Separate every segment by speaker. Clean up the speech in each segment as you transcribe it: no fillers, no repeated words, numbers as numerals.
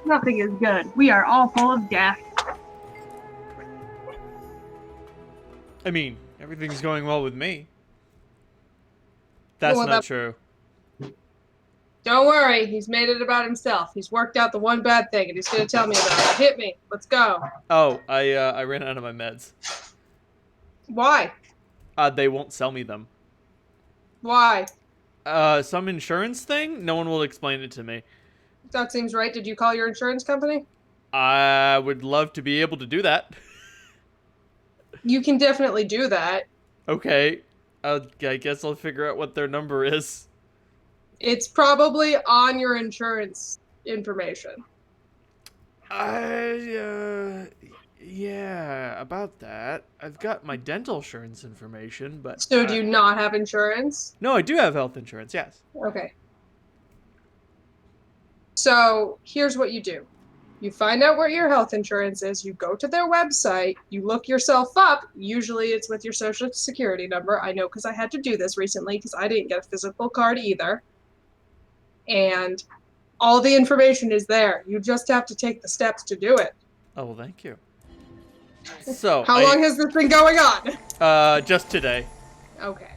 Speaker 1: Nothing is good. We are all full of death.
Speaker 2: I mean, everything's going well with me. That's
Speaker 1: Well,
Speaker 2: not true.
Speaker 1: Don't worry, he's made it about himself. He's worked out the one bad thing, and he's gonna tell me about it. Hit me. Let's go.
Speaker 2: Oh, I ran out of my meds.
Speaker 1: Why?
Speaker 2: They won't sell me them.
Speaker 1: Why?
Speaker 2: Some insurance thing? No one will explain it to me.
Speaker 1: That seems right. Did you call your insurance company?
Speaker 2: I would love to be able to do that.
Speaker 1: You can definitely do that.
Speaker 2: Okay. I guess I'll figure out what their number is.
Speaker 1: It's probably on your insurance information.
Speaker 2: Yeah, about that. I've got my dental insurance information, but...
Speaker 1: So do you not have insurance?
Speaker 2: No, I do have health insurance, yes.
Speaker 1: Okay. So here's what you do. You find out where your health insurance is, you go to their website, you look yourself up, usually it's with your social security number. I know because I had to do this recently because I didn't get a physical card either. And all the information is there. You just have to take the steps to do it.
Speaker 2: Oh, well, thank you. So,
Speaker 1: How long has this been going on?
Speaker 2: Just today.
Speaker 1: Okay.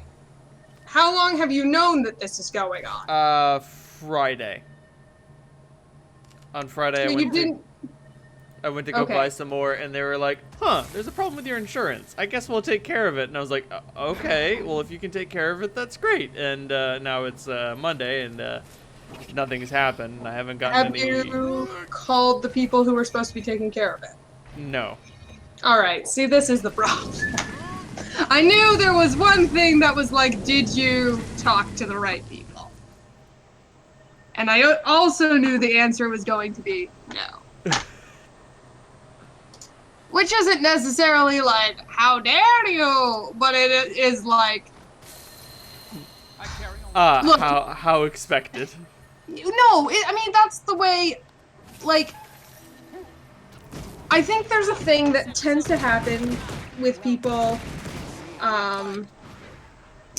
Speaker 1: How long have you known that this is going on?
Speaker 2: Friday. On Friday,
Speaker 1: So
Speaker 2: I went to go buy some more, and they were like, huh, there's a problem with your insurance. I guess we'll take care of it. And I was like, okay, well, if you can take care of it, that's great. And now it's Monday, and nothing has happened. I haven't gotten any...
Speaker 1: Have you called the people who were supposed to be taking care of it?
Speaker 2: No.
Speaker 1: Alright, see, this is the problem. I knew there was one thing that was like, did you talk to the right people? And I also knew the answer was going to be no. Which isn't necessarily like, how dare you, but it is like...
Speaker 2: Look, how expected.
Speaker 1: No, I mean, that's the way, like... I think there's a thing that tends to happen with people,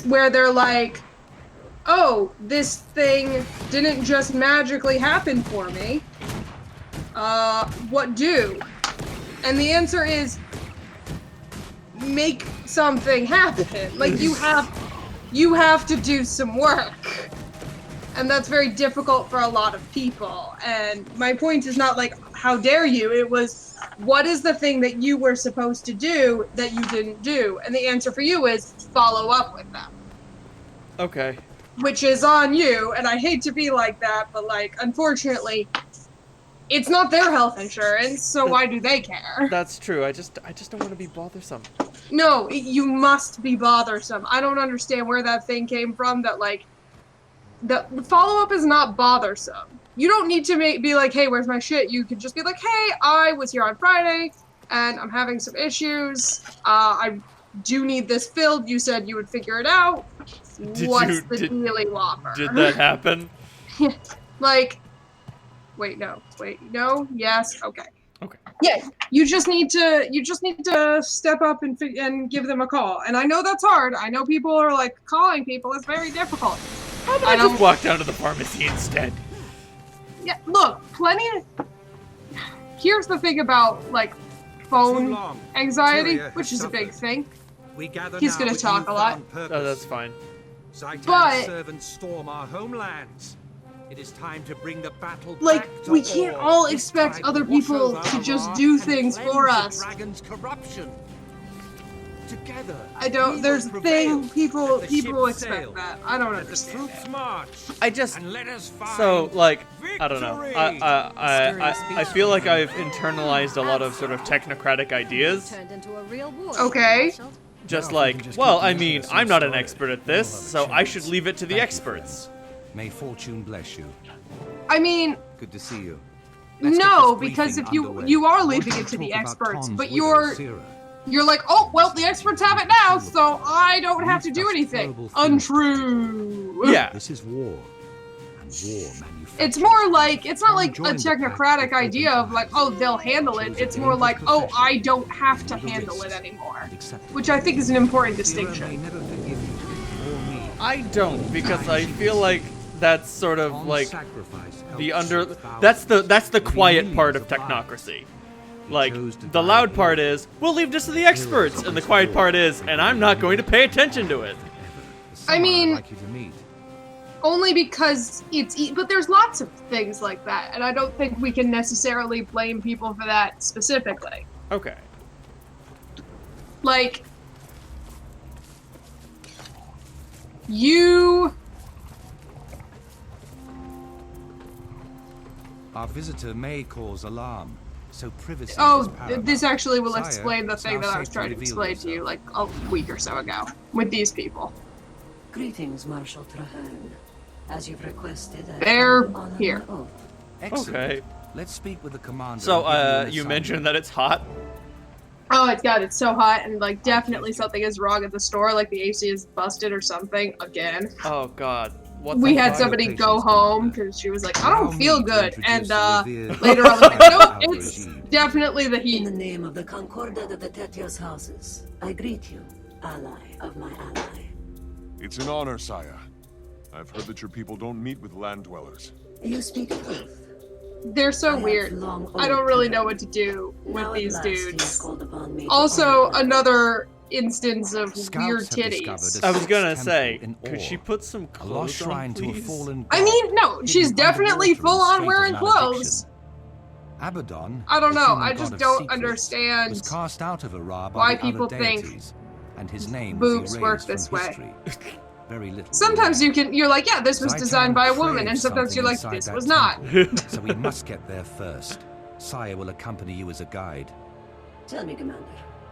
Speaker 1: where they're like, oh, this thing didn't just magically happen for me. What do? And the answer is, make something happen. Like, you have to do some work. And that's very difficult for a lot of people. And my point is not like, how dare you? It was, what is the thing that you were supposed to do that you didn't do? And the answer for you is follow up with them.
Speaker 2: Okay.
Speaker 1: Which is on you, and I hate to be like that, but like, unfortunately, it's not their health insurance, so why do they care?
Speaker 2: That's true. I just don't want to be bothersome.
Speaker 1: No, you must be bothersome. I don't understand where that thing came from that like, the follow-up is not bothersome. You don't need to be like, hey, where's my shit? You could just be like, hey, I was here on Friday, and I'm having some issues. I do need this filled. You said you would figure it out. What's the dealy whopper?
Speaker 2: Did that happen?
Speaker 1: Like, no, yes, okay.
Speaker 2: Okay.
Speaker 1: Yeah, you just need to step up and give them a call. And I know that's hard. I know people are like, calling people is very difficult.
Speaker 2: How about I just walk down to the pharmacy instead?
Speaker 1: Yeah, look, here's the thing about, like, phone anxiety, which is a big thing. He's gonna talk a lot.
Speaker 2: Oh, that's fine.
Speaker 1: But
Speaker 3: servants storm our homelands. It is time to bring the battle
Speaker 1: like,
Speaker 3: back to
Speaker 1: we can't all expect other people to just do things for us.
Speaker 3: Dragon's corruption. Together,
Speaker 1: I don't. There's a thing people expect that. I don't understand.
Speaker 2: So like, I don't know. I feel like I've internalized a lot of sort of technocratic ideas.
Speaker 1: Okay.
Speaker 2: Just like, well, I mean, I'm not an expert at this, so I should leave it to the experts.
Speaker 3: May fortune bless you.
Speaker 1: I mean,
Speaker 3: good to see you.
Speaker 1: No, because if you are leaving it to the experts, but you're like, oh, well, the experts have it now, so I don't have to do anything. Untrue.
Speaker 2: Yeah.
Speaker 3: This is war. And war manufactured.
Speaker 1: It's more like, it's not like a technocratic idea of like, oh, they'll handle it. It's more like, oh, I don't have to handle it anymore. Which I think is an important distinction.
Speaker 2: I don't, because I feel like that's sort of like That's the quiet part of technocracy. Like, the loud part is, we'll leave this to the experts, and the quiet part is, and I'm not going to pay attention to it.
Speaker 1: I mean, only because but there's lots of things like that, and I don't think we can necessarily blame people for that specifically.
Speaker 2: Okay.
Speaker 1: Like,
Speaker 3: Our visitor may cause alarm, so privacy is
Speaker 1: Oh,
Speaker 3: paramount.
Speaker 1: this actually will
Speaker 3: Sire,
Speaker 1: explain the
Speaker 3: it's
Speaker 1: thing
Speaker 3: now
Speaker 1: that I was
Speaker 3: safe to
Speaker 1: trying to
Speaker 3: reveal
Speaker 1: explain to you
Speaker 3: yourself.
Speaker 1: like a week or so ago with these people.
Speaker 4: Greetings, Marshal Trahan. As you've requested, I
Speaker 1: They're
Speaker 4: come to honor
Speaker 1: here.
Speaker 4: my oath.
Speaker 3: Excellent.
Speaker 2: Okay.
Speaker 3: Let's speak with the commander.
Speaker 2: So,
Speaker 3: and give an
Speaker 2: you
Speaker 3: assignment.
Speaker 2: mentioned that it's hot.
Speaker 1: Oh, it's so hot, and like definitely something is wrong at the store, like the AC is busted or something again.
Speaker 2: Oh God. What
Speaker 1: We
Speaker 2: the
Speaker 1: had
Speaker 2: fuck?
Speaker 1: somebody
Speaker 3: Patience,
Speaker 1: go home
Speaker 3: Commander.
Speaker 1: because she was like, I
Speaker 3: Allow
Speaker 1: don't
Speaker 3: me
Speaker 1: feel
Speaker 3: to
Speaker 1: good,
Speaker 3: introduce
Speaker 1: and
Speaker 3: the revered
Speaker 1: later I was like,
Speaker 3: Sire
Speaker 1: no,
Speaker 3: of
Speaker 1: it's
Speaker 3: regime.
Speaker 1: definitely the
Speaker 4: In the
Speaker 1: heat.
Speaker 4: name of the Concordat of the Tetios houses, I greet you, ally of my ally.
Speaker 5: It's an honor, Sire. I've heard that your people don't meet with land dwellers.
Speaker 4: You speak truth.
Speaker 1: They're so
Speaker 4: I have
Speaker 1: weird.
Speaker 4: long
Speaker 1: I don't
Speaker 4: owed
Speaker 1: really
Speaker 4: to
Speaker 1: know
Speaker 4: them.
Speaker 1: what to do with
Speaker 4: Now at
Speaker 1: these
Speaker 4: last he has
Speaker 1: dudes.
Speaker 4: called upon me to
Speaker 1: Also,
Speaker 4: honor my
Speaker 1: another instance of
Speaker 3: Scouts
Speaker 1: weird
Speaker 3: have discovered
Speaker 1: titties.
Speaker 3: a
Speaker 2: I was gonna
Speaker 3: sixth
Speaker 2: say,
Speaker 3: temple in
Speaker 2: could she
Speaker 3: Or,
Speaker 2: put some
Speaker 3: a lost
Speaker 2: clothes on,
Speaker 3: shrine to a
Speaker 2: please?
Speaker 3: fallen
Speaker 1: I
Speaker 3: god,
Speaker 1: mean, no,
Speaker 3: hidden
Speaker 1: she's definitely
Speaker 3: underwater in
Speaker 1: full
Speaker 3: the
Speaker 1: on
Speaker 3: Strait of
Speaker 1: wearing
Speaker 3: Malediction.
Speaker 1: clothes.
Speaker 3: Abaddon,
Speaker 1: I don't
Speaker 3: the
Speaker 1: know,
Speaker 3: human
Speaker 1: I
Speaker 3: god
Speaker 1: just
Speaker 3: of
Speaker 1: don't
Speaker 3: secrets,
Speaker 1: understand
Speaker 3: was cast out of Ra by
Speaker 1: why
Speaker 3: the
Speaker 1: people
Speaker 3: other
Speaker 1: think
Speaker 3: deities, and his name
Speaker 1: boobs
Speaker 3: was
Speaker 1: work
Speaker 3: erased
Speaker 1: this
Speaker 3: from
Speaker 1: way.
Speaker 3: history. Very little.
Speaker 1: Sometimes
Speaker 3: remains.
Speaker 1: you're like, yeah, this was
Speaker 3: Zaitan
Speaker 1: designed by a woman,
Speaker 3: craves
Speaker 1: and sometimes you're like,
Speaker 3: something
Speaker 1: this
Speaker 3: inside
Speaker 1: was
Speaker 3: that
Speaker 1: not.
Speaker 3: temple, so we must get there first. Sire will accompany you as a guide.
Speaker 4: Tell me, Commander,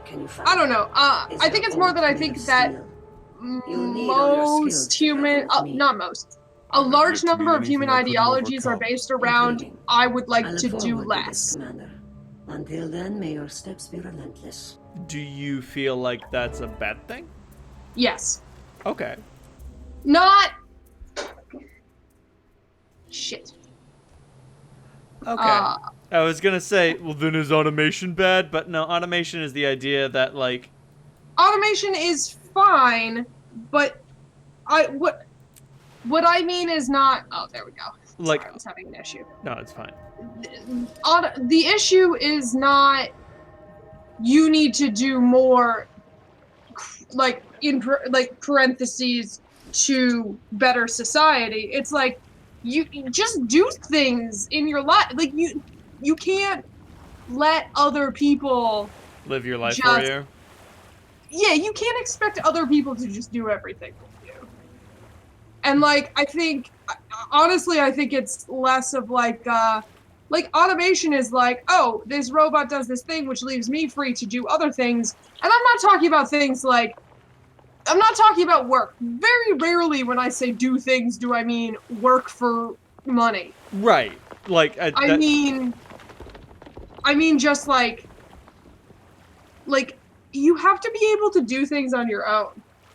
Speaker 4: can you find
Speaker 1: I don't know.
Speaker 4: Is
Speaker 1: I think
Speaker 4: your
Speaker 1: it's more
Speaker 4: oath
Speaker 1: that I
Speaker 4: made
Speaker 1: think
Speaker 4: of
Speaker 1: that
Speaker 4: steel? You'll need all your skills
Speaker 1: most
Speaker 4: to
Speaker 1: human,
Speaker 4: battle with me.
Speaker 1: not most, a
Speaker 5: I have
Speaker 1: large
Speaker 5: yet to
Speaker 1: number
Speaker 5: meet
Speaker 1: of human
Speaker 5: anything I couldn't
Speaker 1: ideologies are
Speaker 5: overcome.
Speaker 1: based around,
Speaker 4: Intriguing.
Speaker 1: I would
Speaker 4: I
Speaker 1: like
Speaker 4: look
Speaker 1: to do
Speaker 4: forward to this,
Speaker 1: less.
Speaker 4: Commander. Until then, may your steps be relentless.
Speaker 2: Do you feel like that's a bad thing?
Speaker 1: Yes.
Speaker 2: Okay.
Speaker 1: Not... Shit.
Speaker 2: Okay.
Speaker 1: Uh,
Speaker 2: I was gonna say, well, then is automation bad? But no, automation is the idea that, like,
Speaker 1: automation is fine, but what I mean is not... Oh, there we go.
Speaker 2: Like-
Speaker 1: Sorry, I was having an issue.
Speaker 2: no, it's fine.
Speaker 1: The issue is not you need to do more, like in like parentheses, to better society. It's like you just do things in your life. Like you can't let other people.
Speaker 2: Live your life for
Speaker 1: Just-
Speaker 2: you.
Speaker 1: Yeah, you can't expect other people to just do everything with you. And like I think, honestly, I think it's less of like automation is like, oh, this robot does this thing which leaves me free to do other things. And I'm not talking about things like, I'm not talking about work. Very rarely when I say do things do I mean work for money.
Speaker 2: Right. Like,
Speaker 1: I mean just like you have to be able to do things on your own.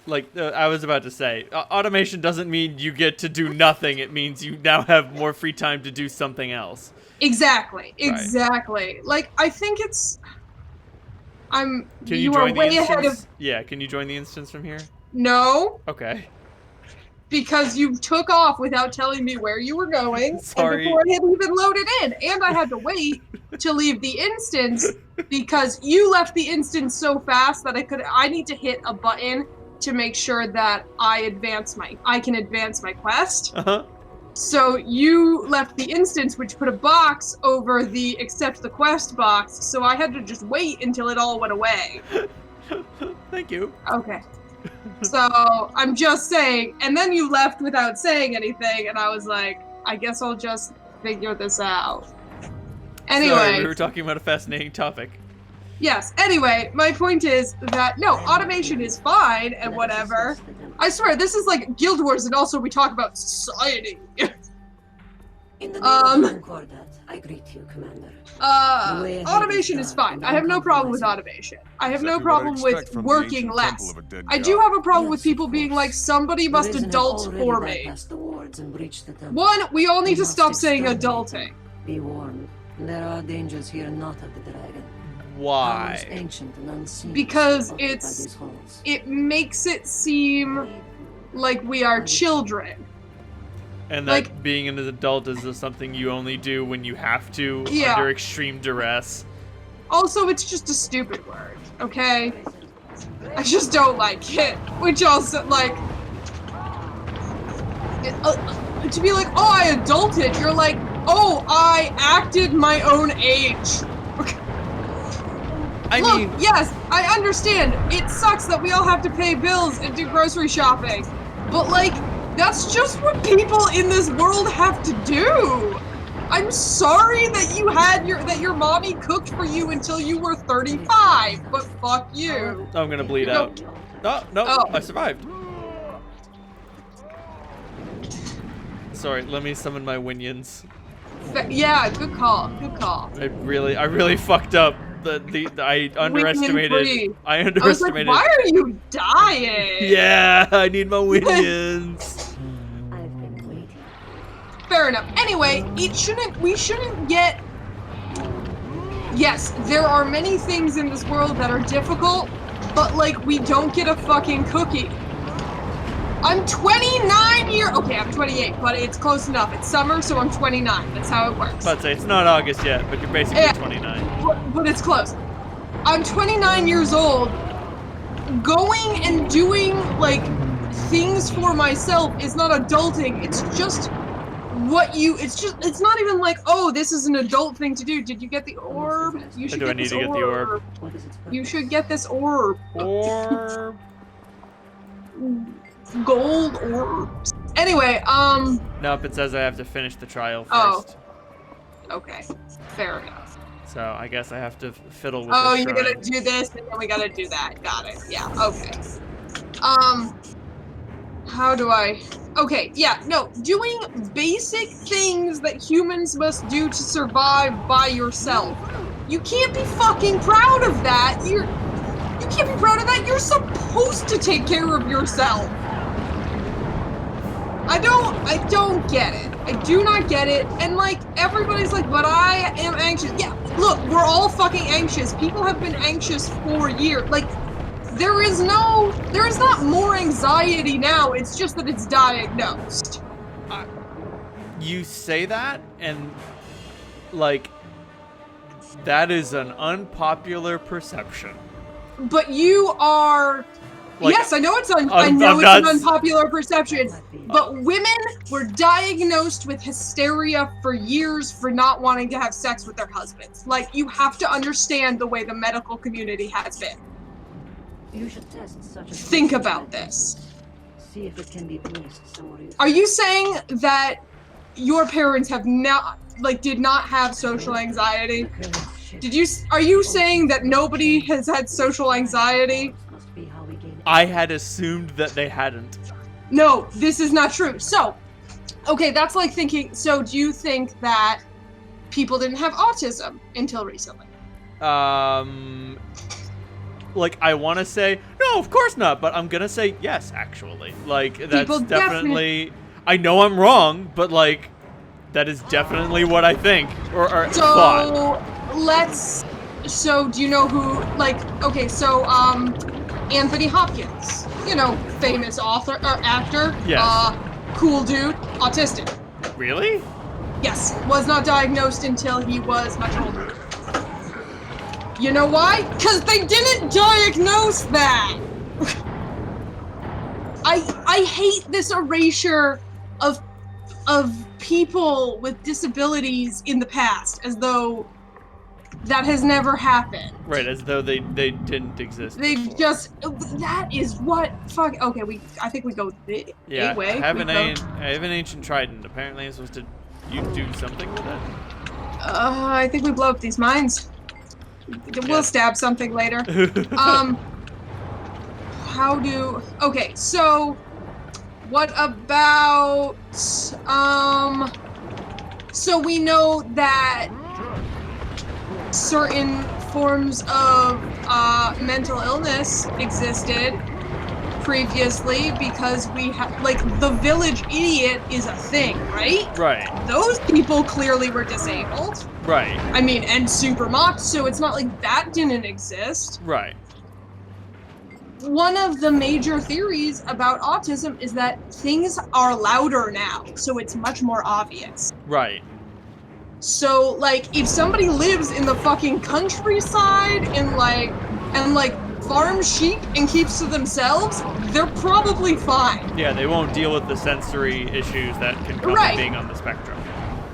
Speaker 2: like I was about to say, automation doesn't mean you get to do nothing. It means you now have more free time to do something else.
Speaker 1: Exactly.
Speaker 2: Right.
Speaker 1: Exactly. Like I think it's
Speaker 2: Can you
Speaker 1: you are
Speaker 2: join the
Speaker 1: way
Speaker 2: instance?
Speaker 1: ahead of
Speaker 2: Yeah, can you join the instance from here?
Speaker 1: no,
Speaker 2: Okay.
Speaker 1: because you took off without telling me where you were going.
Speaker 2: Sorry.
Speaker 1: And before I had even loaded in. And I had to wait to leave the instance because you left the instance so fast that I need to hit a button to make sure that I can advance my quest.
Speaker 2: Uh-huh.
Speaker 1: So you left the instance, which put a box over the accept the quest box, so I had to just wait until it all went away.
Speaker 2: Thank you.
Speaker 1: Okay. So, I'm just saying, and then you left without saying anything, and I was like, I guess I'll just figure this out. Anyway.
Speaker 2: Sorry, we were talking about a fascinating topic.
Speaker 1: Yes, anyway, my point is that, no, automation is fine and whatever. I swear, this is like Guild Wars, and also we talk about society.
Speaker 4: In the name of the Concordat, I greet you, Commander.
Speaker 1: Automation is fine. I have no problem with automation. I have no
Speaker 5: Exactly what I'd
Speaker 1: problem
Speaker 5: expect
Speaker 1: with
Speaker 5: from the
Speaker 1: working
Speaker 5: ancient
Speaker 1: less.
Speaker 5: temple of a dead
Speaker 1: I
Speaker 5: god.
Speaker 1: do have a problem with
Speaker 4: Yes,
Speaker 1: people
Speaker 4: of
Speaker 1: being
Speaker 4: course.
Speaker 1: like, somebody
Speaker 4: The
Speaker 1: must
Speaker 4: Risen have
Speaker 1: adult
Speaker 4: already
Speaker 1: for me.
Speaker 4: bypassed the wards and breached the temple.
Speaker 1: One, we all need
Speaker 4: We
Speaker 1: to
Speaker 4: must
Speaker 1: stop saying
Speaker 4: exterminate
Speaker 1: adulting.
Speaker 4: them. Be warned, there are dangers here not of the dragon. Powers
Speaker 2: Why?
Speaker 4: ancient and unseen
Speaker 1: Because
Speaker 4: still occupy
Speaker 1: it's-
Speaker 4: these halls.
Speaker 1: It makes it seem like we are children.
Speaker 2: And that being an adult is just something you only do when you have to, under extreme duress.
Speaker 1: Also, it's just a stupid word, okay? I just don't like it. Which also, like... to be like, oh, I adulted, you're like, oh, I acted my own age. Look, yes, I understand. It sucks that we all have to pay bills and do grocery shopping. But, like, that's just what people in this world have to do. I'm sorry that you had your mommy cooked for you until you were 35, but fuck you.
Speaker 2: I'm gonna bleed out. No, I survived. Sorry, let me summon my Winions.
Speaker 1: Yeah, good call, good call.
Speaker 2: I really fucked up. I underestimated. I underestimated.
Speaker 1: I was like, why are you dying?
Speaker 2: Yeah, I need my Winions.
Speaker 1: Fair enough. Anyway, we shouldn't get... Yes, there are many things in this world that are difficult, but, like, we don't get a fucking cookie. I'm 29 years... Okay, I'm 28, but it's close enough. It's summer, so I'm 29. That's how it works.
Speaker 2: I'd say it's not August yet, but you're basically 29.
Speaker 1: But it's close. I'm 29 years old. Going and doing, like, things for myself is not adulting. It's just... it's not even like, oh, this is an adult thing to do. Did you get the orb? You should get this orb. You should get this orb.
Speaker 2: Orb.
Speaker 1: Gold orbs. Anyway,
Speaker 2: Nope, it says I have to finish the trial first.
Speaker 1: Oh. Okay. Fair enough.
Speaker 2: So I guess I have to fiddle with
Speaker 1: Oh,
Speaker 2: the
Speaker 1: you're
Speaker 2: shrine.
Speaker 1: gonna do this, and then we gotta do that. Got it. Yeah, okay. How do I... Okay, yeah, no, doing basic things that humans must do to survive by yourself. You can't be fucking proud of that. You can't be proud of that. You're supposed to take care of yourself. I don't get it. I do not get it. And like, everybody's like, but I am anxious. Yeah, look, we're all fucking anxious. People have been anxious for years. Like, there is not more anxiety now, it's just that it's diagnosed.
Speaker 2: You say that, and, like, that is an unpopular perception.
Speaker 1: But you are... Like, yes, I know it's an unpopular perception, but women were diagnosed with hysteria for years for not wanting to have sex with their husbands. Like, you have to understand the way the medical community has been.
Speaker 4: You should test such a
Speaker 1: Think about this.
Speaker 4: See if it can be placed somewhere else.
Speaker 1: Are you saying that your parents have not, like, did not have social anxiety? Are you saying that nobody has had social anxiety?
Speaker 2: I had assumed that they hadn't.
Speaker 1: No, this is not true. So, okay, that's like thinking, so do you think that people didn't have autism until recently?
Speaker 2: Like, I want to say, no, of course not, but I'm going to say yes, actually. Like, that's
Speaker 1: People
Speaker 2: definitely, I know I'm wrong, but, like, that is definitely what I think, or thought.
Speaker 1: So, do you know who, like, okay, so, Anthony Hopkins, you know, famous author, or actor.
Speaker 2: Yes.
Speaker 1: Cool dude, autistic.
Speaker 2: Really?
Speaker 1: Yes, was not diagnosed until he was much older. You know why? Because they didn't diagnose that! I hate this erasure of people with disabilities in the past, as though that has never happened.
Speaker 2: Right, as though they didn't exist.
Speaker 1: They
Speaker 2: before.
Speaker 1: just, that is what, fuck, okay, I think we go the way.
Speaker 2: I have an ancient trident. Apparently I'm supposed to do something with it.
Speaker 1: I think we blow up these mines. We'll stab something later. Okay, so what about, so we know that certain forms of mental illness existed previously because we have, like, the village idiot is a thing, right?
Speaker 2: Right.
Speaker 1: Those people clearly were disabled.
Speaker 2: Right.
Speaker 1: I mean, and super mocked, so it's not like that didn't exist.
Speaker 2: Right.
Speaker 1: one of the major theories about autism is that things are louder now, so it's much more obvious.
Speaker 2: Right.
Speaker 1: So, like, if somebody lives in the fucking countryside and farms sheep and keeps to themselves, they're probably fine.
Speaker 2: Yeah, they won't deal with the sensory issues that can come
Speaker 1: Right.
Speaker 2: with being on the spectrum.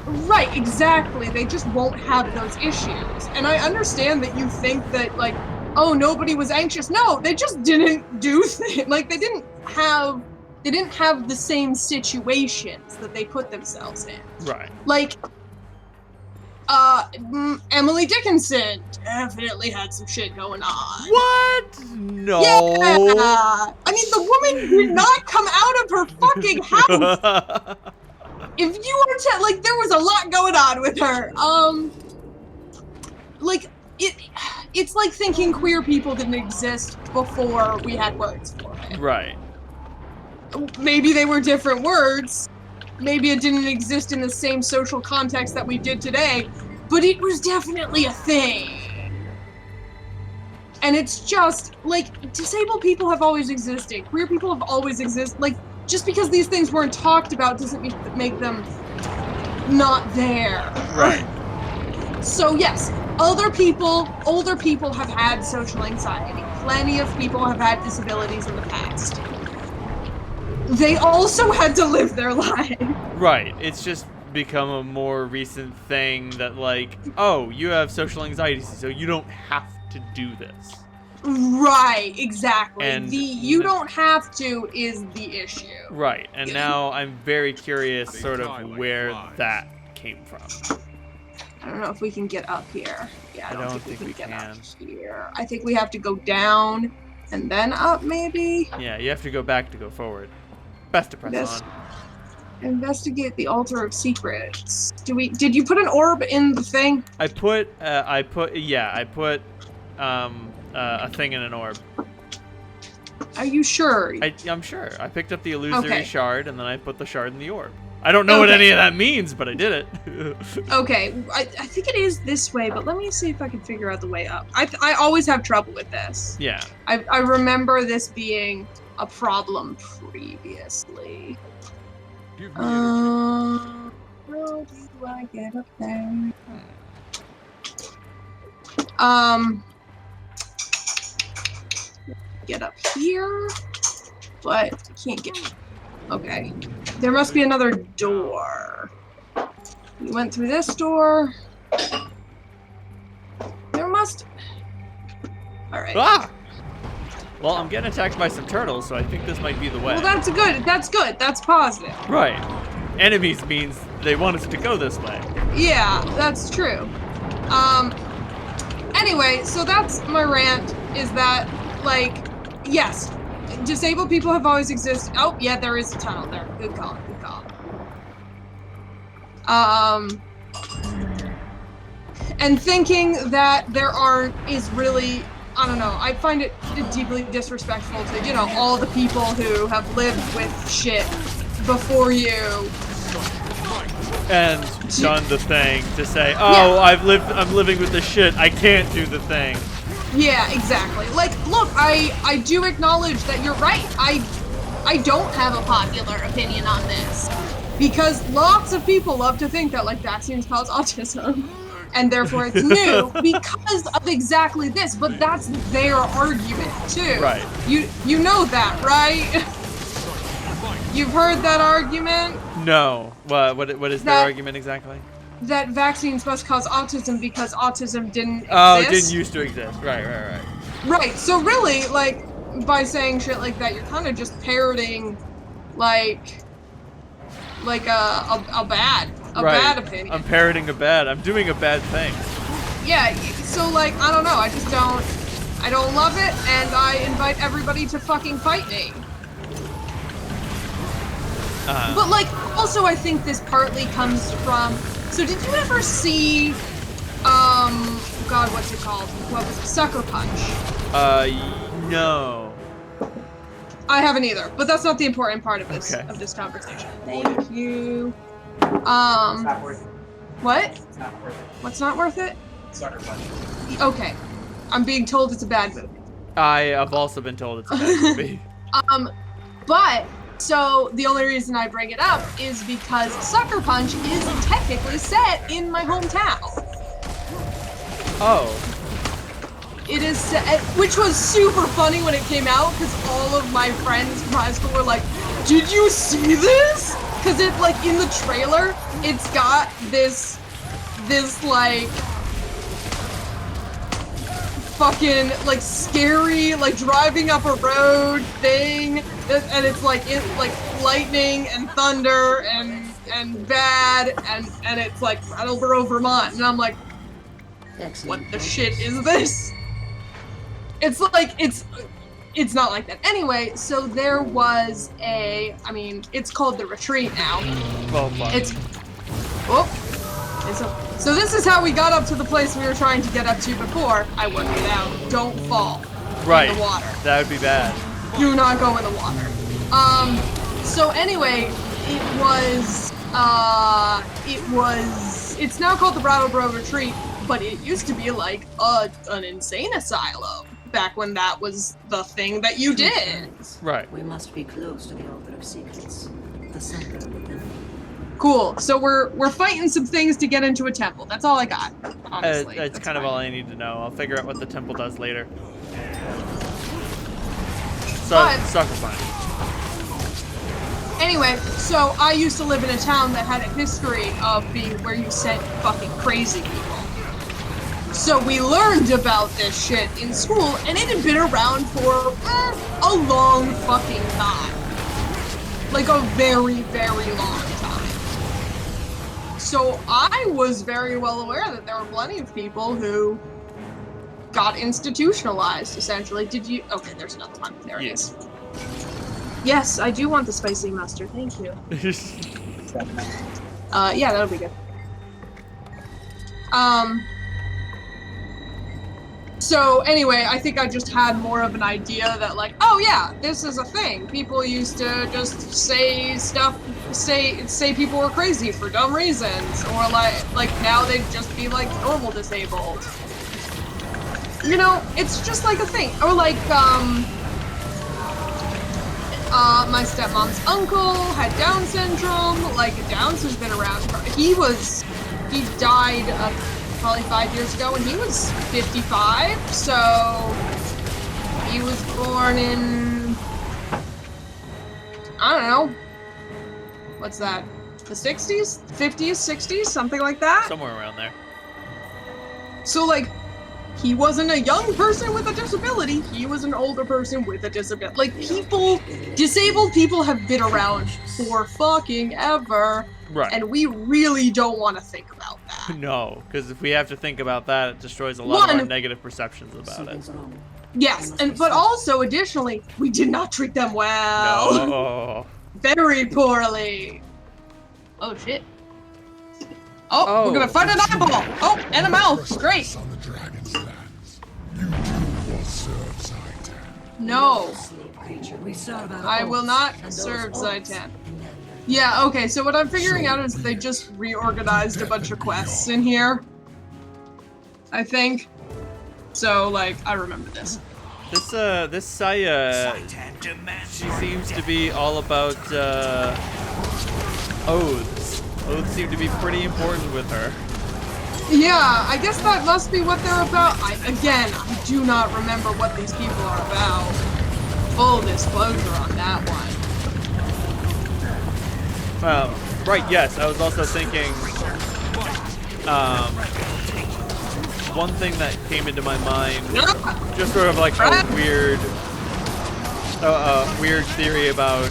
Speaker 1: Right, exactly. They just won't have those issues. And I understand that you think that, like, oh, nobody was anxious. No, they just didn't do things. Like, they didn't have the same situations that they put themselves in.
Speaker 2: Right.
Speaker 1: Like, Emily Dickinson definitely had some shit going on.
Speaker 2: What? No.
Speaker 1: Yeah! I mean, the woman did not come out of her fucking house! If you were to, like, there was a lot going on with her. Like, it's like thinking queer people didn't exist before we had words for it.
Speaker 2: Right.
Speaker 1: Maybe they were different words. Maybe it didn't exist in the same social context that we did today, but it was definitely a thing. And it's just, like, disabled people have always existed. Queer people have always existed. Like, just because these things weren't talked about doesn't make them not there.
Speaker 2: Right.
Speaker 1: So yes, older people have had social anxiety. Plenty of people have had disabilities in the past. They also had to live their life.
Speaker 2: Right. It's just become a more recent thing that, like, oh, you have social anxiety, so you don't have to do this.
Speaker 1: Right, exactly.
Speaker 2: And
Speaker 1: the you don't have to is the issue.
Speaker 2: Right. And now I'm very curious sort of where that came from.
Speaker 1: I don't know if we can get up here. Yeah, I don't think we
Speaker 2: can.
Speaker 1: Up here. I think we have to go down and then up, maybe?
Speaker 2: Yeah, you have to go back to go forward. Best to press on.
Speaker 1: Investigate the altar of secrets. Did you put an orb in the thing?
Speaker 2: I put a thing in an orb.
Speaker 1: Are you sure?
Speaker 2: I'm sure. I picked up the illusory
Speaker 1: Okay.
Speaker 2: shard and then I put the shard in the orb. I don't know what any of that means, but I did it.
Speaker 1: Okay, I think it is this way, but let me see if I can figure out the way up. I always have trouble with this.
Speaker 2: Yeah.
Speaker 1: I remember this being a problem previously.
Speaker 5: Give me energy.
Speaker 1: How do I get up there? Get up here, but I can't get. Okay, there must be another door. We went through this door. There must. All right.
Speaker 2: Ah! Well, I'm getting attacked by some turtles, so I think this might be the way.
Speaker 1: Well, that's good. That's good. That's positive.
Speaker 2: Right. Enemies means they want us to go this way.
Speaker 1: Yeah, that's true. Anyway, so that's my rant, is that, like, yes, disabled people have always existed. Oh, yeah, there is a tunnel there. Good call, good call. And thinking that is really, I don't know, I find it deeply disrespectful to, you know, all the people who have lived with shit before you.
Speaker 2: And done the thing to say, oh,
Speaker 1: Yeah.
Speaker 2: I'm living with the shit, I can't do the thing.
Speaker 1: Yeah, exactly. Like, look, I do acknowledge that you're right. I don't have a popular opinion on this. Because lots of people love to think that, like, vaccines cause autism. And therefore it's new because of exactly this. But that's their argument, too.
Speaker 2: Right.
Speaker 1: You know that, right? You've heard that argument?
Speaker 2: No. What is their argument exactly?
Speaker 1: That vaccines must cause autism because autism didn't exist.
Speaker 2: Oh, it didn't used to exist. Right.
Speaker 1: Right, so really, like, by saying shit like that, you're kind of just parroting, like a bad opinion.
Speaker 2: I'm parroting a bad. I'm doing a bad thing.
Speaker 1: Yeah, so, like, I don't know, I don't love it, and I invite everybody to fucking fight me. But, like, also I think this partly comes from, so did you ever see, God, what's it called? What was it? Sucker Punch?
Speaker 2: No.
Speaker 1: I haven't either, but that's not the important part of this
Speaker 2: Okay.
Speaker 1: conversation. Thank you.
Speaker 6: It's not worth it.
Speaker 1: What?
Speaker 6: It's not worth it.
Speaker 1: What's not worth it?
Speaker 6: Sucker Punch.
Speaker 1: Okay. I'm being told it's a bad movie.
Speaker 2: I have also been told it's a bad movie.
Speaker 1: But so the only reason I bring it up is because Sucker Punch is technically set in my hometown.
Speaker 2: Oh.
Speaker 1: It is set, which was super funny when it came out because all of my friends from high school were like, "Did you see this?" Because it like in the trailer, it's got this like fucking like scary like driving up a road thing, and it's like lightning and thunder and bad and it's like Brattleboro, Vermont, and I'm like,
Speaker 4: Excellent.
Speaker 1: what the shit is this? It's like it's not like that. Anyway, so there was it's called The Retreat now.
Speaker 2: Well, fuck.
Speaker 1: So this is how we got up to the place we were trying to get up to before. I worked it out. Don't fall
Speaker 2: Right.
Speaker 1: in the water.
Speaker 2: That would be bad.
Speaker 1: Do not go in the water. So anyway, it's now called the Brattleboro Retreat, but it used to be like an insane asylum back when that was the thing that you did.
Speaker 2: Right.
Speaker 4: We must be close to the Altar of Secrets, the center of the temple.
Speaker 1: Cool. So we're fighting some things to get into a temple. That's all I got. Honestly,
Speaker 2: That's kind of all I need to know. I'll figure out what the temple does later. So,
Speaker 1: But-
Speaker 2: Sucker Punch.
Speaker 1: Anyway, so I used to live in a town that had a history of being where you sent fucking crazy people. So we learned about this shit in school, and it had been around for a long fucking time. Like a very, very long time. So I was very well aware that there were plenty of people who got institutionalized, essentially. Did you? Okay, there's another one. There it is. Yes, I do want the spicy mustard. Thank you. Yeah, that'll be good. So anyway, I think I just had more of an idea that like, oh yeah, this is a thing. People used to just say stuff, say people were crazy for dumb reasons, or like now they'd just be like normal disabled. You know, it's just like a thing. Or like, my stepmom's uncle had Down syndrome. Like, Down's has been around. He died probably 5 years ago, and he was 55. So he was born in, I don't know, what's that? The 60s, 50s, 60s, something like that.
Speaker 2: Somewhere around there.
Speaker 1: So like, he wasn't a young person with a disability, he was an older person with a disability. Like, disabled people have been around for fucking ever.
Speaker 2: Right.
Speaker 1: And we really don't want to think about that.
Speaker 2: No, because if we have to think about that, it destroys a lot of our negative perceptions about it.
Speaker 4: Something's wrong.
Speaker 1: Yes, but also, additionally, we did not treat them well.
Speaker 2: No.
Speaker 1: Very poorly. Oh, shit. Oh, we're gonna find an eyeball! Oh, and a mouth! Great!
Speaker 5: On the dragon's lands. You will serve Zaitan.
Speaker 1: No.
Speaker 4: Slave creature. We serve our
Speaker 1: I will
Speaker 4: oaths,
Speaker 1: not
Speaker 4: and those
Speaker 1: serve
Speaker 4: oaths
Speaker 1: Zaitan.
Speaker 4: never.
Speaker 1: Yeah, okay, so what I'm figuring out is they just reorganized a bunch of quests in here. I think. So, like, I remember this.
Speaker 2: This Saya, she seems to be all about, oaths. Oaths seem to be pretty important with her.
Speaker 1: Yeah, I guess that must be what they're about. I do not remember what these people are about. Full disclosure on that one.
Speaker 2: Right, yes, I was also thinking, one thing that came into my mind, just sort of like a weird theory about,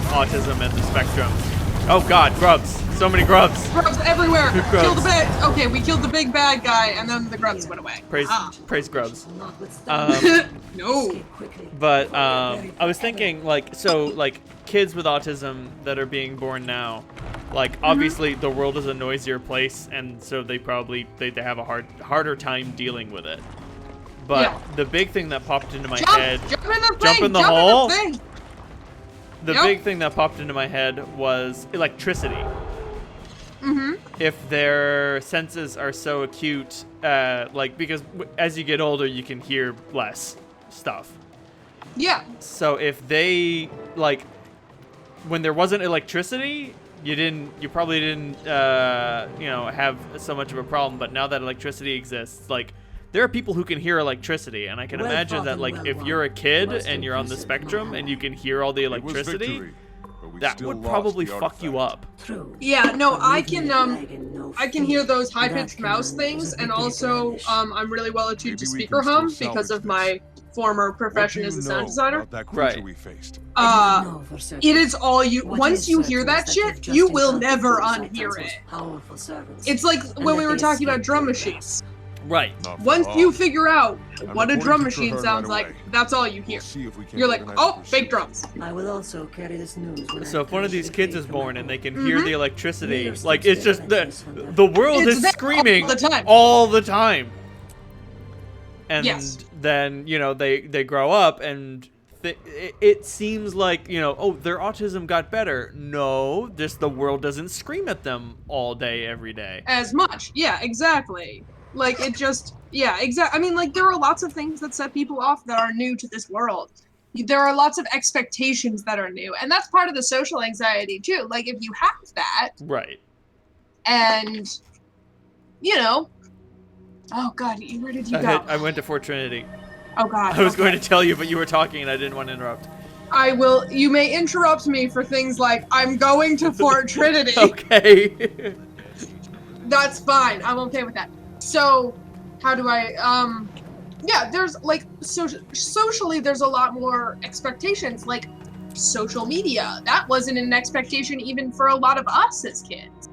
Speaker 2: autism and the spectrum. Oh god, grubs! So many grubs!
Speaker 1: Grubs everywhere!
Speaker 2: Grubs.
Speaker 1: Kill the big. Okay, we killed the big bad guy, and then the grubs went away.
Speaker 2: Praise grubs.
Speaker 1: No.
Speaker 2: But I was thinking, like, so, like, kids with autism that are being born now, like, obviously the world is a noisier place, and so they have a harder time dealing with it. But
Speaker 1: Yeah.
Speaker 2: the big thing that popped into my head,
Speaker 1: Jump in the thing!
Speaker 2: Jump in the
Speaker 1: jump
Speaker 2: hole?
Speaker 1: In the thing.
Speaker 2: the
Speaker 1: Yep.
Speaker 2: big thing that popped into my head was electricity.
Speaker 1: Mm-hmm.
Speaker 2: If their senses are so acute, like, because as you get older, you can hear less. stuff.
Speaker 1: Yeah.
Speaker 2: So if they, like, when there wasn't electricity, you probably didn't, you know, have so much of a problem. But now that electricity exists, like, there are people who can hear electricity, and I can
Speaker 4: Well
Speaker 2: imagine
Speaker 4: fought
Speaker 2: that,
Speaker 4: and
Speaker 2: like,
Speaker 4: well
Speaker 2: if
Speaker 4: won.
Speaker 2: you're a kid
Speaker 4: Most
Speaker 2: and you're on the
Speaker 4: impressive,
Speaker 2: spectrum
Speaker 4: my
Speaker 2: and you can hear all the
Speaker 5: It was
Speaker 2: electricity,
Speaker 5: victory, but we
Speaker 2: that
Speaker 5: still
Speaker 2: would
Speaker 5: lost
Speaker 2: probably
Speaker 5: the
Speaker 2: fuck you
Speaker 5: artifact.
Speaker 2: up.
Speaker 4: True.
Speaker 1: Yeah, no,
Speaker 4: But
Speaker 1: I
Speaker 4: with
Speaker 1: can
Speaker 4: me, dragon, no
Speaker 1: I can hear
Speaker 4: fear.
Speaker 1: those
Speaker 4: That
Speaker 1: high-pitched mouse
Speaker 4: command is
Speaker 1: things,
Speaker 4: a
Speaker 1: and
Speaker 4: victory
Speaker 1: also
Speaker 4: blemish.
Speaker 1: I'm really well attuned to
Speaker 5: Maybe we
Speaker 1: speaker
Speaker 5: can still
Speaker 1: hum because
Speaker 5: salvage
Speaker 1: of my former
Speaker 5: What do
Speaker 1: profession
Speaker 5: you
Speaker 1: as a
Speaker 5: know
Speaker 1: sound designer.
Speaker 5: about that creature
Speaker 2: Right.
Speaker 5: we faced?
Speaker 4: I don't know for certain.
Speaker 1: It is all you.
Speaker 4: What
Speaker 1: Once
Speaker 4: is
Speaker 1: you
Speaker 4: certain
Speaker 1: hear
Speaker 4: is
Speaker 1: that
Speaker 4: you've
Speaker 1: shit,
Speaker 4: just
Speaker 1: you will
Speaker 4: encountered
Speaker 1: never
Speaker 4: two of
Speaker 1: unhear
Speaker 4: Zaitan's
Speaker 1: it.
Speaker 4: most powerful servants.
Speaker 1: It's like
Speaker 4: And
Speaker 1: when
Speaker 4: that
Speaker 1: we were
Speaker 4: they
Speaker 1: talking about
Speaker 4: escaped
Speaker 1: drum
Speaker 4: your
Speaker 1: machines.
Speaker 2: Right.
Speaker 5: Not for
Speaker 1: Once
Speaker 5: long.
Speaker 1: you figure out
Speaker 5: I'm
Speaker 1: what a
Speaker 5: reporting
Speaker 1: drum
Speaker 5: to
Speaker 1: machine
Speaker 5: Trahearn
Speaker 1: sounds
Speaker 5: right
Speaker 1: like,
Speaker 5: away.
Speaker 1: that's all you hear.
Speaker 5: We'll see if we can
Speaker 1: You're like,
Speaker 5: organize a
Speaker 1: oh,
Speaker 5: pursuit.
Speaker 1: fake drums.
Speaker 4: I will also carry this news when
Speaker 2: So
Speaker 4: I
Speaker 2: if one of
Speaker 4: finish
Speaker 2: these
Speaker 4: the
Speaker 2: kids
Speaker 4: fate
Speaker 2: is
Speaker 4: of
Speaker 2: born
Speaker 4: my
Speaker 2: and they can
Speaker 4: home.
Speaker 2: hear the electricity,
Speaker 4: Leaders
Speaker 2: like,
Speaker 4: teach
Speaker 2: it's just
Speaker 4: their
Speaker 2: the
Speaker 4: adventures
Speaker 2: the world
Speaker 1: It's
Speaker 2: is
Speaker 1: there
Speaker 2: screaming
Speaker 1: all the time.
Speaker 2: all the time. And
Speaker 1: Yes.
Speaker 2: then, you know, they grow up and it seems like, you know, oh, their autism got better. No, just the world doesn't scream at them all day, every day.
Speaker 1: As much. Yeah, exactly. Like, it just, yeah, exactly. I mean, like, there are lots of things that set people off that are new to this world. There are lots of expectations that are new. And that's part of the social anxiety, too. Like, if you have that,
Speaker 2: Right.
Speaker 1: and, you know, oh, God, where did you go?
Speaker 2: I went to Fort Trinity.
Speaker 1: Oh, God.
Speaker 2: I was
Speaker 1: okay.
Speaker 2: going to tell you, but you were talking and I didn't want to interrupt.
Speaker 1: I will, you may interrupt me for things like, I'm going to Fort Trinity.
Speaker 2: Okay.
Speaker 1: That's fine. I'm okay with that. So, how do I, yeah, there's, like, socially, there's a lot more expectations, like, social media. That wasn't an expectation even for a lot of us as kids.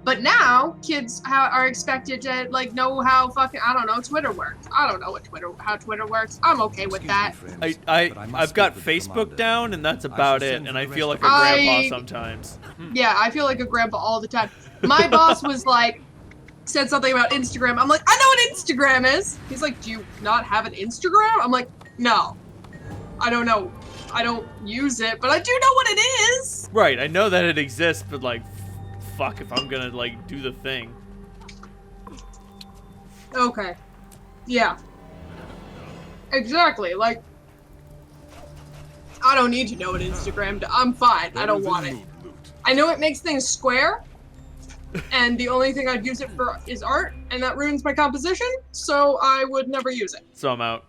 Speaker 1: But now, kids are expected to, like, know how fucking, I don't know, Twitter works. I don't know how Twitter works. I'm okay with that.
Speaker 2: I've got Facebook down and that's about it, and I feel like a
Speaker 1: I-
Speaker 2: grandpa sometimes.
Speaker 1: Yeah, I feel like a grandpa all the time. My boss was like, said something about Instagram. I'm like, I know what Instagram is. He's like, do you not have an Instagram? I'm like, no. I don't know. I don't use it, but I do know what it is.
Speaker 2: Right, I know that it exists, but like, fuck if I'm gonna like do the thing.
Speaker 1: Okay. Yeah. Exactly. Like, I don't need to know what Instagram does. I'm fine. I don't want it. I know it makes things square, and the only thing I'd use it for is art, and that ruins my composition, so I would never use it.
Speaker 2: So I'm out.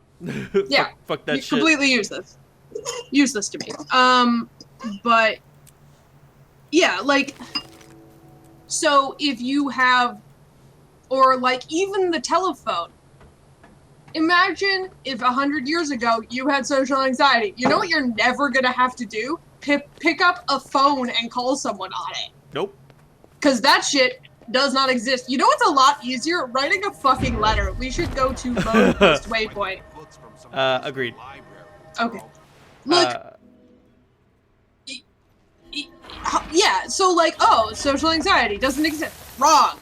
Speaker 1: Yeah.
Speaker 2: Fuck that shit.
Speaker 1: Completely useless. Useless to me. But yeah, like, so if you have, or like even the telephone. Imagine if 100 years ago you had social anxiety. You know what you're never gonna have to do? Pick up a phone and call someone on it.
Speaker 2: Nope.
Speaker 1: Cause that shit does not exist. You know what's a lot easier? Writing a fucking letter. We should go to Mode Post Waypoint.
Speaker 2: Agreed.
Speaker 1: Okay. Look. Yeah, so like, oh, social anxiety doesn't exist. Wrong.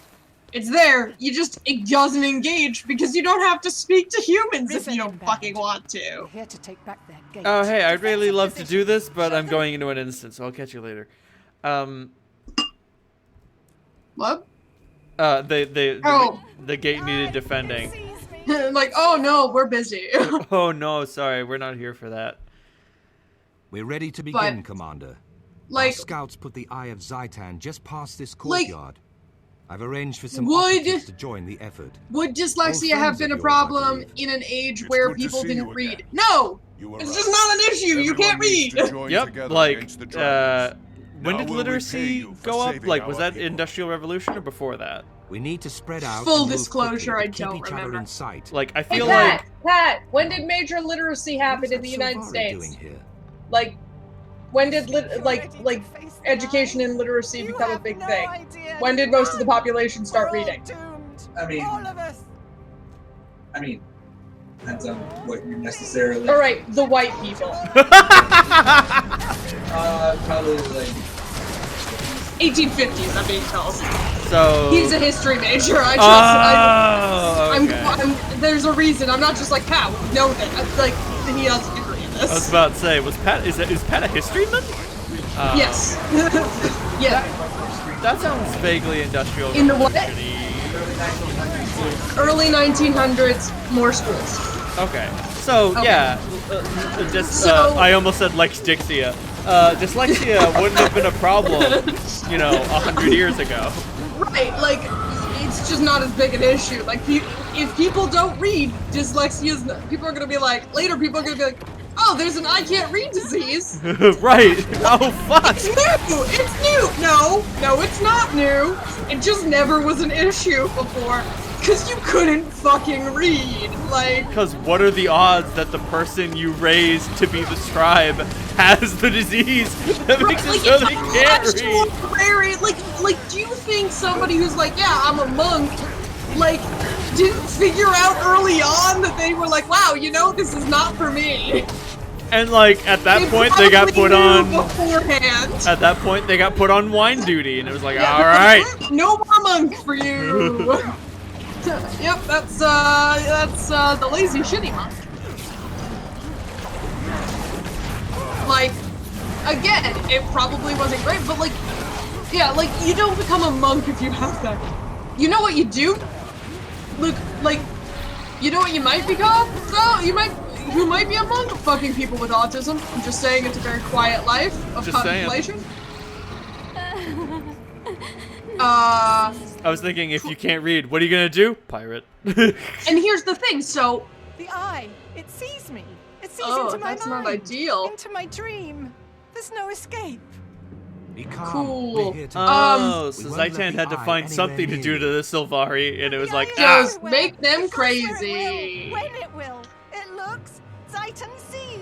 Speaker 1: It's there. It doesn't engage because you don't have to speak to humans if you don't fucking want to.
Speaker 7: Here to take back their gate.
Speaker 2: Oh, hey, I'd really love to do this, but I'm going into an instant, so I'll catch you later.
Speaker 1: What?
Speaker 2: The gate needed defending.
Speaker 1: Like, oh no, we're busy.
Speaker 2: Oh no, sorry, we're not here for that.
Speaker 3: We're ready to begin,
Speaker 1: But-
Speaker 3: Commander. Our
Speaker 1: Like,
Speaker 3: scouts put the Eye of Zaitan just past this
Speaker 1: Like,
Speaker 3: courtyard. I've arranged for some
Speaker 1: would-
Speaker 3: operatives to join the effort.
Speaker 1: would dyslexia
Speaker 3: Old
Speaker 1: have
Speaker 3: friends
Speaker 1: been a
Speaker 3: of yours, I
Speaker 1: problem
Speaker 3: believe.
Speaker 1: in an age
Speaker 5: It's
Speaker 1: where
Speaker 5: good to
Speaker 1: people
Speaker 5: see
Speaker 1: didn't
Speaker 5: you
Speaker 1: read?
Speaker 5: again.
Speaker 1: No!
Speaker 5: You were
Speaker 1: It's
Speaker 5: right.
Speaker 1: just not an issue. You
Speaker 5: Everyone
Speaker 1: can't
Speaker 5: needs
Speaker 1: read.
Speaker 5: to join
Speaker 2: Yep,
Speaker 5: together
Speaker 2: like,
Speaker 5: against the dragons.
Speaker 2: when
Speaker 5: Now
Speaker 2: did
Speaker 5: will we pay
Speaker 2: literacy
Speaker 5: you for
Speaker 2: go up?
Speaker 5: saving
Speaker 2: Like, was
Speaker 5: our
Speaker 2: that
Speaker 5: people?
Speaker 2: Industrial Revolution or before that?
Speaker 3: We need to spread out.
Speaker 1: Full
Speaker 3: and move
Speaker 1: disclosure,
Speaker 3: quickly,
Speaker 1: I
Speaker 3: but keep
Speaker 1: don't
Speaker 3: each
Speaker 1: remember.
Speaker 3: other in sight.
Speaker 2: Like, I
Speaker 1: Hey,
Speaker 2: feel
Speaker 1: Pat,
Speaker 2: like...
Speaker 1: Pat, when did major literacy happen in the United States? Like, when did education and literacy become a big thing? When did most of the population start reading?
Speaker 6: I mean,
Speaker 7: All of us.
Speaker 6: depends on what you necessarily.
Speaker 1: All right, the white people.
Speaker 6: Probably like
Speaker 1: 1850s, I'm being told.
Speaker 2: So...
Speaker 1: He's a history major. I trust.
Speaker 2: okay.
Speaker 1: There's a reason. I'm not just like Pat. We know that. Like, he has a degree in
Speaker 2: I was
Speaker 1: this.
Speaker 2: about to say, is Pat a historyman?
Speaker 1: Yes. Yeah.
Speaker 2: That sounds vaguely industrial.
Speaker 1: In the what?
Speaker 2: revolution-y.
Speaker 1: Early 1900s, more schools.
Speaker 2: Okay, So
Speaker 1: Okay.
Speaker 2: yeah, I almost said dyslexia. Dyslexia wouldn't have been a problem, 100 years ago.
Speaker 1: Right, like, it's just not as big an issue. Like, if people don't read, dyslexia people are gonna be like, later people are gonna be like, oh, there's an I can't read disease.
Speaker 2: Right. Oh fuck.
Speaker 1: It's new! It's new! No, it's not new. It just never was an issue before. Because you couldn't fucking read. Like,
Speaker 2: Because what are the odds that the person you raised to be the scribe has the disease that makes it so they can't read?
Speaker 1: Very, like, do you think somebody who's like, yeah, I'm a monk, like, didn't figure out early on that they were like, wow, this is not for me?
Speaker 2: And like at that point they got put on.
Speaker 1: Beforehand.
Speaker 2: At that point they got put on wine duty, and it was like,
Speaker 1: Yeah,
Speaker 2: all right.
Speaker 1: No more monk for you. Yep, that's the lazy shitty monk. Like, again, it probably wasn't great, but like, yeah, like you don't become a monk if you have that. You know what you do? Look, like, you know what you might become? So you might be a monk. Fucking people with autism. I'm just saying, it's a very quiet life of
Speaker 2: Just saying.
Speaker 1: contemplation.
Speaker 2: I was thinking, if you can't read, what are you gonna do? Pirate.
Speaker 1: And here's the thing, so
Speaker 7: The eye, it sees me. It sees
Speaker 1: Oh,
Speaker 7: into my
Speaker 1: that's
Speaker 7: mind.
Speaker 1: not ideal.
Speaker 7: Into my dream. There's no escape.
Speaker 3: Be calm.
Speaker 1: Cool.
Speaker 3: We're here to
Speaker 2: Oh, so
Speaker 3: we won't let
Speaker 2: Zaitan
Speaker 3: the
Speaker 2: had to
Speaker 3: eye
Speaker 2: find
Speaker 3: anywhere
Speaker 2: something to
Speaker 3: near
Speaker 2: do
Speaker 3: you.
Speaker 2: to the Sylvari, and it was
Speaker 7: The
Speaker 2: like,
Speaker 7: eye is
Speaker 2: ah!
Speaker 1: Just
Speaker 7: everywhere.
Speaker 1: make them
Speaker 7: It goes where it
Speaker 1: crazy.
Speaker 7: will, when it will. It looks. Zaitan sees.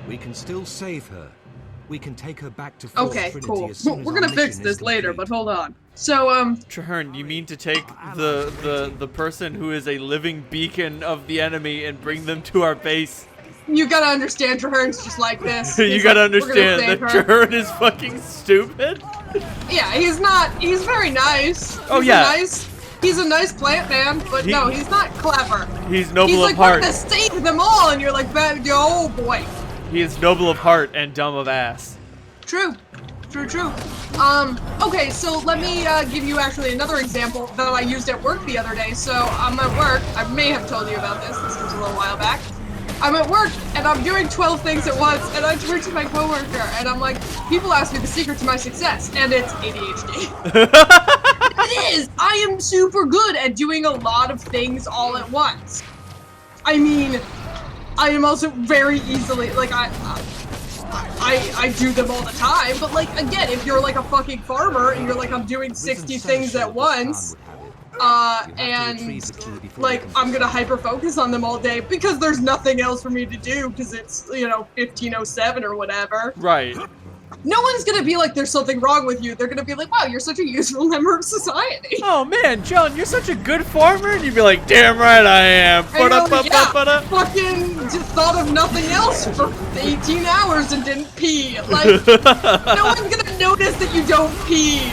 Speaker 3: We can still save her. We can take her back to False
Speaker 1: Okay,
Speaker 3: Trinity
Speaker 1: cool.
Speaker 3: as soon as
Speaker 1: We're
Speaker 3: our
Speaker 1: gonna fix
Speaker 3: mission
Speaker 1: this
Speaker 3: is
Speaker 1: later,
Speaker 3: complete.
Speaker 1: but hold on. So,
Speaker 2: Traherne, you mean to take the person who is a living beacon of the enemy and bring them to our base?
Speaker 1: you gotta understand, Traherne's just like this.
Speaker 2: You
Speaker 1: He's
Speaker 2: gotta
Speaker 1: like, "We're gonna
Speaker 2: understand that
Speaker 1: save her."
Speaker 2: Traherne is fucking stupid.
Speaker 1: Yeah, he's very nice.
Speaker 2: Oh,
Speaker 1: He's
Speaker 2: yeah.
Speaker 1: He's a nice plant man, but no, he's not clever.
Speaker 2: He's noble
Speaker 1: He's
Speaker 2: of
Speaker 1: like, we're
Speaker 2: heart.
Speaker 1: gonna save them all, and you're like, oh boy.
Speaker 2: He is noble of heart and dumb of ass.
Speaker 1: True. Okay, so let me give you actually another example that I used at work the other day. So I'm at work. I may have told you about this. This was a little while back. I'm at work and I'm doing 12 things at once, and I turn to my coworker and I'm like, people ask me the secret to my success, and it's ADHD. It is. I am super good at doing a lot of things all at once. I mean, I am also very easily like I do them all the time, but like again, if you're like a fucking farmer and you're like I'm doing 60 things at once, and like I'm gonna hyper focus on them all day because there's nothing else for me to do because it's 15:07 or whatever.
Speaker 2: Right.
Speaker 1: No one's gonna be like there's something wrong with you. They're gonna be like, wow, you're such a useful member of society.
Speaker 2: Oh man, John, you're such a good farmer, and you'd be like, damn right I am.
Speaker 1: I know,
Speaker 2: Ba-da-ba-ba-ba-da.
Speaker 1: fucking just thought of nothing else for 18 hours and didn't pee. Like, no one's gonna notice that you don't pee.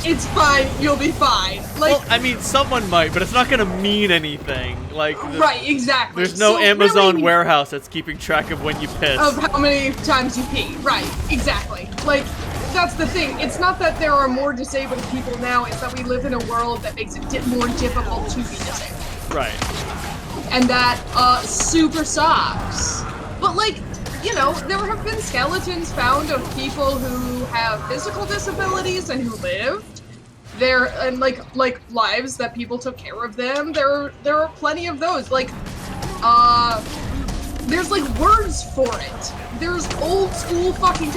Speaker 1: It's fine. You'll be fine. Like,
Speaker 2: Well, I mean, someone might, but it's not gonna mean anything. Like,
Speaker 1: right, exactly.
Speaker 2: there's no
Speaker 1: So
Speaker 2: Amazon
Speaker 1: really,
Speaker 2: warehouse that's keeping track of when you piss.
Speaker 1: of how many times you pee. Right, exactly. Like, that's the thing. It's not that there are more disabled people now. It's that we live in a world that makes it more difficult to be disabled.
Speaker 2: Right.
Speaker 1: And that super sucks. But like, there have been skeletons found of people who have physical disabilities and who lived. And like lives that people took care of them. There are plenty of those. Like, there's like words for it. There's old school fucking.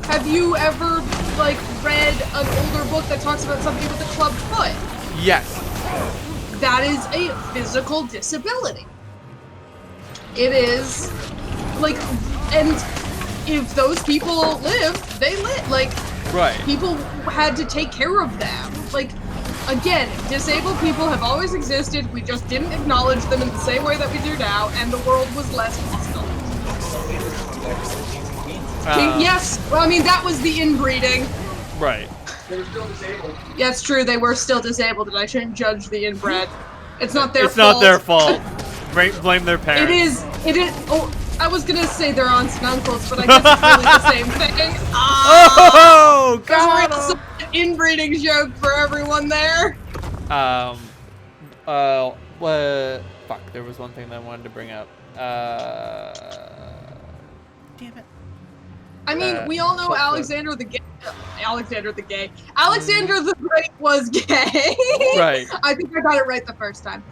Speaker 1: Have you ever like read an older book that talks about somebody with a club foot?
Speaker 2: Yes.
Speaker 1: That is a physical disability. It is like, and if those people live, they live. Like,
Speaker 2: Right.
Speaker 1: people had to take care of them. Like, again, disabled people have always existed. We just didn't acknowledge them in the same way that we do now, and the world was less hostile. Yes, well, I mean, that was the inbreeding.
Speaker 2: Right.
Speaker 6: They were still disabled.
Speaker 1: Yeah, it's true, they were still disabled, and I shouldn't judge the inbred. It's not their
Speaker 2: It's
Speaker 1: fault.
Speaker 2: not their fault. Blame their parents.
Speaker 1: It is, oh, I was gonna say their aunts and uncles, but I guess it's really the same thing.
Speaker 2: Oh,
Speaker 1: There's
Speaker 2: God.
Speaker 1: also an inbreeding joke for everyone there.
Speaker 2: Fuck, there was one thing that I wanted to bring up. Damn it.
Speaker 1: I mean, we all know
Speaker 2: fuck.
Speaker 1: Alexander the Gay. Alexander the Gay. Alexander the Great was gay.
Speaker 2: Right.
Speaker 1: I think I got it right the first time.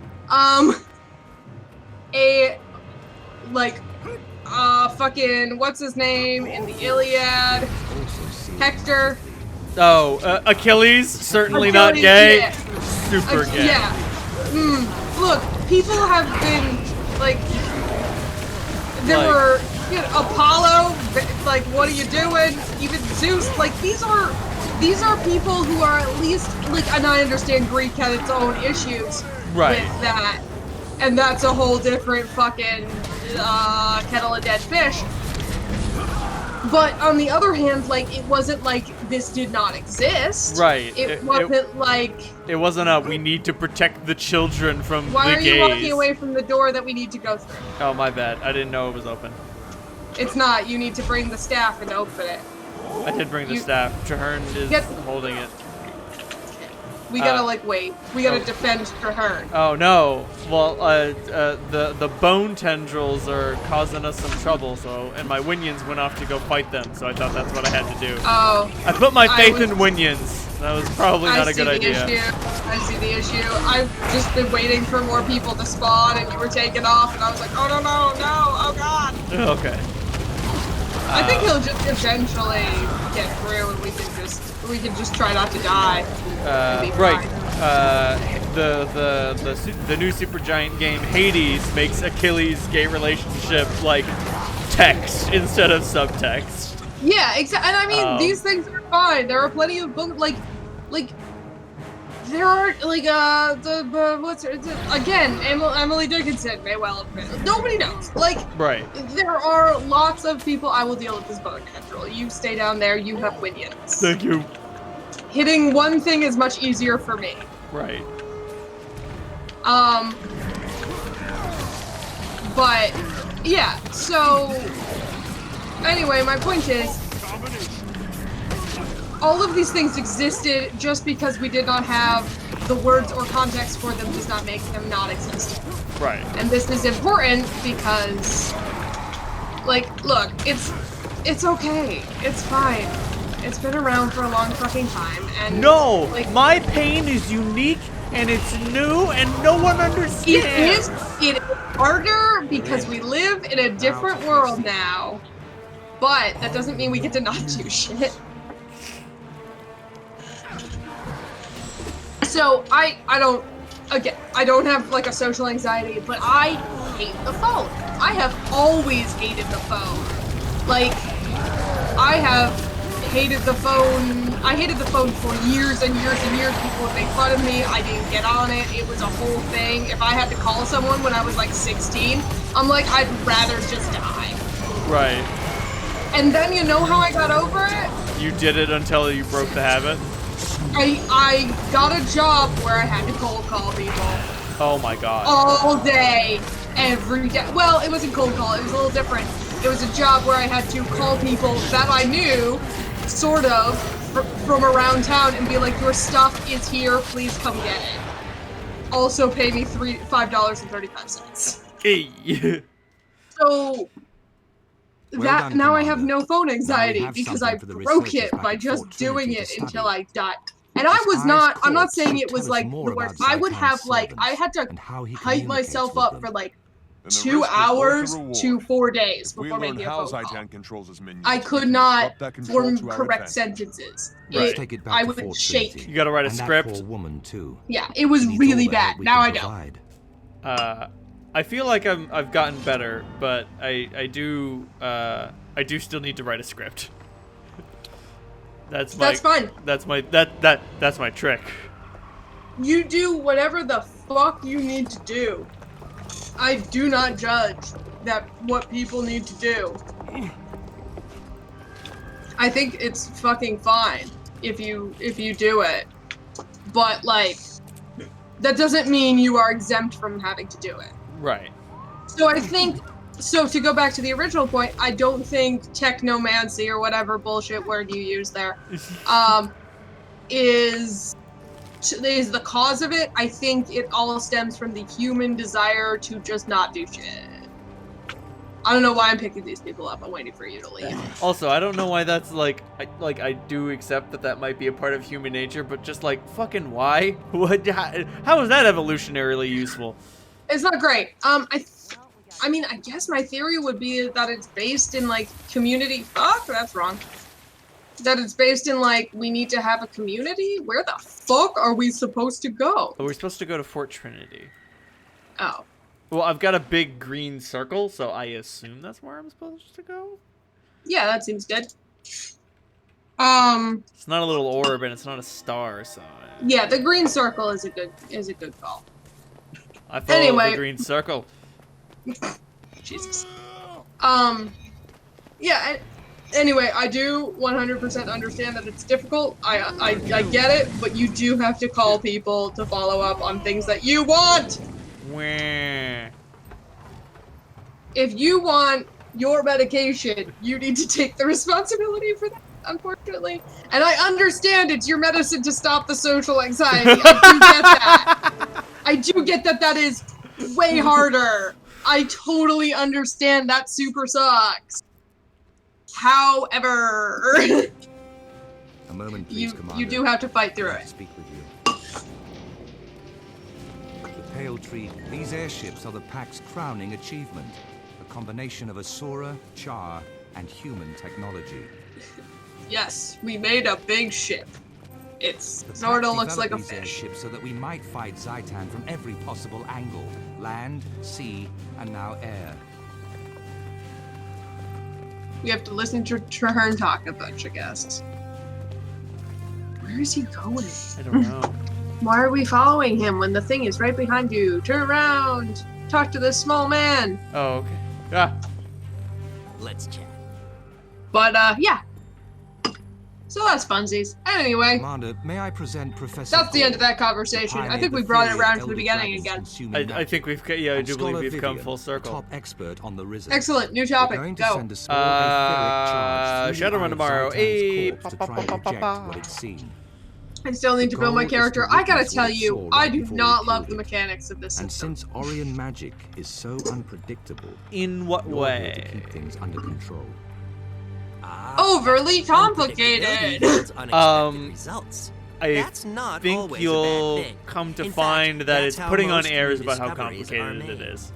Speaker 1: Fucking, what's his name in the Iliad? Hector.
Speaker 2: Oh, Achilles, certainly not
Speaker 1: Achilles,
Speaker 2: gay.
Speaker 1: yeah.
Speaker 2: Super gay.
Speaker 1: Yeah. Look, people have been, like, there were, you know, Apollo, like, what are you doing? Even Zeus, like, these are people who are at least, like, and I understand Greek had its own issues
Speaker 2: Right.
Speaker 1: with that, and that's a whole different fucking kettle of dead fish. But on the other hand, like, it wasn't like this did not exist.
Speaker 2: Right.
Speaker 1: It wasn't like...
Speaker 2: It wasn't a, we need to protect the children from
Speaker 1: Why
Speaker 2: the
Speaker 1: are
Speaker 2: gays.
Speaker 1: you walking away from the door that we need to go through?
Speaker 2: Oh, my bad. I didn't know it was open.
Speaker 1: It's not. You need to bring the staff and open it.
Speaker 2: I did bring the staff. Traherne is holding it.
Speaker 1: We gotta, like, wait. We gotta defend Traherne.
Speaker 2: Oh, no. Well, the bone tendrils are causing us some trouble, so, and my Winions went off to go fight them, so I thought that's what I had to do.
Speaker 1: Oh.
Speaker 2: I put my faith in Winions. That was probably not a good idea.
Speaker 1: I see the issue. I've just been waiting for more people to spawn, and you were taking off, and I was like, oh, no, oh, God.
Speaker 2: Okay.
Speaker 1: I think he'll just eventually get through, and we can just try not to die.
Speaker 2: Right. The new Supergiant game Hades makes Achilles' gay relationship like text instead of subtext.
Speaker 1: Yeah, exactly. And I mean, these things are fine. There are plenty of books, like there are again, Emily Dickinson may well have been. Nobody knows. Like,
Speaker 2: right.
Speaker 1: There are lots of people. I will deal with this bone control. You stay down there. You have Winions.
Speaker 2: Thank you.
Speaker 1: Hitting one thing is much easier for me.
Speaker 2: Right.
Speaker 1: But yeah. So anyway, my point is, all of these things existed. Just because we did not have the words or context for them does not make them not exist.
Speaker 2: Right.
Speaker 1: And this is important because, like, look, it's okay. It's fine. It's been around for a long fucking time, and
Speaker 2: no,
Speaker 1: like,
Speaker 2: my pain is unique and it's new, and no one understands.
Speaker 1: It is harder because we live in a different world now, but that doesn't mean we get to not do shit. So I don't have like a social anxiety, but I hate the phone. I have always hated the phone. Like, I have hated the phone. I hated the phone for years and years and years. People would make fun of me. I didn't get on it. It was a whole thing. If I had to call someone when I was like 16, I'm like, I'd rather just die.
Speaker 2: Right.
Speaker 1: And then you know how I got over it?
Speaker 2: You did it until you broke the habit?
Speaker 1: I got a job where I had to cold call people.
Speaker 2: Oh my god.
Speaker 1: All day, every day. Well, it wasn't cold call. It was a little different. It was a job where I had to call people that I knew, sort of, from around town and be like, your stuff is here, please come get it. Also pay me $5.35.
Speaker 2: Hey.
Speaker 1: So,
Speaker 8: Well done,
Speaker 1: now I have
Speaker 8: Commander.
Speaker 1: no phone anxiety
Speaker 8: have
Speaker 1: because I
Speaker 8: something for the
Speaker 1: broke it
Speaker 8: researchers
Speaker 1: by
Speaker 8: back at
Speaker 1: just
Speaker 8: Fort Trinity
Speaker 1: doing
Speaker 8: to
Speaker 1: it
Speaker 8: study.
Speaker 1: until I died. And I was
Speaker 8: His
Speaker 1: not,
Speaker 8: eyes
Speaker 1: I'm not
Speaker 8: caught
Speaker 1: saying it
Speaker 8: should
Speaker 1: was
Speaker 8: tell us
Speaker 1: like the
Speaker 8: more
Speaker 1: worst.
Speaker 8: about
Speaker 1: I would have
Speaker 8: Zaitan's
Speaker 1: like, I had to
Speaker 8: and how he
Speaker 1: hype
Speaker 8: communicates
Speaker 1: myself
Speaker 8: with
Speaker 1: up
Speaker 8: them.
Speaker 1: for like
Speaker 5: And the
Speaker 1: 2
Speaker 5: risk is worth the
Speaker 1: hours
Speaker 5: reward.
Speaker 1: to 4 days
Speaker 5: If we
Speaker 1: before
Speaker 5: learn
Speaker 1: making a
Speaker 5: how
Speaker 1: phone call.
Speaker 5: Zaitan controls his minions,
Speaker 1: I
Speaker 5: we
Speaker 1: could
Speaker 5: can
Speaker 1: not
Speaker 5: disrupt that control
Speaker 1: form
Speaker 5: to our
Speaker 1: correct
Speaker 5: advantage.
Speaker 1: sentences.
Speaker 2: Right.
Speaker 8: Take it back
Speaker 1: I
Speaker 8: to
Speaker 1: would
Speaker 8: Fort
Speaker 1: shake.
Speaker 8: Trinity.
Speaker 2: You gotta write a
Speaker 8: And that
Speaker 2: script.
Speaker 8: poor woman too.
Speaker 1: Yeah, it was
Speaker 8: She needs
Speaker 1: really
Speaker 8: all the
Speaker 1: bad.
Speaker 8: help we
Speaker 1: Now
Speaker 8: can
Speaker 1: I don't.
Speaker 8: provide.
Speaker 2: I feel like I've gotten better, but I do still need to write a script. That's
Speaker 1: fine.
Speaker 2: That's my trick.
Speaker 1: You do whatever the fuck you need to do. I do not judge what people need to do. I think it's fucking fine if you do it. But like, that doesn't mean you are exempt from having to do it.
Speaker 2: Right.
Speaker 1: So I think, to go back to the original point, I don't think technomancy or whatever bullshit word you use there, is is the cause of it. I think it all stems from the human desire to just not do shit. I don't know why I'm picking these people up. I'm waiting for you to leave.
Speaker 2: Also, I don't know why that's like, I do accept that that might be a part of human nature, but just like, fucking why? What? How is that evolutionarily useful?
Speaker 1: It's not great. I mean, I guess my theory would be that it's based in like community. Fuck, that's wrong. That it's based in like we need to have a community. Where the fuck are we supposed to go?
Speaker 2: Oh, we're supposed to go to Fort Trinity.
Speaker 1: Oh.
Speaker 2: Well, I've got a big green circle, so I assume that's where I'm supposed to go.
Speaker 1: Yeah, that seems good.
Speaker 2: It's not a little orb and it's not a star, so.
Speaker 1: Yeah, the green circle is a good call.
Speaker 2: I follow
Speaker 1: Anyway.
Speaker 2: the green circle.
Speaker 1: Jesus. Yeah. Anyway, I do 100% understand that it's difficult. I get it, but you do have to call people to follow up on things that you want.
Speaker 2: Wah.
Speaker 1: If you want your medication, you need to take the responsibility for that, unfortunately. And I understand it's your medicine to stop the social anxiety. I do get that. I do get that that is way harder. I totally understand that super sucks. However,
Speaker 8: A moment, please,
Speaker 1: you
Speaker 8: Commander.
Speaker 1: do have to fight through
Speaker 8: I'd like to
Speaker 1: it.
Speaker 8: speak with you. The Pale Tree. These airships are the Pack's crowning achievement. A combination of Asura, Char, and human technology.
Speaker 1: Yes, we made a big ship. It's
Speaker 8: The
Speaker 1: sort of
Speaker 8: Pack
Speaker 1: looks like a
Speaker 8: developed these
Speaker 1: fish.
Speaker 8: airships so that we might fight Zaitan from every possible angle. Land, sea, and now air.
Speaker 1: We have to listen to Traherne talk a bunch, I guess. Where is he going?
Speaker 2: I don't know.
Speaker 1: Why are we following him when the thing is right behind you? Turn around! Talk to this small man!
Speaker 2: Oh, okay. Ah.
Speaker 9: Let's chat.
Speaker 1: But, yeah. So that's funsies. Anyway,
Speaker 8: Commander, may I present Professor
Speaker 1: that's the end of
Speaker 8: Thor,
Speaker 1: that conversation. I
Speaker 8: pioneered
Speaker 1: think we
Speaker 8: the
Speaker 1: brought it
Speaker 8: theory
Speaker 1: around
Speaker 8: of
Speaker 1: to the
Speaker 8: elder
Speaker 1: beginning
Speaker 8: dragons
Speaker 1: again.
Speaker 8: consuming
Speaker 2: I
Speaker 8: magic.
Speaker 2: think we've, yeah, I
Speaker 8: And
Speaker 2: do believe
Speaker 8: Scholar
Speaker 2: we've come
Speaker 8: Vivian,
Speaker 2: full
Speaker 8: a
Speaker 2: circle.
Speaker 8: top expert on the Risen.
Speaker 1: Excellent, new
Speaker 8: We're
Speaker 1: topic.
Speaker 8: going to
Speaker 1: Go.
Speaker 8: send a small etheric charge through the
Speaker 2: Shadowrun
Speaker 8: eye of
Speaker 2: tomorrow.
Speaker 8: Zaitan's
Speaker 2: Hey,
Speaker 8: corpse to try and project what it's seen.
Speaker 1: I still need to build my
Speaker 8: goal is to
Speaker 1: character. I gotta
Speaker 8: witness what
Speaker 1: tell
Speaker 8: it
Speaker 1: you,
Speaker 8: saw
Speaker 1: I
Speaker 8: right
Speaker 1: do
Speaker 8: before
Speaker 1: not
Speaker 8: we
Speaker 1: love
Speaker 8: killed
Speaker 1: the
Speaker 8: it.
Speaker 1: mechanics of this
Speaker 8: And
Speaker 1: system.
Speaker 8: since Orion magic is so unpredictable,
Speaker 2: In what
Speaker 8: you're here to
Speaker 2: way?
Speaker 8: keep things under control.
Speaker 1: Overly complicated!
Speaker 9: Results.
Speaker 2: I
Speaker 9: That's not
Speaker 2: think
Speaker 9: always a
Speaker 2: you'll
Speaker 9: bad thing.
Speaker 2: come to
Speaker 9: In fact,
Speaker 2: find that
Speaker 9: that's
Speaker 2: it's
Speaker 9: how
Speaker 2: putting on
Speaker 9: most
Speaker 2: airs
Speaker 9: new
Speaker 2: about how
Speaker 9: discoveries are
Speaker 2: complicated it
Speaker 9: made.
Speaker 2: is.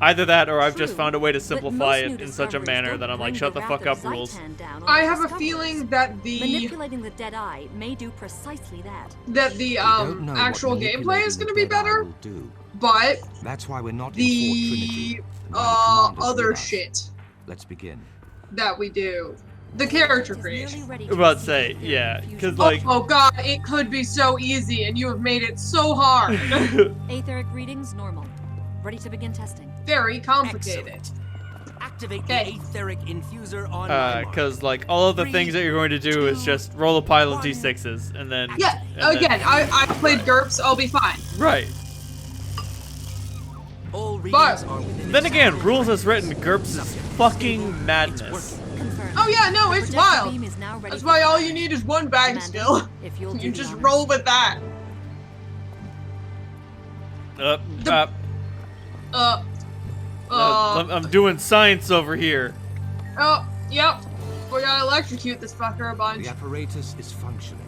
Speaker 2: Either that, or I've just
Speaker 10: True,
Speaker 2: found a way to
Speaker 10: but
Speaker 2: simplify
Speaker 10: most
Speaker 2: it
Speaker 10: new
Speaker 2: in such a
Speaker 10: discoveries
Speaker 2: manner
Speaker 10: don't
Speaker 2: that I'm like,
Speaker 10: bring
Speaker 2: shut the
Speaker 10: wrath
Speaker 2: fuck
Speaker 10: of
Speaker 2: up, rules.
Speaker 10: Zaitan down on
Speaker 1: I
Speaker 10: the
Speaker 1: have a
Speaker 10: discoverers.
Speaker 1: feeling that the
Speaker 10: Manipulating the dead eye may do precisely that.
Speaker 8: We don't know what
Speaker 1: actual gameplay is
Speaker 8: manipulating
Speaker 1: gonna
Speaker 8: the
Speaker 1: be
Speaker 8: Dead Eye
Speaker 1: better,
Speaker 8: will do.
Speaker 1: but
Speaker 8: That's why we're not in Fort Trinity.
Speaker 1: the
Speaker 8: and why the commander's
Speaker 1: other
Speaker 8: with us.
Speaker 1: shit
Speaker 8: Let's begin.
Speaker 1: that we do, the character
Speaker 10: Is
Speaker 1: creation.
Speaker 10: nearly ready
Speaker 2: I'm about to
Speaker 10: receive
Speaker 2: say,
Speaker 10: their
Speaker 2: yeah,
Speaker 10: infusion.
Speaker 2: because like,
Speaker 1: Oh god, it could be so easy, and you have made it so hard.
Speaker 10: Aetheric readings normal. Ready to begin testing.
Speaker 1: Very complicated.
Speaker 9: Excellent. Activate
Speaker 1: Okay.
Speaker 9: the etheric infuser on my mark.
Speaker 2: because like all of the things that you're going to do is just roll a pile of d6s and then
Speaker 1: Yeah,
Speaker 2: and
Speaker 1: again,
Speaker 2: then,
Speaker 1: I played GURPS, I'll be fine.
Speaker 2: right.
Speaker 9: All readings
Speaker 1: But-
Speaker 9: are within
Speaker 2: Then again,
Speaker 9: exact
Speaker 2: rules as written, GURPS is fucking
Speaker 9: It's
Speaker 2: madness.
Speaker 9: working.
Speaker 10: Confirmed.
Speaker 1: Oh yeah, no,
Speaker 10: The
Speaker 1: it's
Speaker 10: projector
Speaker 1: wild.
Speaker 10: beam is now ready
Speaker 1: That's
Speaker 10: for
Speaker 1: why all
Speaker 10: fire.
Speaker 1: you need is one bag
Speaker 10: Commander,
Speaker 1: skill.
Speaker 10: if you'll do
Speaker 1: You
Speaker 10: the
Speaker 1: just
Speaker 10: honors.
Speaker 1: roll with that.
Speaker 2: I'm doing science over here.
Speaker 1: Oh, yep. We gotta electrocute this fucker a bunch.
Speaker 8: The apparatus is functioning.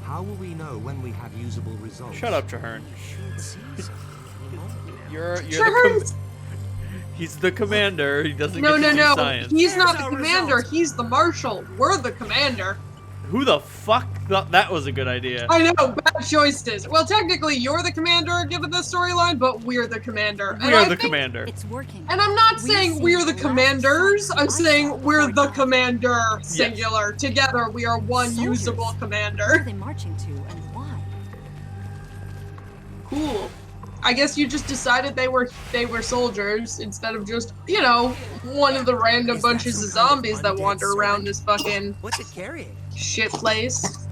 Speaker 8: How will we know when we have usable results?
Speaker 2: Shut up, Traherne. You're
Speaker 1: Traherne's-
Speaker 2: he's the commander. He doesn't
Speaker 1: No,
Speaker 2: get
Speaker 1: no,
Speaker 2: to do
Speaker 1: no.
Speaker 2: science.
Speaker 1: He's not
Speaker 9: There's
Speaker 1: the
Speaker 9: our
Speaker 1: commander.
Speaker 9: result.
Speaker 1: He's the marshal. We're the commander.
Speaker 2: Who the fuck thought that was a good idea?
Speaker 1: I know, bad choices. Well, technically, you're the commander given the storyline, but we're the commander.
Speaker 2: We
Speaker 1: And
Speaker 2: are
Speaker 1: I
Speaker 2: the
Speaker 1: think-
Speaker 2: commander.
Speaker 10: It's working.
Speaker 1: And I'm not
Speaker 10: We've
Speaker 1: saying
Speaker 10: seen
Speaker 1: we're the
Speaker 10: the last
Speaker 1: commanders.
Speaker 10: sign
Speaker 1: I'm
Speaker 10: I
Speaker 1: saying
Speaker 10: saw
Speaker 1: we're
Speaker 10: before
Speaker 1: the
Speaker 10: I
Speaker 1: commander, singular. Together, we are one
Speaker 10: Soldiers.
Speaker 1: usable
Speaker 10: Where are
Speaker 1: commander.
Speaker 10: they marching to and why?
Speaker 1: Cool. I guess you just decided they were soldiers instead of just, you know, one of the random
Speaker 9: Is that
Speaker 1: bunches of
Speaker 9: some kind of
Speaker 1: zombies that
Speaker 9: undead
Speaker 1: wander around
Speaker 9: servant?
Speaker 1: this fucking
Speaker 9: What's it carrying?
Speaker 1: shit place.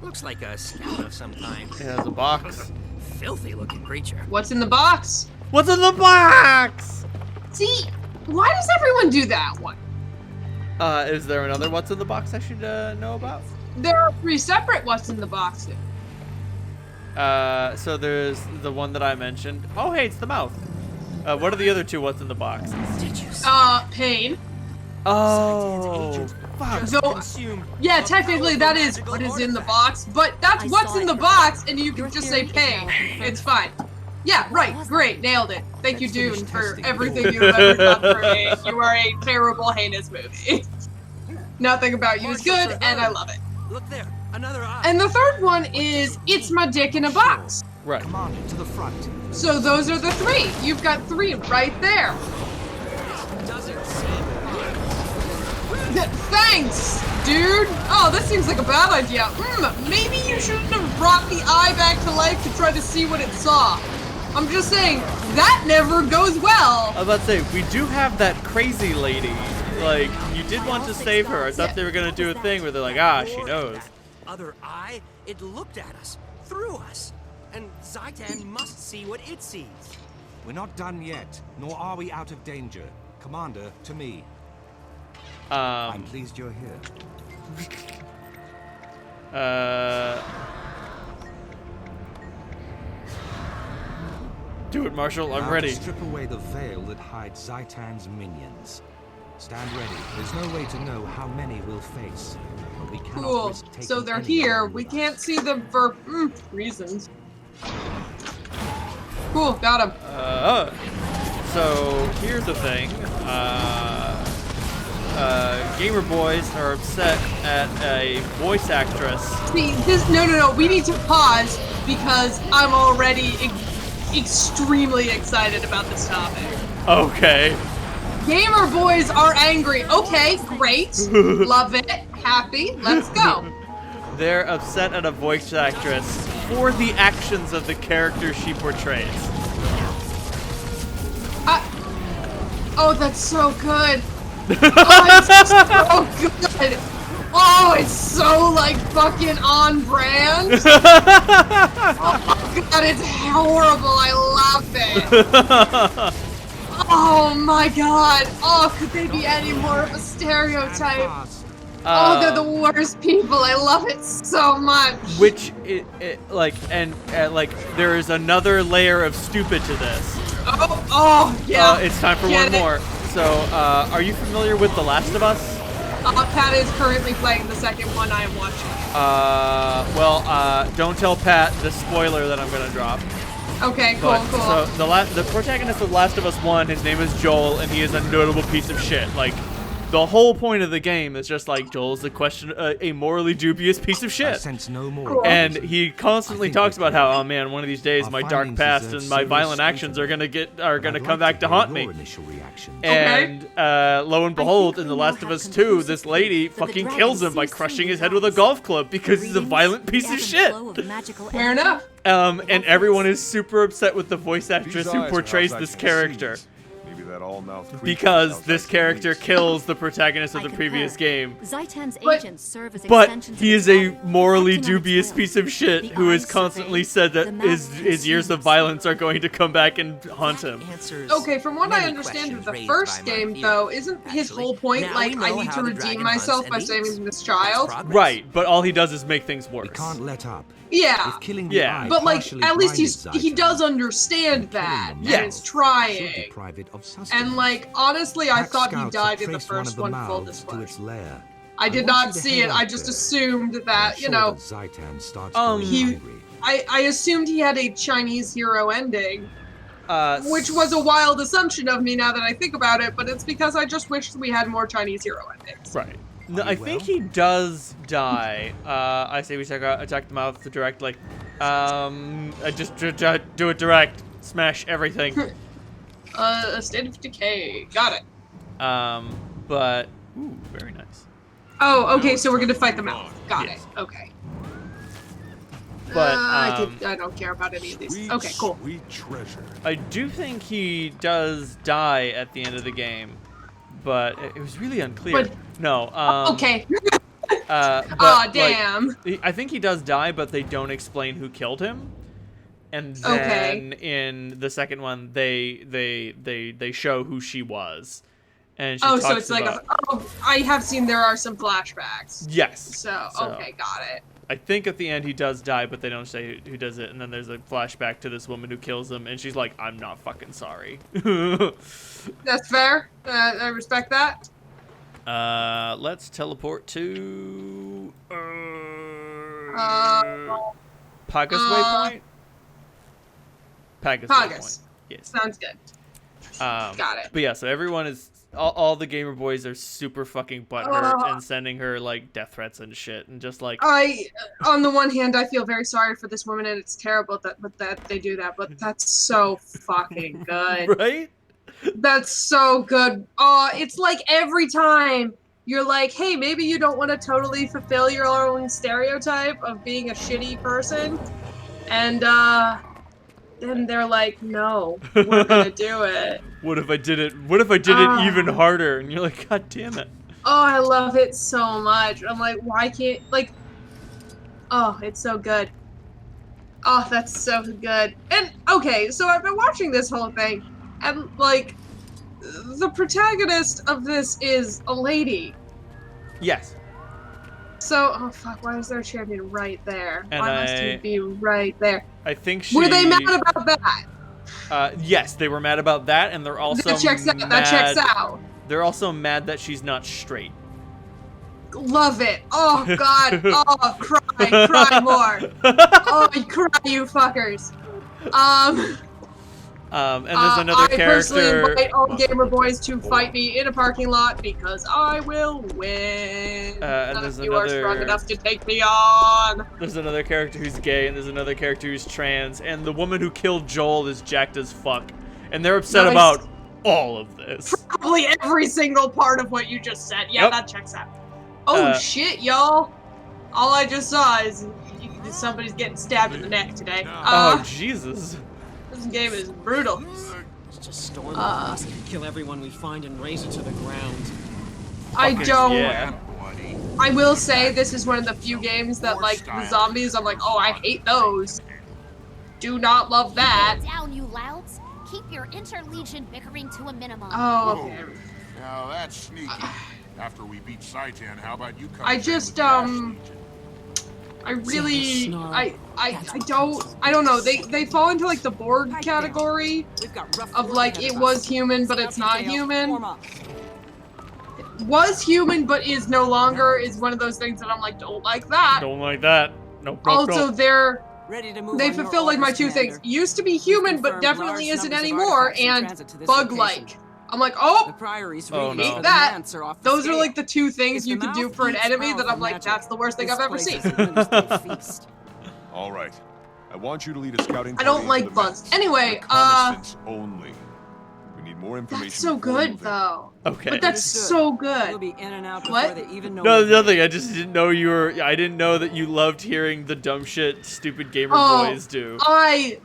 Speaker 9: Looks like a scout of some kind.
Speaker 2: It has a box.
Speaker 9: Filthy looking creature.
Speaker 1: What's in the box?
Speaker 2: What's in the box?
Speaker 1: See, why does everyone do that one?
Speaker 2: Is there another what's in the box I should know about?
Speaker 1: There are 3 separate what's in the boxes.
Speaker 2: So there's the one that I mentioned. Oh, hey, it's the mouth. What are the other 2 what's in the boxes?
Speaker 1: Pain.
Speaker 2: Oh, fuck.
Speaker 1: So, yeah, technically that is what is in the box, but that's what's in the box, and you can just say pain. It's fine. Yeah, right, great, nailed it. Thank you, Dune, for everything you've ever done for me. You are a terrible, heinous movie. Nothing about you is good, and I love it.
Speaker 3: Look there, another eye.
Speaker 1: And the third one is, it's my dick in a box.
Speaker 2: Right.
Speaker 8: Commander, to the front.
Speaker 1: So those are the 3. You've got 3 right there. Thanks, dude. Oh, this seems like a bad idea. Maybe you shouldn't have brought the eye back to life to try to see what it saw. I'm just saying, that never goes well.
Speaker 2: I was about to say, we do have that crazy lady. Like, you did want to save her. I thought they were going to do a thing where they're like, she knows.
Speaker 9: Other eye, it looked at us, through us. And Zaitan must see what it sees.
Speaker 8: We're not done yet, nor are we out of danger. Commander, to me. I'm pleased you're here.
Speaker 2: Do it, Marshal. I'm
Speaker 8: Now
Speaker 2: ready.
Speaker 8: to strip away the veil that hides Zaitan's minions. Stand ready. There's no way to know how many we'll face. But we cannot
Speaker 1: Cool.
Speaker 8: risk taking
Speaker 1: So they're
Speaker 8: any
Speaker 1: here.
Speaker 8: along
Speaker 1: We
Speaker 8: with
Speaker 1: can't
Speaker 8: us.
Speaker 1: see them for reasons. Cool, got him.
Speaker 2: So here's the thing. Gamer boys are upset at a voice actress.
Speaker 1: See, no. We need to pause because I'm already extremely excited about this topic.
Speaker 2: Okay.
Speaker 1: Gamer boys are angry. Okay, great. Love it. Happy. Let's go.
Speaker 2: They're upset at a voice actress for the actions of the character she portrays.
Speaker 1: Oh, that's so good. Oh, it's so good. Oh, it's so, like, fucking on brand. Oh, God, it's horrible. I love it. Oh, my God. Oh, could they be any more of a stereotype? Oh, they're the worst people. I love it so much.
Speaker 2: Which, like, there is another layer of stupid to this.
Speaker 1: Oh, yeah.
Speaker 2: It's time for one more. So, are you familiar with The Last of Us?
Speaker 1: Pat is currently playing the second one I am watching.
Speaker 2: Don't tell Pat the spoiler that I'm gonna drop.
Speaker 1: Okay, cool.
Speaker 2: So, the protagonist of The Last of Us 1, his name is Joel, and he is a notable piece of shit. Like, the whole point of the game is just like Joel's a morally dubious piece of shit.
Speaker 8: I sense no more.
Speaker 2: And he constantly talks about how, oh man, one of these days my dark past and my violent actions are gonna come back to haunt me. And lo and behold, in The Last of Us 2, this lady fucking kills him by crushing his head with a golf club because he's a violent piece of shit.
Speaker 1: Fair enough.
Speaker 2: And everyone is super upset with the voice actress who portrays this character. Because this character kills the protagonist of the previous game.
Speaker 10: Zaitan's agents serve as
Speaker 2: But
Speaker 10: extensions
Speaker 2: he
Speaker 10: of
Speaker 2: is
Speaker 10: the
Speaker 2: a
Speaker 10: web,
Speaker 2: morally
Speaker 10: acting on its
Speaker 2: dubious
Speaker 10: will.
Speaker 2: piece of shit
Speaker 10: The
Speaker 2: who has
Speaker 10: eyes
Speaker 2: constantly
Speaker 10: survey,
Speaker 2: said that
Speaker 10: the mouth
Speaker 2: his years of
Speaker 10: consumes.
Speaker 2: violence are going to come back and haunt him.
Speaker 1: Okay, from what I understand of the first game, though, isn't his whole point like, I need to redeem myself by saving this child?
Speaker 2: Right, but all he does is make things worse.
Speaker 8: We can't let up.
Speaker 1: Yeah.
Speaker 8: If killing the
Speaker 2: Yeah.
Speaker 8: eye
Speaker 1: But, like,
Speaker 8: partially
Speaker 1: at least
Speaker 8: blinded
Speaker 1: he
Speaker 8: Zaitan,
Speaker 1: does understand that,
Speaker 8: him
Speaker 1: and
Speaker 8: now
Speaker 1: is
Speaker 8: should
Speaker 1: trying.
Speaker 8: deprive it of sustenance.
Speaker 1: And, like, honestly, I
Speaker 8: Pack
Speaker 1: thought he
Speaker 8: scouts
Speaker 1: died
Speaker 8: have
Speaker 1: in the
Speaker 8: traced one
Speaker 1: first
Speaker 8: of the
Speaker 1: one full
Speaker 8: mouths to
Speaker 1: display.
Speaker 8: its lair.
Speaker 1: I did
Speaker 8: want
Speaker 1: not
Speaker 8: you to
Speaker 1: see
Speaker 8: head
Speaker 1: it, I
Speaker 8: out
Speaker 1: just
Speaker 8: there.
Speaker 1: assumed
Speaker 8: I'm
Speaker 1: that, you
Speaker 8: sure
Speaker 1: know,
Speaker 8: that Zaitan starts
Speaker 2: Um,
Speaker 8: growing
Speaker 1: he-
Speaker 8: hungry.
Speaker 1: I assumed he had a Chinese hero ending, which was a
Speaker 2: s-
Speaker 1: wild assumption of me now that I think about it, but it's because I just wished we had more Chinese hero endings.
Speaker 2: Right. No,
Speaker 8: Are
Speaker 2: I
Speaker 8: you
Speaker 2: think
Speaker 8: well?
Speaker 2: he does die. I say we attack the mouth direct, like, just do it direct, smash everything.
Speaker 1: A state of decay. Got it.
Speaker 2: But ooh, very nice.
Speaker 1: Oh, okay, so we're gonna fight the mouth. Got
Speaker 2: Yes.
Speaker 1: it. Okay.
Speaker 2: But
Speaker 1: I don't care about any of these. Okay, cool.
Speaker 5: Sweet treasure.
Speaker 2: I do think he does die at the end of the game, but it was really unclear.
Speaker 1: But-
Speaker 2: No.
Speaker 1: Okay.
Speaker 2: But,
Speaker 1: Aw,
Speaker 2: like,
Speaker 1: damn.
Speaker 2: I think he does die, but they don't explain who killed him. And
Speaker 1: Okay.
Speaker 2: then in the second one, they show who she was, And she
Speaker 1: Oh,
Speaker 2: talks
Speaker 1: so it's like
Speaker 2: about,
Speaker 1: I have seen there are some flashbacks.
Speaker 2: yes.
Speaker 1: So okay, got it.
Speaker 2: I think at the end he does die, but they don't say who does it. And then there's a flashback to this woman who kills him, and she's like, "I'm not fucking sorry."
Speaker 1: That's fair. I respect that.
Speaker 2: Let's teleport to Pagas Waypoint. Pagas Waypoint. Yes.
Speaker 1: Sounds good. Got it.
Speaker 2: But yeah, so everyone is all the gamer boys are super fucking butthurt and sending her like death threats and shit, and just like
Speaker 1: on the one hand, I feel very sorry for this woman, and it's terrible that they do that, but that's so fucking good.
Speaker 2: Right?
Speaker 1: That's so good. It's like every time you're like, hey, maybe you don't want to totally fulfill your own stereotype of being a shitty person, and then they're like, no, we're gonna do it.
Speaker 2: What if I did it? What if I did it even harder? And you're like, God damn it.
Speaker 1: Oh, I love it so much. I'm like, why can't, like, oh, it's so good. Oh, that's so good. And, okay, so I've been watching this whole thing, and, like, the protagonist of this is a lady.
Speaker 2: Yes.
Speaker 1: So, oh fuck, why is there a champion right there?
Speaker 2: And
Speaker 1: why must he be right there?
Speaker 2: I think she...
Speaker 1: Were they mad about that?
Speaker 2: Yes, they were mad about that, and they're also
Speaker 1: That checks out.
Speaker 2: They're also mad that she's not straight.
Speaker 1: Love it. Oh god. Oh, cry more. Oh, cry, you fuckers.
Speaker 2: And there's another
Speaker 1: I
Speaker 2: character.
Speaker 1: personally invite all gamer boys to fight me in a parking lot because I will win.
Speaker 2: And
Speaker 1: None
Speaker 2: there's
Speaker 1: of you are
Speaker 2: another-
Speaker 1: strong enough to take me on.
Speaker 2: There's another character who's gay, and there's another character who's trans, and the woman who killed Joel is jacked as fuck. And they're upset
Speaker 1: Nice.
Speaker 2: about all of this.
Speaker 1: Probably every single part of what you just said. Yeah,
Speaker 2: Yep.
Speaker 1: that checks out. Oh shit, y'all. All I just saw is somebody's getting stabbed in the neck today.
Speaker 2: Oh, Jesus.
Speaker 1: This game is brutal.
Speaker 9: Just storm the house and kill everyone we find and raise it to the ground.
Speaker 1: I don't.
Speaker 2: Yeah.
Speaker 1: I will say this is one of the few games that, like, the zombies, I'm like, oh, I hate those. Do not love that.
Speaker 11: Down, you louds. Keep your interlegion bickering to a minimum.
Speaker 1: Oh, okay.
Speaker 12: Now that's sneaky. After we beat Saitan, how about you come?
Speaker 1: I just, I really, I don't know. They fall into like the Borg category of like it was human but it's not human. Was human but is no longer is one of those things that I'm like, don't like that.
Speaker 2: Don't like that. Nope.
Speaker 1: Also,
Speaker 2: nope.
Speaker 1: they fulfill like my two things. Used to be human but definitely isn't anymore, and bug-like. I'm like, oh, hate that. Those are like the two things you could do for an enemy that I'm like, that's the worst thing I've ever seen.
Speaker 5: All right. I want you to lead a scouting
Speaker 1: I don't
Speaker 5: party
Speaker 1: like
Speaker 5: into the
Speaker 1: bugs.
Speaker 5: mess.
Speaker 1: Anyway,
Speaker 5: Reconnaissance only. We need more information.
Speaker 1: that's so
Speaker 5: before we
Speaker 1: good
Speaker 5: move in.
Speaker 1: though.
Speaker 2: Okay.
Speaker 1: But that's so good. What?
Speaker 2: No, nothing. I just didn't know you were. I didn't know that you loved hearing the dumb shit stupid gamer boys do.
Speaker 1: I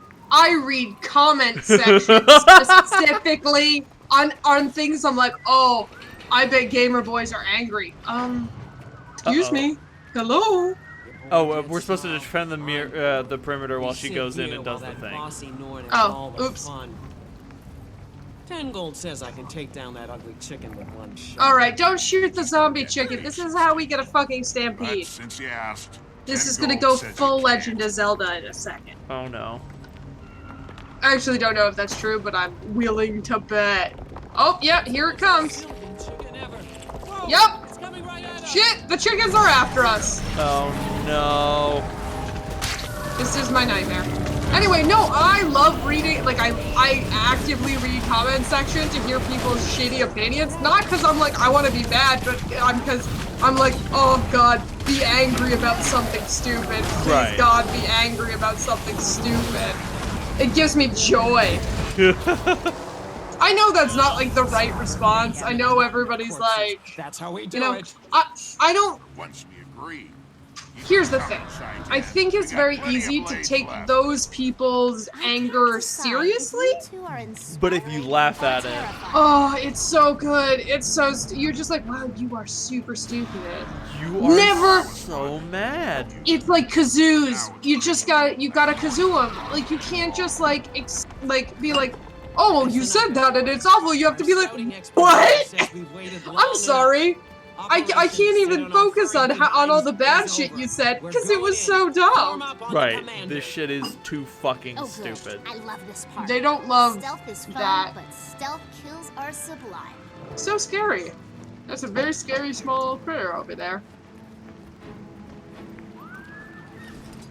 Speaker 1: read comment sections specifically on things. I'm like, oh, I bet gamer boys are angry. Excuse me. Hello.
Speaker 2: Oh, we're supposed to defend the perimeter while she goes in and does the thing.
Speaker 1: Oh, oops.
Speaker 9: 10 gold says I can take down that ugly chicken with one shot.
Speaker 1: Alright, don't shoot the zombie chicken. This is how we get a fucking stampede.
Speaker 12: Since you asked.
Speaker 1: This is gonna go full Legend of Zelda in a second.
Speaker 2: Oh no.
Speaker 1: I actually don't know if that's true, but I'm willing to bet. Oh, yeah, here it comes. Yep. Shit, the chickens are after us.
Speaker 2: Oh no.
Speaker 1: This is my nightmare. Anyway, no, I love reading, like, I actively read comment section to hear people's shitty opinions. Not because I'm like, I want to be bad, but because I'm like, oh god, be angry about something stupid. Please,
Speaker 2: Right.
Speaker 1: God, be angry about something stupid. It gives me joy. I know that's not, like, the right response. I know everybody's like,
Speaker 9: that's how we do
Speaker 1: you know,
Speaker 9: it.
Speaker 1: I don't...
Speaker 12: Once we agree.
Speaker 1: Here's the thing. I think it's very easy to take those people's anger seriously.
Speaker 2: But if you laugh at it,
Speaker 1: Oh, it's so good. It's so you're just like, wow, you are super stupid.
Speaker 2: you are
Speaker 1: Never.
Speaker 2: so mad.
Speaker 1: It's like kazoos. You gotta kazoo them. Like you can't just like be like, Oh, you said that and it's awful. You have to be like, what? I'm sorry. I can't even focus on all the bad shit you said because it was so dumb.
Speaker 2: Right. This shit is too fucking stupid.
Speaker 11: I love this part.
Speaker 1: They don't love
Speaker 11: Stealth is fun,
Speaker 1: that.
Speaker 11: but stealth kills are sublime.
Speaker 1: So scary. That's a very scary small critter over there.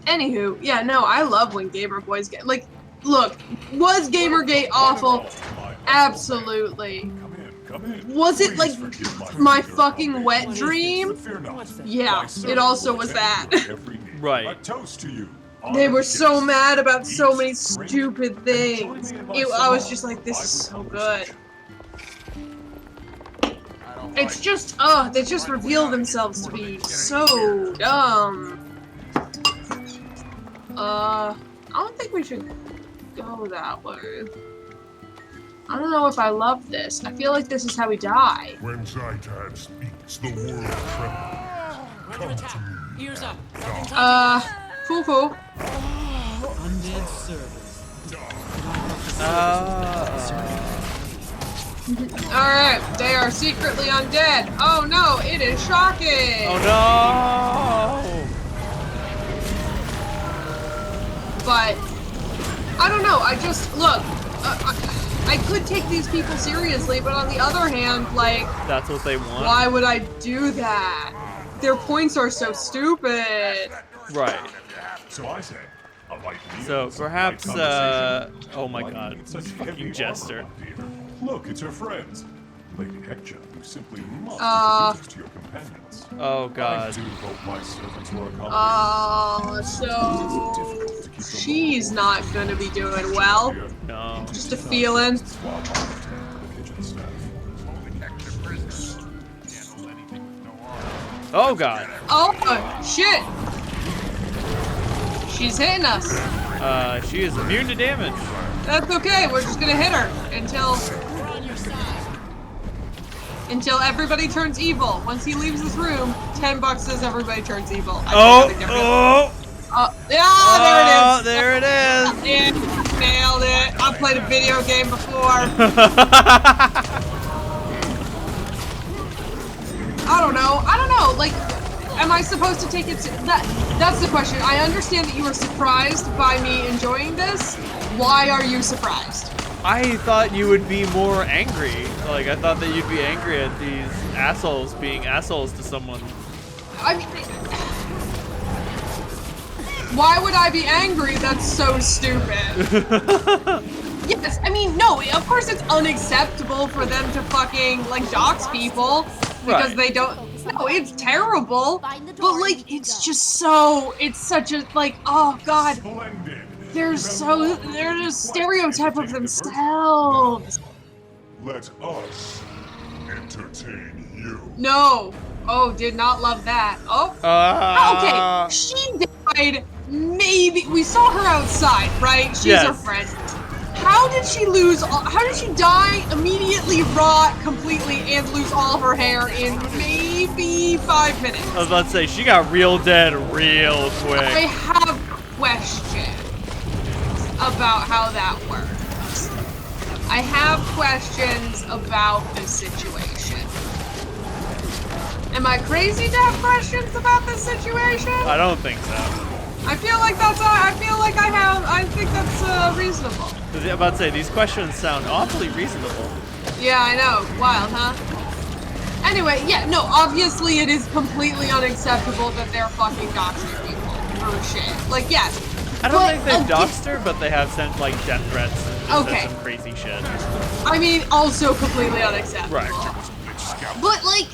Speaker 1: Anywho, yeah, no, I love when gamer boys get like. Look, was Gamergate awful? Absolutely. Was it like my fucking wet dream? Yeah, it also was that.
Speaker 2: Right.
Speaker 1: They were so mad about so many stupid things. I was just like, this is so good. It's just, they just reveal themselves to be so dumb. I don't think we should go that way. I don't know if I love this. I feel like this is how we die.
Speaker 12: When Zaitan speaks, the world trembles. Come to me.
Speaker 7: Ears up.
Speaker 1: Foo-foo.
Speaker 7: Undead service.
Speaker 1: Alright, they are secretly undead. Oh no, it is shocking!
Speaker 2: Oh no!
Speaker 1: But, I don't know, I just, look, I could take these people seriously, but on the other hand, like...
Speaker 2: That's what they want?
Speaker 1: Why would I do that? Their points are so stupid.
Speaker 2: Right.
Speaker 5: So I say,
Speaker 2: so perhaps, oh my god, fucking Jester.
Speaker 5: Look, it's her friends. Lady Hector, you simply must introduce to your companions.
Speaker 2: Oh god.
Speaker 5: I do hope my servants will accommodate.
Speaker 1: So she's not gonna be doing well.
Speaker 2: No.
Speaker 1: Just a feeling.
Speaker 2: Oh god.
Speaker 1: Oh shit! She's hitting us.
Speaker 2: She is immune to damage.
Speaker 1: That's okay. We're just gonna hit her until everybody turns evil. Once he leaves this room, $10 says everybody turns evil. Yeah, there it is. Yeah, nailed it. I've played a video game before. I don't know. Like, am I supposed to take it? That's the question. I understand that you were surprised by me enjoying this. Why are you surprised?
Speaker 2: I thought you would be more angry. Like, I thought that you'd be angry at these assholes being assholes to someone.
Speaker 1: I mean, why would I be angry? That's so stupid. Yes, I mean, no, of course it's unacceptable for them to fucking, like, dox people because they don't. No, it's terrible. But, like, it's just so. It's such a, like, oh, God. They're just stereotype of themselves.
Speaker 12: Let us entertain you.
Speaker 1: No. Oh, did not love that. Oh. Okay. She died. Maybe we saw her outside, right? She's our friend. How did she lose? How did she die immediately, rot completely, and lose all of her hair in maybe 5 minutes?
Speaker 2: I was about to say she got real dead real quick.
Speaker 1: I have questions about how that works. I have questions about this situation. Am I crazy to have questions about this situation?
Speaker 2: I don't think so.
Speaker 1: I feel like I think that's reasonable.
Speaker 2: I was about to say, these questions sound awfully reasonable.
Speaker 1: Yeah, I know. Wild, huh? Anyway, yeah, no, obviously it is completely unacceptable that they're fucking doxing people or shit. Like, yes.
Speaker 2: I don't think they've doxed her, but they have sent, like, death threats and said some crazy shit.
Speaker 1: I mean, also completely unacceptable.
Speaker 2: Right.
Speaker 1: But, like,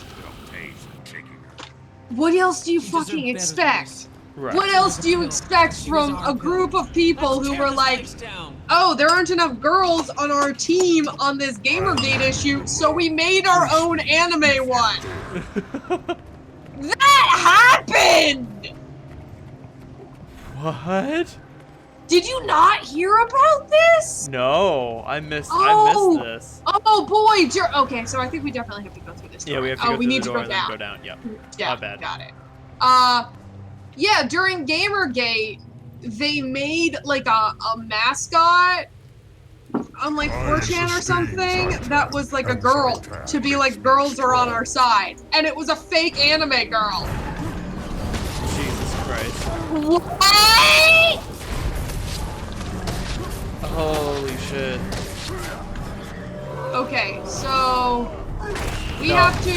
Speaker 1: what else do you fucking expect?
Speaker 2: Right.
Speaker 1: What else do you expect from a group of people who were like, oh, there aren't enough girls on our team on this Gamergate issue, so we made our own anime one. That happened!
Speaker 2: What?
Speaker 1: Did you not hear about this?
Speaker 2: No, I missed this.
Speaker 1: Oh boy, okay, so I think we definitely have to go through this door.
Speaker 2: Yeah, we have to go through
Speaker 1: need
Speaker 2: the
Speaker 1: to
Speaker 2: door
Speaker 1: go
Speaker 2: and
Speaker 1: down.
Speaker 2: then go down. Yep.
Speaker 1: Yeah,
Speaker 2: My bad.
Speaker 1: Got it. Yeah, during Gamergate, they made like a mascot on like 4chan or something that was like a girl to be like girls are on our side, and it was a fake anime girl.
Speaker 2: Jesus Christ.
Speaker 1: What?
Speaker 2: Holy shit.
Speaker 1: Okay, so we have to.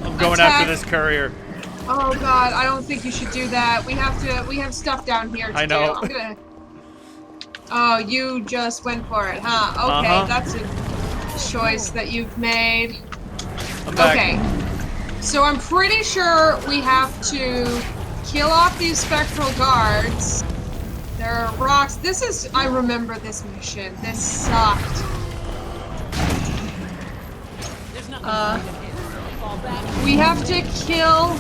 Speaker 2: I'm going after this courier.
Speaker 1: Oh god, I don't think you should do that. We have stuff down here to
Speaker 2: I know.
Speaker 1: do. I'm gonna. Oh, you just went for it, huh? Okay, that's a choice that you've made.
Speaker 2: I'm back.
Speaker 1: Okay, so I'm pretty sure we have to kill off these spectral guards. There are rocks. I remember this mission. This sucked. We have to kill.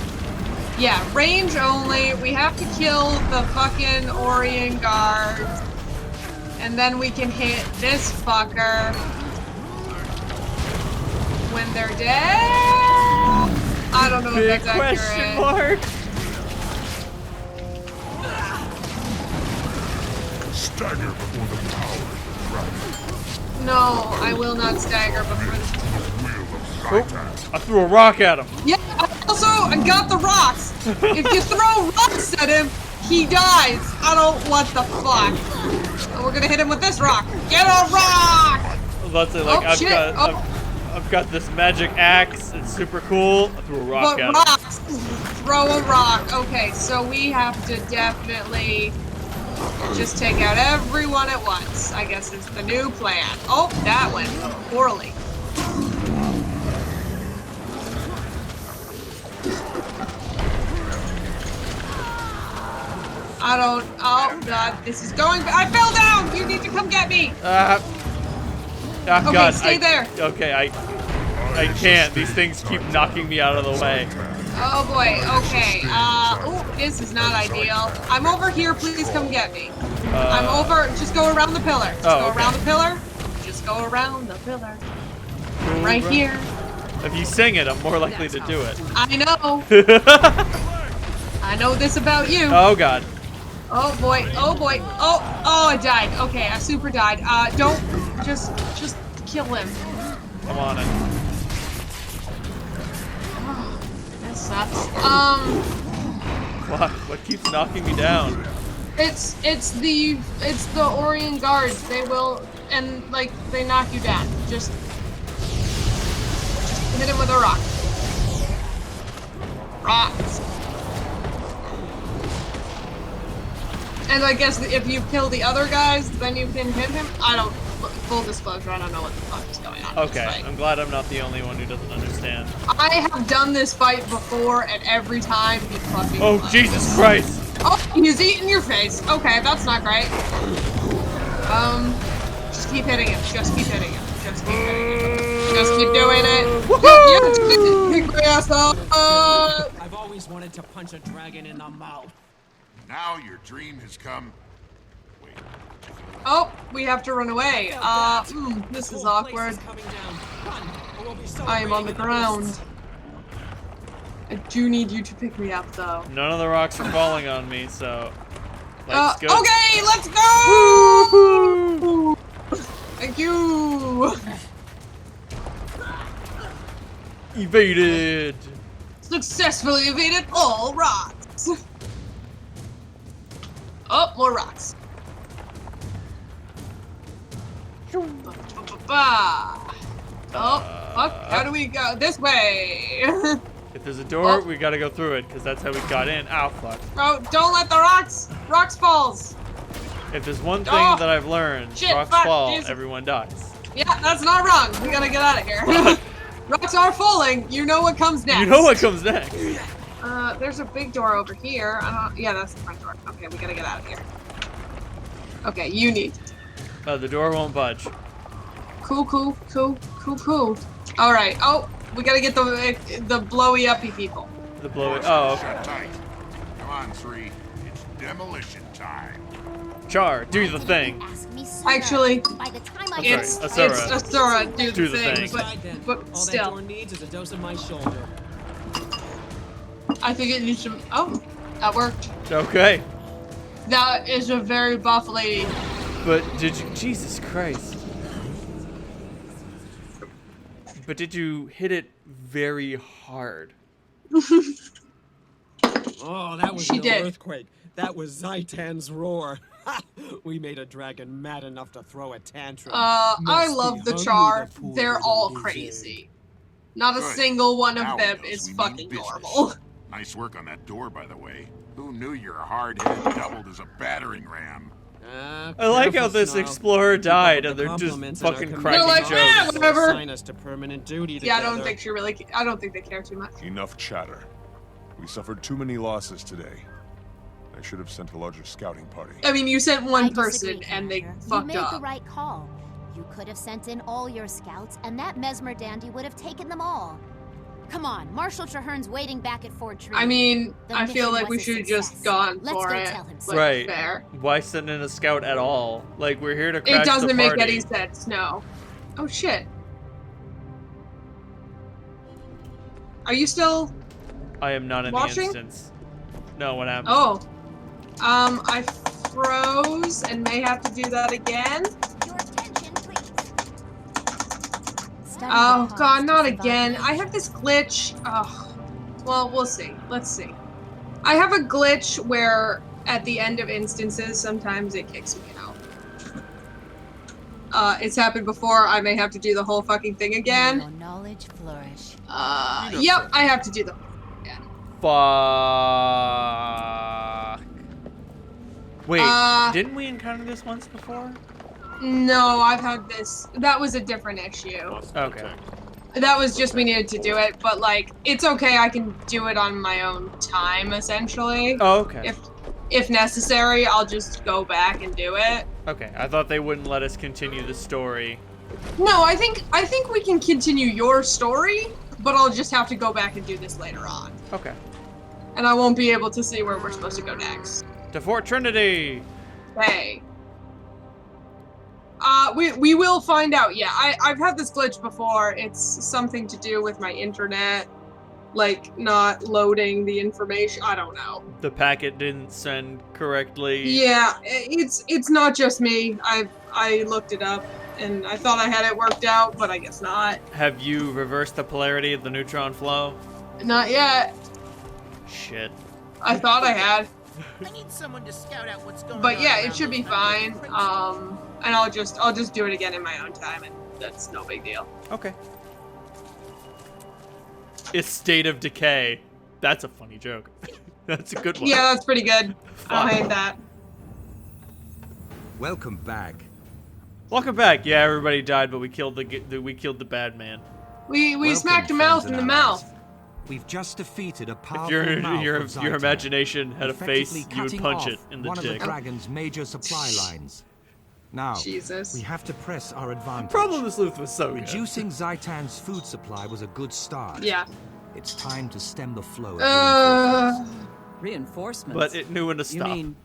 Speaker 1: Yeah, range only. We have to kill the fucking Orion guards. And then we can hit this fucker when they're dead. I don't know if that's accurate.
Speaker 2: Question mark.
Speaker 5: Stagger before the power of the dragon.
Speaker 1: No, I will not stagger before the...
Speaker 2: I threw a rock at him.
Speaker 1: Yeah, I got the rocks. If you throw rocks at him, he dies. I don't... What the fuck? Oh, we're gonna hit him with this rock. Get a rock!
Speaker 2: Let's say, like, I've got this magic axe. It's super cool. I threw a rock at him.
Speaker 1: Rocks. Throw a rock. Okay, so we have to definitely just take out everyone at once. I guess is the new plan. Oh, that went poorly. I don't. Oh god, this is going. I fell down. You need to come get me.
Speaker 2: Oh
Speaker 1: okay,
Speaker 2: god.
Speaker 1: stay there.
Speaker 2: Okay, I can't. These things keep knocking me out of the way.
Speaker 1: Oh boy. Okay. Oh, this is not ideal. I'm over here. Please come get me. I'm over. Just go around the pillar. Just go around the pillar. Just go around the pillar. Right here.
Speaker 2: If you sing it, I'm more likely to do it.
Speaker 1: I know. I know this about you.
Speaker 2: Oh god.
Speaker 1: Oh boy. Oh boy. Oh, I died. Okay, I super died. Don't just kill him.
Speaker 2: I'm on it.
Speaker 1: Oh, that sucks.
Speaker 2: What keeps knocking me down?
Speaker 1: It's the Orion guards. They will, and like they knock you down. Just hit him with a rock. Rocks. And I guess if you kill the other guys, then you can hit him. I don't. Full disclosure, I don't know what the fuck is going on.
Speaker 2: Okay, I'm glad I'm not the only one who doesn't understand.
Speaker 1: I have done this fight before, and every time he fucking.
Speaker 2: Oh Jesus Christ!
Speaker 1: Oh, he's eating your face. Okay, that's not great. Just keep hitting him. Just keep hitting him. Just keep hitting him. Just keep doing it.
Speaker 9: I've always wanted to punch a dragon in the mouth.
Speaker 12: Now your dream has come. Wait.
Speaker 1: Oh, we have to run away. This is awkward. I am on the ground. I do need you to pick me up, though.
Speaker 2: None of the rocks are falling on me, so let's go.
Speaker 1: Okay, let's go! Thank you.
Speaker 2: Evaded.
Speaker 1: Successfully evaded all rocks. Oh, more rocks. Oh, fuck. How do we go? This way.
Speaker 2: If there's a door, we gotta go through it, because that's how we got in. Ow, fuck.
Speaker 1: Oh, don't let the rocks falls.
Speaker 2: If there's one thing that I've learned, rocks fall, everyone dies.
Speaker 1: Yeah, that's not wrong. We gotta get out of here. Rocks are falling. You know what comes next.
Speaker 2: You know what comes next.
Speaker 1: There's a big door over here. Yeah, that's the front door. Okay, we gotta get out of here. Okay, you need to.
Speaker 2: The door won't budge.
Speaker 1: Cool. All right. Oh, we gotta get the blowy uppy people.
Speaker 2: The blowy. Oh, okay.
Speaker 12: Tight. Come on, 3. It's demolition time.
Speaker 2: Char, do the thing.
Speaker 1: Actually,
Speaker 2: it's
Speaker 1: Asura. Do the thing. But
Speaker 9: All
Speaker 1: still,
Speaker 9: that door needs is a dose of my shoulder.
Speaker 1: I think it needs some. Oh, that worked.
Speaker 2: Okay.
Speaker 1: That is a very buff lady.
Speaker 2: But did you? Jesus Christ. But did you hit it very hard?
Speaker 13: Oh, that was
Speaker 1: She
Speaker 13: no
Speaker 1: did.
Speaker 13: earthquake. That was Zaitan's roar. We made a dragon mad enough to throw a tantrum.
Speaker 1: I
Speaker 13: Must
Speaker 1: love
Speaker 13: be
Speaker 1: the
Speaker 13: hungry,
Speaker 1: Char.
Speaker 13: the poor
Speaker 1: They're
Speaker 13: little
Speaker 1: all
Speaker 13: gizzard.
Speaker 1: crazy. Not a
Speaker 12: Good.
Speaker 1: single one of
Speaker 12: Now he
Speaker 1: them
Speaker 12: knows
Speaker 1: is
Speaker 12: we mean
Speaker 1: fucking
Speaker 12: business.
Speaker 1: normal.
Speaker 12: Nice work on that door, by the way. Who knew your hard head doubled as a battering ram?
Speaker 2: I like how
Speaker 13: Careful,
Speaker 2: this
Speaker 13: Snarl.
Speaker 2: explorer
Speaker 13: Keep up
Speaker 2: died
Speaker 13: with
Speaker 2: and
Speaker 13: the
Speaker 2: they're just
Speaker 13: compliments and our
Speaker 2: fucking
Speaker 13: committee
Speaker 2: cracking
Speaker 1: They're like,
Speaker 2: jokes.
Speaker 1: "Eh, whatever."
Speaker 13: Assign us to permanent duty
Speaker 1: Yeah, I
Speaker 13: together.
Speaker 1: don't think she really. I don't think they care too much.
Speaker 5: Enough chatter. We suffered too many losses today. I should have sent a larger scouting party.
Speaker 1: I mean, you sent
Speaker 11: I
Speaker 1: one
Speaker 11: disagree,
Speaker 1: person and they
Speaker 11: Commander. You
Speaker 1: fucked
Speaker 11: made
Speaker 1: up.
Speaker 11: the right call. You could have sent in all your scouts, and that mesmer dandy would have taken them all. Come on, Marshal Traherne's waiting back at Fort Tree.
Speaker 1: I mean,
Speaker 11: The
Speaker 1: I feel
Speaker 11: mission
Speaker 1: like we
Speaker 11: was a
Speaker 1: should have just
Speaker 11: success.
Speaker 1: gone
Speaker 11: Let's
Speaker 1: for
Speaker 11: go
Speaker 1: it.
Speaker 11: tell him so.
Speaker 1: Like,
Speaker 2: Right.
Speaker 1: Fair.
Speaker 2: Why send in a scout at all? Like, we're here to crash
Speaker 1: It doesn't
Speaker 2: the
Speaker 1: make
Speaker 2: party.
Speaker 1: any sense. No. Oh shit. Are you still?
Speaker 2: I am not in
Speaker 1: Watching?
Speaker 2: the instance. No, what happened?
Speaker 1: Oh. I froze and may have to do that again.
Speaker 11: Your attention, please. Study
Speaker 1: Oh
Speaker 11: the
Speaker 1: god,
Speaker 11: cost
Speaker 1: not
Speaker 11: to
Speaker 1: again.
Speaker 11: survive.
Speaker 1: I have this glitch. Oh. Well, we'll see. Let's see. I have a glitch where at the end of instances, sometimes it kicks me out. It's happened before. I may have to do the whole fucking thing
Speaker 11: May
Speaker 1: again.
Speaker 11: your knowledge flourish.
Speaker 1: Yep, I have to do the again.
Speaker 2: Fuck. Wait, didn't we encounter this once before?
Speaker 1: No, I've had this. That was a different issue.
Speaker 2: Okay.
Speaker 1: That was just we needed to do it, but like, it's okay. I can do it on my own time, essentially.
Speaker 2: Oh, okay.
Speaker 1: If necessary, I'll just go back and do it.
Speaker 2: Okay, I thought they wouldn't let us continue the story.
Speaker 1: No, I think we can continue your story, but I'll just have to go back and do this later on.
Speaker 2: Okay.
Speaker 1: And I won't be able to see where we're supposed to go next.
Speaker 2: To Fort Trinity!
Speaker 1: Hey. We will find out. Yeah, I've had this glitch before. It's something to do with my internet, like not loading the information. I don't know.
Speaker 2: The packet didn't send correctly.
Speaker 1: Yeah, it's not just me. I looked it up and I thought I had it worked out, but I guess not.
Speaker 2: Have you reversed the polarity of the neutron flow?
Speaker 1: Not yet.
Speaker 2: Shit.
Speaker 1: I thought I had.
Speaker 9: I need someone to scout out what's going on.
Speaker 1: But yeah, it
Speaker 9: around
Speaker 1: should be
Speaker 9: those
Speaker 1: fine.
Speaker 9: mountains.
Speaker 1: And I'll just do it again in my own time, and that's no big deal.
Speaker 2: Okay. It's State of Decay. That's a funny joke. That's a good one.
Speaker 1: Yeah, that's pretty good. I'll hate that.
Speaker 8: Welcome back.
Speaker 2: Welcome back. Yeah, everybody died, but we killed the bad man.
Speaker 1: We
Speaker 8: Welcome,
Speaker 1: smacked a
Speaker 8: friends
Speaker 1: mouth
Speaker 8: and
Speaker 1: in the
Speaker 8: allies.
Speaker 1: mouth.
Speaker 8: We've just defeated a
Speaker 2: If
Speaker 8: powerful
Speaker 2: your
Speaker 8: mouth of
Speaker 2: your
Speaker 8: Zaitan,
Speaker 2: imagination had a face,
Speaker 8: effectively
Speaker 2: you would
Speaker 8: cutting
Speaker 2: punch
Speaker 8: off
Speaker 2: it in the
Speaker 8: one of
Speaker 2: dick.
Speaker 8: the dragon's major supply lines. Now,
Speaker 1: Jesus.
Speaker 8: we have to press our advantage.
Speaker 2: Problem with Sleuth was so good.
Speaker 8: Reducing Zaitan's food supply was a good start.
Speaker 1: Yeah.
Speaker 8: It's time to stem the flow of
Speaker 14: Reinforcements?
Speaker 2: But it knew when to stop.
Speaker 14: You mean...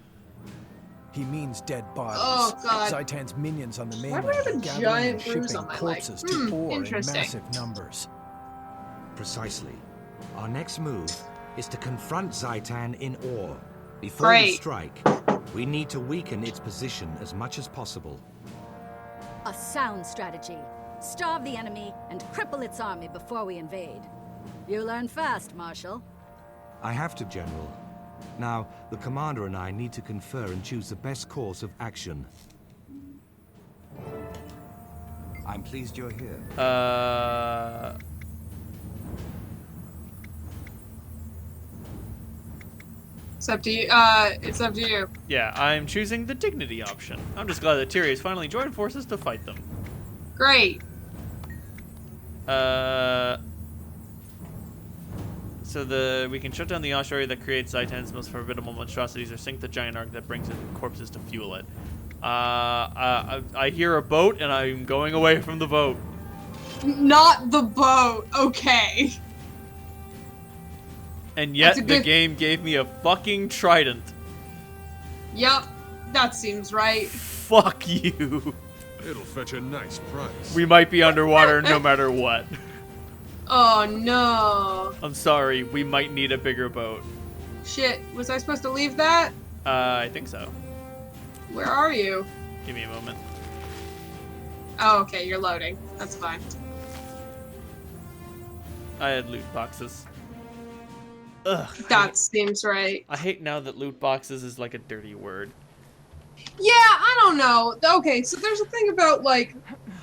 Speaker 14: He means dead bodies.
Speaker 1: Oh, God.
Speaker 14: Zaitan's minions on the
Speaker 1: Why
Speaker 14: mainland
Speaker 1: do I have a
Speaker 14: are gathering
Speaker 1: giant
Speaker 14: and
Speaker 1: bruise
Speaker 14: shipping
Speaker 1: on my leg?
Speaker 14: corpses to ore in
Speaker 1: Interesting.
Speaker 14: massive numbers.
Speaker 8: Precisely. Our next move is to confront Zaitan in ore. Before
Speaker 1: Great.
Speaker 8: we strike, we need to weaken its position as much as possible.
Speaker 10: A sound strategy. Starve the enemy and cripple its army before we invade. You learn fast, Marshal.
Speaker 8: I have to, General. Now, the commander and I need to confer and choose the best course of action. I'm pleased you're here.
Speaker 1: It's up to you. It's up to you.
Speaker 2: Yeah, I'm choosing the dignity option. I'm just glad that Tyrion's finally joined forces to fight them.
Speaker 1: Great.
Speaker 2: So we can shut down the ossuary that creates Zaitan's most formidable monstrosities, or sink the giant ark that brings in corpses to fuel it. I hear a boat, and I'm going away from the boat.
Speaker 1: Not the boat. Okay.
Speaker 2: And yet
Speaker 1: That's a
Speaker 2: the
Speaker 1: good-
Speaker 2: game gave me a fucking trident.
Speaker 1: Yep. That seems right.
Speaker 2: Fuck you.
Speaker 5: It'll fetch a nice price.
Speaker 2: We might be underwater no matter what.
Speaker 1: Oh no.
Speaker 2: I'm sorry, we might need a bigger boat.
Speaker 1: Shit. Was I supposed to leave that?
Speaker 2: I think so.
Speaker 1: Where are you?
Speaker 2: Give me a moment.
Speaker 1: Oh, okay. You're loading. That's fine.
Speaker 2: I had loot boxes. Ugh.
Speaker 1: That seems right.
Speaker 2: I hate now that loot boxes is like a dirty word.
Speaker 1: Yeah, I don't know. Okay, so there's a thing about like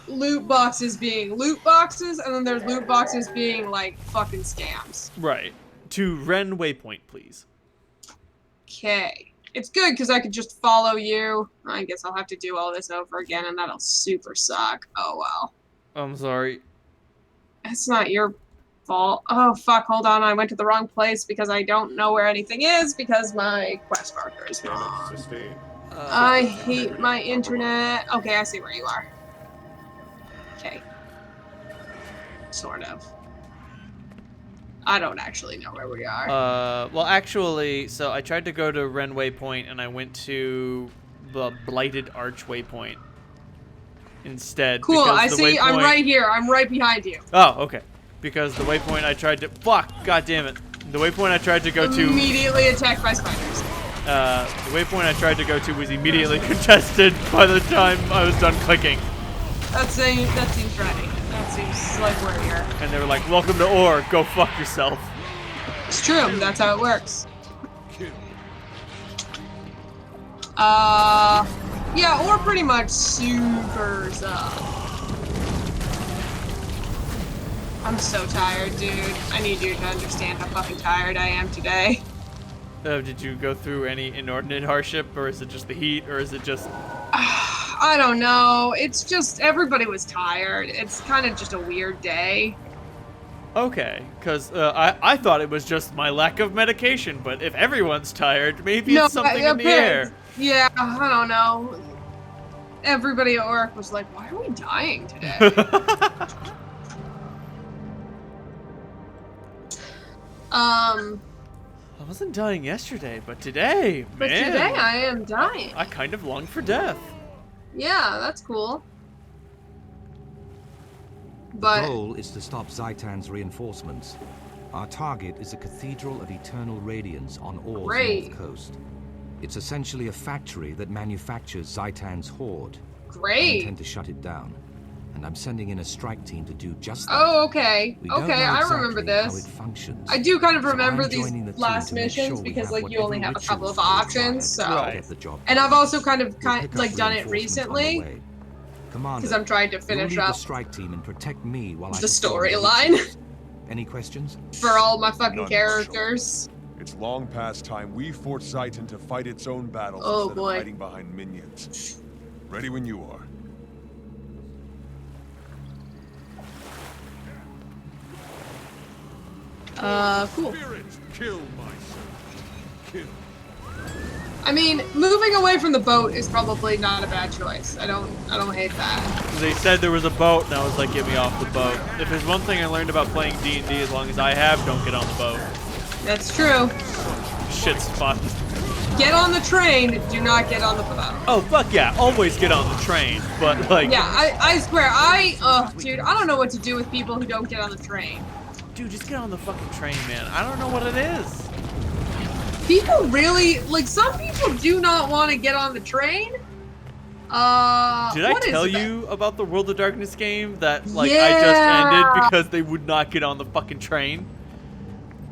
Speaker 1: loot boxes being loot boxes, and then there's loot boxes being like fucking scams.
Speaker 2: Right. To Ren Waypoint, please.
Speaker 1: Okay. It's good because I could just follow you. I guess I'll have to do all this over again, and that'll super suck. Oh well.
Speaker 2: I'm sorry.
Speaker 1: It's not your fault. Oh fuck, hold on. I went to the wrong place because I don't know where anything is because my quest marker is wrong. I hate my internet. Okay, I see where you are. Okay. Sort of. I don't actually know where we are.
Speaker 2: Well, actually, so I tried to go to Ren Waypoint, and I went to the Blighted Arch Waypoint instead.
Speaker 1: Cool, I see. I'm right here. I'm right behind you.
Speaker 2: Oh, okay. Because the waypoint I tried to... Fuck! God damn it. The waypoint I tried to go to...
Speaker 1: Immediately attacked by spiders.
Speaker 2: The waypoint I tried to go to was immediately contested by the time I was done clicking.
Speaker 1: That seems right. That seems like where you're.
Speaker 2: And they were like, welcome to Ore, go fuck yourself.
Speaker 1: It's true, that's how it works. Yeah, Ore pretty much supers up. I'm so tired, dude. I need you to understand how fucking tired I am today.
Speaker 2: Did you go through any inordinate hardship, or is it just the heat, or is it just...
Speaker 1: I don't know. It's just everybody was tired. It's kind of just a weird day.
Speaker 2: Okay, because I thought it was just my lack of medication, but if everyone's tired, maybe it's something in the air.
Speaker 1: Yeah, I don't know. Everybody at work was like, why are we dying today?
Speaker 2: I wasn't dying yesterday, but today,
Speaker 1: But
Speaker 2: man.
Speaker 1: today I am dying.
Speaker 2: I kind of long for death.
Speaker 1: Yeah, that's cool.
Speaker 8: The
Speaker 1: But
Speaker 8: goal is to stop Zaitan's reinforcements. Our target is a cathedral of eternal radiance on Ore's
Speaker 1: Great.
Speaker 8: north coast. It's essentially a factory that manufactures Zaitan's horde.
Speaker 1: Great.
Speaker 8: I intend to shut it down, and I'm sending in a strike team to do just that.
Speaker 1: oh, okay.
Speaker 8: We don't
Speaker 1: Okay,
Speaker 8: know
Speaker 1: I remember
Speaker 8: exactly how
Speaker 1: this.
Speaker 8: it functions,
Speaker 1: I do kind of
Speaker 8: so
Speaker 1: remember
Speaker 8: I'm
Speaker 1: these
Speaker 8: joining the team
Speaker 1: last
Speaker 8: to make
Speaker 1: missions
Speaker 8: sure we
Speaker 1: because
Speaker 8: have
Speaker 1: like you only
Speaker 8: whatever
Speaker 1: have a couple of
Speaker 8: rituals
Speaker 1: options,
Speaker 8: required
Speaker 1: so
Speaker 8: to get the job
Speaker 1: and I've also kind of
Speaker 8: We'll pick up
Speaker 1: like done it
Speaker 8: reinforcements on the
Speaker 1: recently
Speaker 8: way. Commander,
Speaker 1: because I'm trying to
Speaker 8: you'll
Speaker 1: finish
Speaker 8: lead the
Speaker 1: up
Speaker 8: strike team and protect me while I
Speaker 1: the
Speaker 8: perform
Speaker 1: storyline
Speaker 8: rituals. Any questions?
Speaker 1: for all my fucking
Speaker 5: None,
Speaker 1: characters.
Speaker 5: It's long past time we forced Zaitan to fight its own battles
Speaker 1: Oh,
Speaker 5: instead
Speaker 1: boy.
Speaker 5: of hiding behind minions. Ready when you are.
Speaker 1: Cool.
Speaker 5: Spirits, kill my son. Kill.
Speaker 1: I mean, moving away from the boat is probably not a bad choice. I don't hate that.
Speaker 2: They said there was a boat, and I was like, get me off the boat. If there's one thing I learned about playing D&D as long as I have, don't get on the boat.
Speaker 1: That's true.
Speaker 2: Shit's fun.
Speaker 1: Get on the train, do not get on the boat.
Speaker 2: Oh, fuck yeah, always get on the train, but like...
Speaker 1: Yeah, I swear, dude, I don't know what to do with people who don't get on the train.
Speaker 2: Dude, just get on the fucking train, man. I don't know what it is.
Speaker 1: People really, like, some people do not want to get on the train.
Speaker 2: Did I
Speaker 1: what is
Speaker 2: tell
Speaker 1: it?
Speaker 2: you about the World of Darkness game that, like, I
Speaker 1: Yeah.
Speaker 2: just ended because they would not get on the fucking train?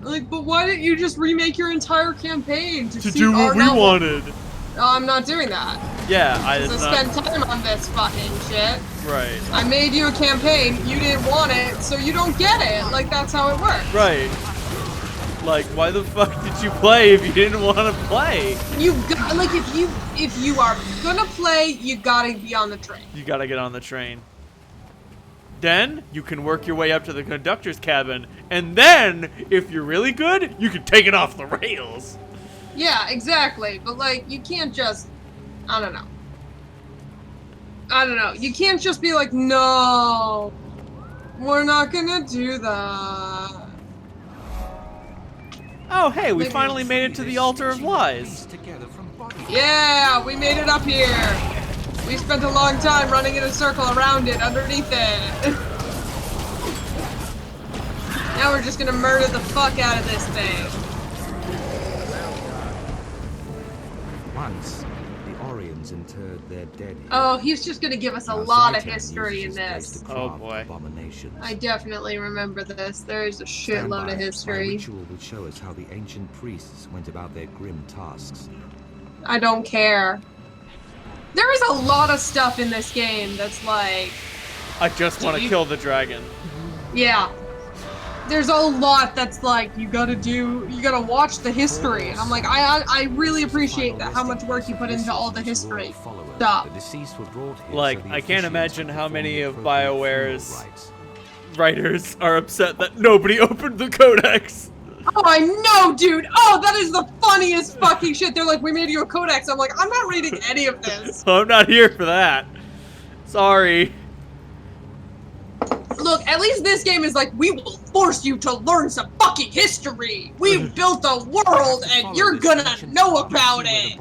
Speaker 1: Like, but why didn't you just remake your entire campaign to
Speaker 2: To do what we wanted.
Speaker 1: I'm not doing that.
Speaker 2: Yeah, I did
Speaker 1: Because
Speaker 2: not...
Speaker 1: I spent time on this fucking shit.
Speaker 2: Right.
Speaker 1: I made you a campaign, you didn't want it, so you don't get it. Like, that's how it works.
Speaker 2: Right. Like, why the fuck did you play if you didn't want to play?
Speaker 1: You got, like, if you are gonna play, you gotta be on the train.
Speaker 2: You gotta get on the train. Then, you can work your way up to the conductor's cabin, and then, if you're really good, you can take it off the rails.
Speaker 1: Yeah, exactly. But, like, you can't just, I don't know. I don't know. You can't just be like, no, we're not gonna do that.
Speaker 2: Oh, hey, we
Speaker 1: Maybe
Speaker 2: finally made it to the Altar of Lies.
Speaker 1: Yeah, we made it up here. We spent a long time running in a circle around it, underneath it. Now we're just gonna murder the fuck out of this thing.
Speaker 8: Once, the Orions interred massacred their dead.
Speaker 1: Oh, he's just gonna give us a lot of history in this.
Speaker 2: Oh boy.
Speaker 1: I definitely remember this. There's a shitload of
Speaker 8: My
Speaker 1: history.
Speaker 8: ritual will show us how the ancient priests went about their grim tasks.
Speaker 1: I don't care. There is a lot of stuff in this game that's like...
Speaker 2: I just want to kill the dragon.
Speaker 1: Yeah. There's a lot that's like, you gotta watch the history. And I'm like, I really appreciate that, how much work you put into all the history stuff.
Speaker 2: Like, I can't imagine how many of BioWare's writers are upset that nobody opened the codex.
Speaker 1: Oh, I know, dude. Oh, that is the funniest fucking shit. They're like, we made you a codex. I'm like, I'm not reading any of this.
Speaker 2: I'm not here for that. Sorry.
Speaker 1: Look, at least this game is like, we will force you to learn some fucking history. We've built a world and you're gonna know about it.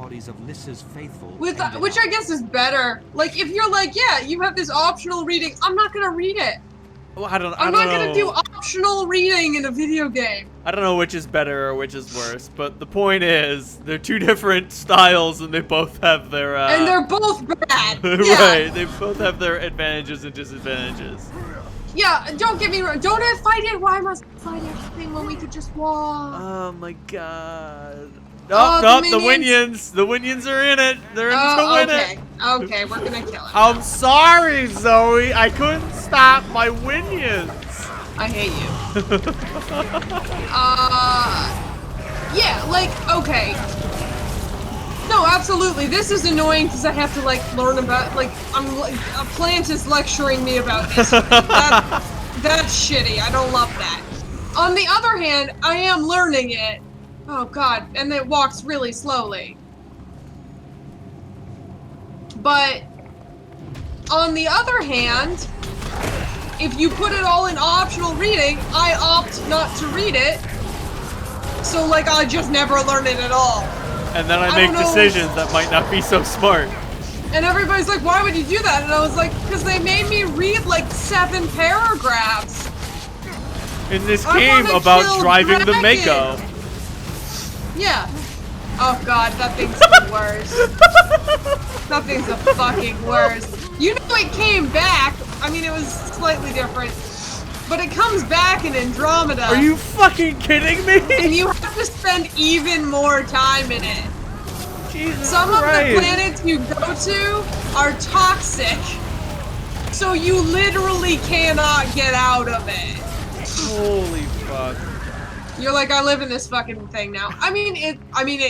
Speaker 1: Which I guess is better. Like, if you're like, yeah, you have this optional reading, I'm not gonna read it.
Speaker 2: Well,
Speaker 1: I'm not gonna do optional reading in a video game.
Speaker 2: I don't know which is better or which is worse, but the point is, they're two different styles and they both have their,
Speaker 1: and they're both bad.
Speaker 2: Right,
Speaker 1: Yeah.
Speaker 2: they both have their advantages and disadvantages.
Speaker 1: Yeah, don't get me wrong. Don't have fight it. Why must fight everything when we could just walk?
Speaker 2: Oh my god.
Speaker 1: Oh,
Speaker 2: Nope,
Speaker 1: the
Speaker 2: the Winions. The Winions are in it. They're in to win it.
Speaker 1: Okay, we're gonna kill him.
Speaker 2: I'm sorry, Zoe. I couldn't stop my Winions.
Speaker 1: I hate you. Yeah, like, okay. No, absolutely. This is annoying because I have to, like, learn about, like, a plant is lecturing me about history. That's shitty. I don't love that. On the other hand, I am learning it. Oh, God. And it walks really slowly. But, on the other hand, if you put it all in optional reading, I opt not to read it. So, like, I just never learn it at all.
Speaker 2: And then I make decisions that might not be so smart.
Speaker 1: And everybody's like, why would you do that? And I was like, because they made me read like 7 paragraphs.
Speaker 2: In this game about driving the Mako.
Speaker 1: Yeah. Oh god, that thing's the worst. That thing's the fucking worst. You know it came back. I mean, it was slightly different. But it comes back in Andromeda.
Speaker 2: Are you fucking kidding me?
Speaker 1: And you have to spend even more time in it.
Speaker 2: Jesus
Speaker 1: Some
Speaker 2: Christ.
Speaker 1: of the planets you go to are toxic. So you literally cannot get out of it.
Speaker 2: Holy fuck.
Speaker 1: You're like, I live in this fucking thing now. I mean, it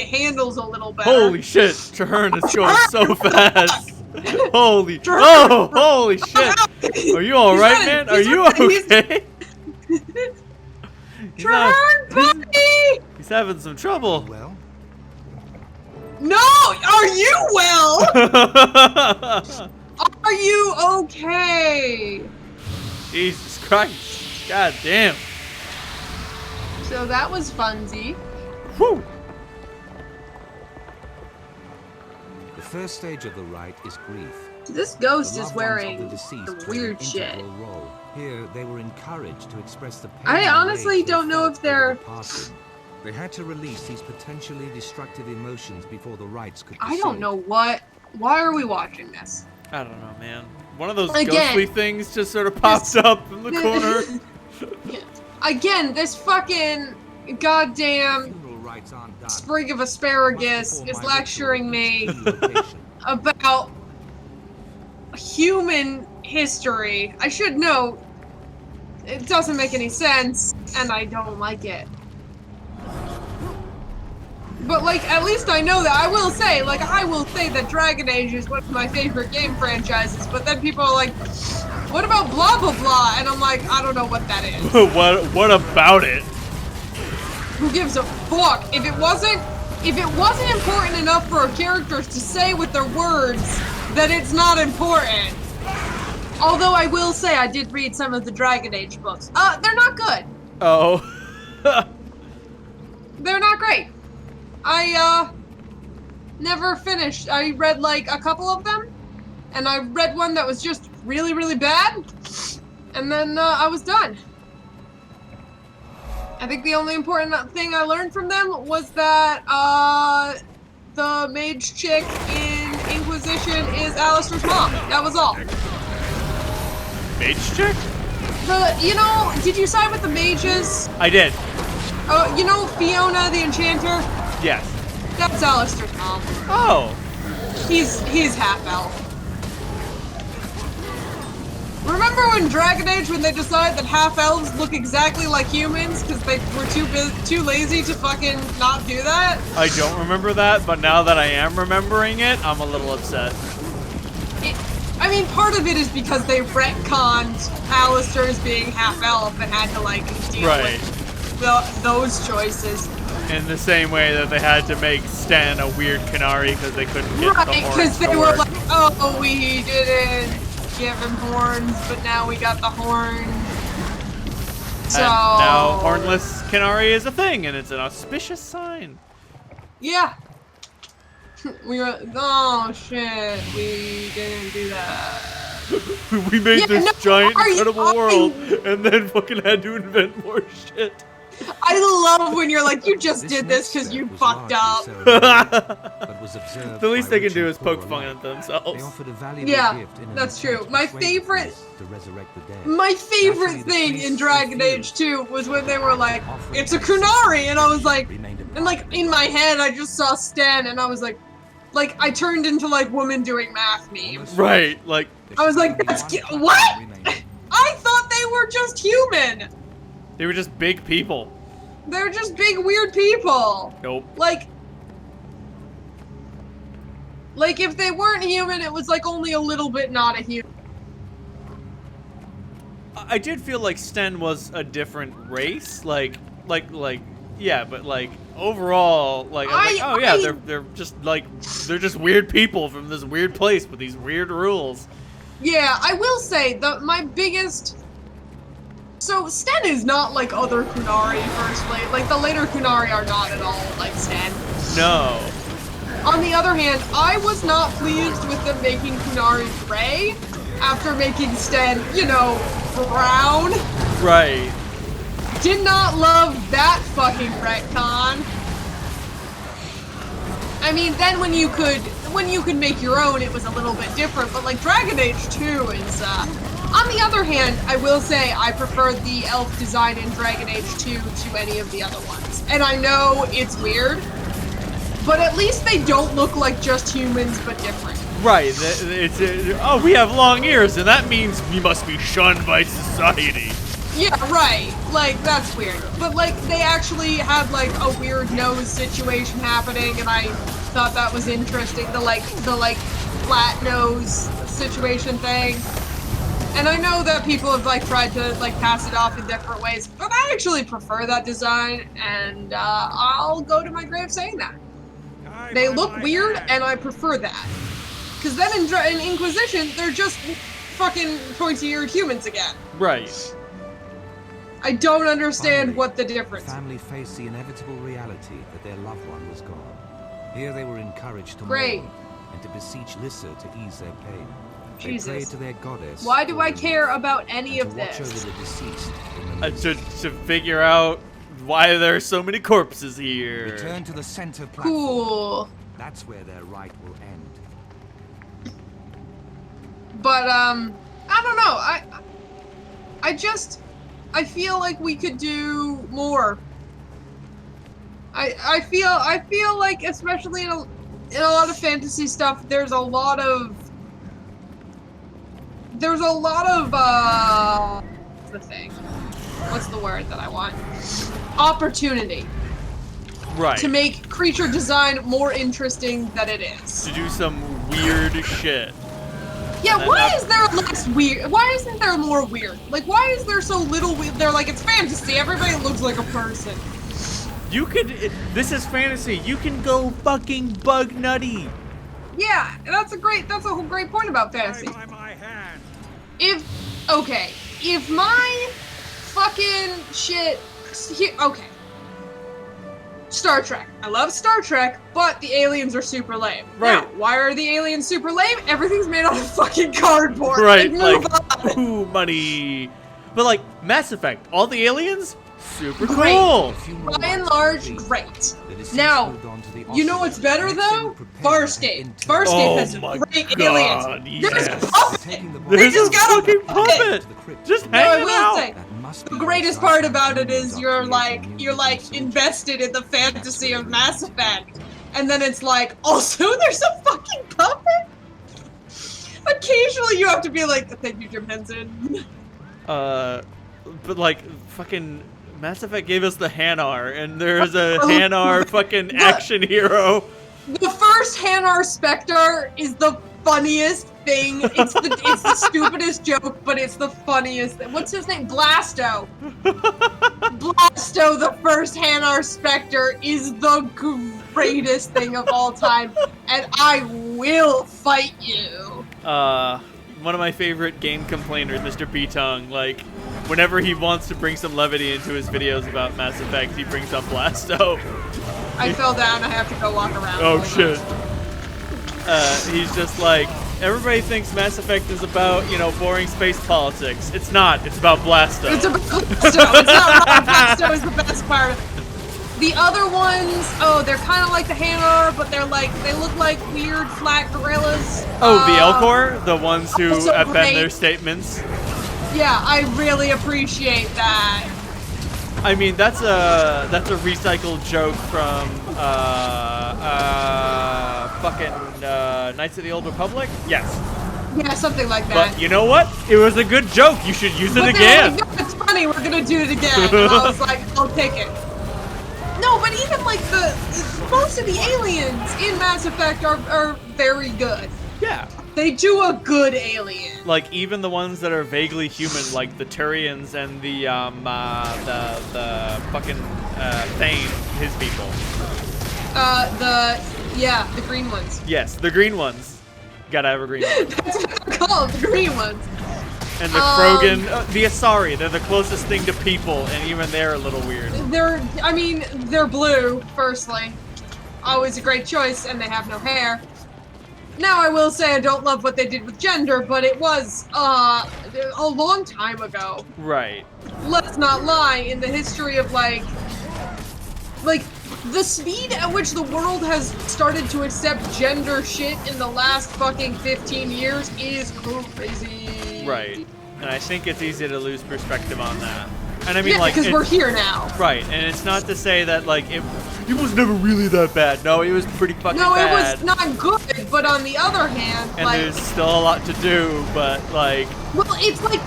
Speaker 1: handles a little better.
Speaker 2: Holy shit. Trahern is going so fast. Holy shit. Are you alright, man? Are you okay?
Speaker 1: Trahern, buddy!
Speaker 2: He's having some trouble.
Speaker 8: Well?
Speaker 1: No! Are you well? Are you okay?
Speaker 2: Jesus Christ. God damn.
Speaker 1: So that was funsy.
Speaker 2: Whew.
Speaker 8: The first stage of the rite is grief.
Speaker 1: This ghost
Speaker 8: The
Speaker 1: is
Speaker 8: loved ones
Speaker 1: wearing
Speaker 8: of the deceased
Speaker 1: some
Speaker 8: played an
Speaker 1: weird shit.
Speaker 8: integral role. Here, they were encouraged to express the pain
Speaker 1: I
Speaker 8: and
Speaker 1: honestly
Speaker 8: rage they
Speaker 1: don't know
Speaker 8: felt
Speaker 1: if they're...
Speaker 8: over the passing. They had to release these potentially destructive emotions before the rites could
Speaker 1: I don't know what... Why are we watching this?
Speaker 2: I don't know, man. One of those
Speaker 1: Again,
Speaker 2: ghostly things just sort of popped up in the corner.
Speaker 1: Again, this fucking goddamn sprig of asparagus is lecturing me about human history. I should know. It doesn't make any sense, and I don't like it. But, like, at least I know that. I will say that Dragon Age is one of my favorite game franchises, but then people are like, what about blah blah blah? And I'm like, I don't know what that is.
Speaker 2: What about it?
Speaker 1: Who gives a fuck? If it wasn't important enough for our characters to say with their words, then it's not important. Although I will say I did read some of the Dragon Age books. They're not good.
Speaker 2: Oh.
Speaker 1: They're not great. I never finished. I read like a couple of them, and I read one that was just really, really bad, and then I was done. I think the only important thing I learned from them was that the mage chick in Inquisition is Alistair's mom. That was all.
Speaker 2: Mage chick?
Speaker 1: You know, did you side with the mages?
Speaker 2: I did.
Speaker 1: Oh, you know Fiona the Enchanter?
Speaker 2: Yes.
Speaker 1: That's Alistair's mom.
Speaker 2: Oh.
Speaker 1: He's half elf. Remember when Dragon Age, when they decided that half elves look exactly like humans because they were too lazy to fucking not do that?
Speaker 2: I don't remember that, but now that I am remembering it, I'm a little upset.
Speaker 1: I mean, part of it is because they retconned Alistair as being half elf and had to like deal with those choices.
Speaker 2: In the same way that they had to make Stan a weird Canary because they couldn't get the horns
Speaker 1: because they
Speaker 2: to
Speaker 1: were
Speaker 2: work.
Speaker 1: like, oh, we didn't give him horns, but now we got the horn. So
Speaker 2: And now hornless Canary is a thing, and it's an auspicious sign.
Speaker 1: Yeah. We were, oh shit, we didn't do that.
Speaker 2: We made this giant, incredible world, and then fucking had to invent more shit.
Speaker 1: I love when you're like, you just did this because you fucked up.
Speaker 2: The least they can do is poke fun at themselves.
Speaker 1: Yeah, that's true. My favorite thing in Dragon Age 2 was when they were like, it's a Kunari, and I was like, and like in my head I just saw Stan, and I was like I turned into like woman doing math memes.
Speaker 2: Right, like
Speaker 1: I was like, that's what? I thought they were just human.
Speaker 2: They were just big people.
Speaker 1: They're just big weird people.
Speaker 2: Nope.
Speaker 1: Like if they weren't human, it was like only a little bit not a human.
Speaker 2: I did feel like Sten was a different race, yeah, but like overall, like I was like, oh yeah, they're just weird people from this weird place with these weird rules.
Speaker 1: Yeah, I will say my biggest. So Sten is not like other Kunari, firstly. Like the later Kunari are not at all like Sten.
Speaker 2: No.
Speaker 1: On the other hand, I was not pleased with them making Kunari gray after making Sten, you know, brown.
Speaker 2: Right.
Speaker 1: Did not love that fucking retcon. I mean, then when you could make your own, it was a little bit different, but like Dragon Age 2 is, on the other hand, I will say I prefer the elf design in Dragon Age 2 to any of the other ones. And I know it's weird, but at least they don't look like just humans, but different.
Speaker 2: Right. Oh, we have long ears, and that means we must be shunned by society.
Speaker 1: Yeah, right. Like, that's weird. But, like, they actually had, like, a weird nose situation happening, and I thought that was interesting. The flat nose situation thing. And I know that people have, like, tried to, like, pass it off in different ways, but I actually prefer that design, and, I'll go to my grave saying that. They look weird, and I prefer that. Because then in Inquisition, they're just fucking pointy-eared humans again.
Speaker 2: Right.
Speaker 1: I don't understand
Speaker 8: Finally,
Speaker 1: what the difference.
Speaker 8: The family faced the inevitable reality that their loved one was gone. Here they were encouraged to
Speaker 1: Great.
Speaker 8: mourn and to beseech Lissa to ease their pain. They
Speaker 1: Jesus.
Speaker 8: prayed to their goddess.
Speaker 1: Why do I care about any of
Speaker 8: watch over
Speaker 1: this?
Speaker 8: the deceased in the
Speaker 2: To figure out why there are so many corpses here.
Speaker 8: Return to the center platform.
Speaker 1: Cool.
Speaker 8: That's where their rite will end.
Speaker 1: But, I don't know. I feel like we could do more. I feel like, especially in a lot of fantasy stuff, there's a lot of what's the thing? What's the word that I want? Opportunity.
Speaker 2: Right.
Speaker 1: To make creature design more interesting than it is.
Speaker 2: To do some weird shit.
Speaker 1: Yeah, why is there less weird? Why isn't there more weird? Like, why is there so little weird? They're like, it's fantasy, everybody looks like a person.
Speaker 2: You could, this is fantasy, you can go fucking bug nutty.
Speaker 1: Yeah, that's a whole great point about fantasy. If my fucking shit, okay. Star Trek. I love Star Trek, but the aliens are super lame.
Speaker 2: Right.
Speaker 1: Now, why are the aliens super lame? Everything's made out of fucking cardboard.
Speaker 2: Right,
Speaker 1: Like, move
Speaker 2: like, ooh, money. But like, Mass Effect, all the aliens, Super
Speaker 1: Great.
Speaker 2: cool.
Speaker 1: By and large, great. Now, you know what's better though? Farscape. Farscape has great aliens. There's a puppet. They
Speaker 2: There's
Speaker 1: just
Speaker 2: a
Speaker 1: got a
Speaker 2: fucking puppet. Just
Speaker 1: No, I
Speaker 2: hanging
Speaker 1: will
Speaker 2: out.
Speaker 1: say, the greatest part about it is you're like invested in the fantasy of Mass Effect, and then it's like, also there's a fucking puppet. Occasionally, you have to be like, "Thank you, Jim Henson."
Speaker 2: But like fucking Mass Effect gave us the Hanar, and there's a Hanar fucking action hero.
Speaker 1: The first Hanar Spectre is the funniest thing. It's the stupidest joke, but it's the funniest thing. What's his name? Blasto. Blasto, the first Hanar Spectre, is the greatest thing of all time, and I will fight you.
Speaker 2: One of my favorite game complainers, Mr. B-Tongue, like, whenever he wants to bring some levity into his videos about Mass Effect, he brings up Blasto.
Speaker 1: I fell down, I have to go walk around.
Speaker 2: Oh shit. He's just like, everybody thinks Mass Effect is about, you know, boring space politics. It's not, it's about Blasto.
Speaker 1: It's about Blasto, it's not wrong, Blasto is the best part of it. The other ones, oh, they're kind of like the Hanar, but they're like, they look like weird flat gorillas.
Speaker 2: Oh, the Elcor? The ones who
Speaker 1: also
Speaker 2: append
Speaker 1: great.
Speaker 2: their statements?
Speaker 1: Yeah, I really appreciate that.
Speaker 2: I mean, that's a recycled joke from fucking Knights of the Old Republic. Yes.
Speaker 1: Yeah, something like that.
Speaker 2: But you know what? It was a good joke. You should use it again.
Speaker 1: Like, no, it's funny. We're gonna do it again. And I was like, I'll take it. No, but even like most of the aliens in Mass Effect are very good.
Speaker 2: Yeah.
Speaker 1: They do a good alien.
Speaker 2: Like even the ones that are vaguely human, like the Turians and the fucking Thane, his people.
Speaker 1: The green ones.
Speaker 2: Yes, the green ones. Gotta have a green one.
Speaker 1: That's what they're called, the green ones.
Speaker 2: And the Krogan, the Asari, they're the closest thing to people, and even they're a little weird.
Speaker 1: They're blue, firstly. Always a great choice, and they have no hair. Now, I will say I don't love what they did with gender, but it was, a long time ago.
Speaker 2: Right.
Speaker 1: Let's not lie, in the history of, like, the speed at which the world has started to accept gender shit in the last fucking 15 years is crazy.
Speaker 2: Right. And I think it's easy to lose perspective on that. And I mean,
Speaker 1: yeah,
Speaker 2: like,
Speaker 1: because we're here now.
Speaker 2: Right, and it's not to say that, like, it was never really that bad. No, it was pretty fucking bad.
Speaker 1: No, it was not good, but on the other hand,
Speaker 2: and
Speaker 1: like...
Speaker 2: there's still a lot to do, but, like...
Speaker 1: Well, it's like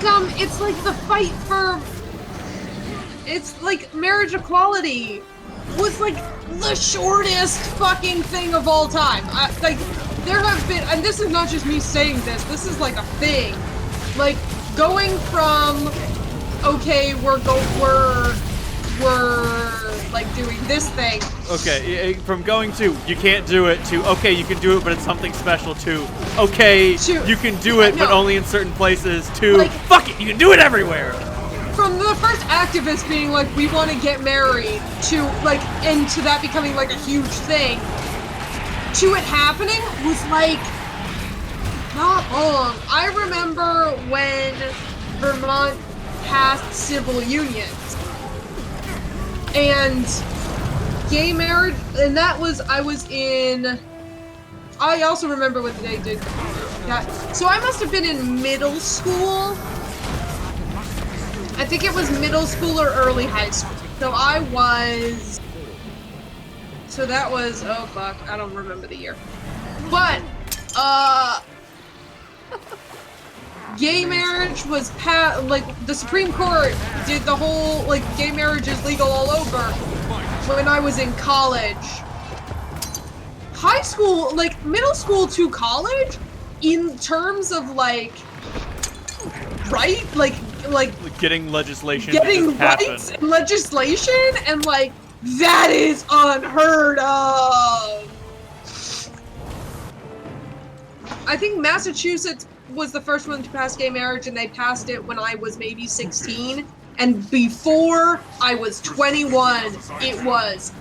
Speaker 1: the fight for... It's like marriage equality was, like, the shortest fucking thing of all time. Like, there have been... And this is not just me saying this is, like, a thing. Like, going from... Okay, we're like doing this thing.
Speaker 2: Okay, from going to you can't do it to okay you can do it but it's something special to okay you can do it but only in certain places to like, fuck it you can do it everywhere.
Speaker 1: From the first activists being like we want to get married to like and to that becoming like a huge thing to it happening was like not long. I remember when Vermont passed civil unions and gay marriage, and that was I also remember what they did that. So I must have been in middle school. I think it was middle school or early high school. So that was oh fuck, I don't remember the year. But gay marriage was like the Supreme Court did the whole like gay marriage is legal all over when I was in college. High school, like middle school to college, in terms of like right, like
Speaker 2: getting legislation,
Speaker 1: getting rights and legislation, and like that is unheard of. I think Massachusetts was the first one to pass gay marriage, and they passed it when I was maybe 16. And before I was 21, it was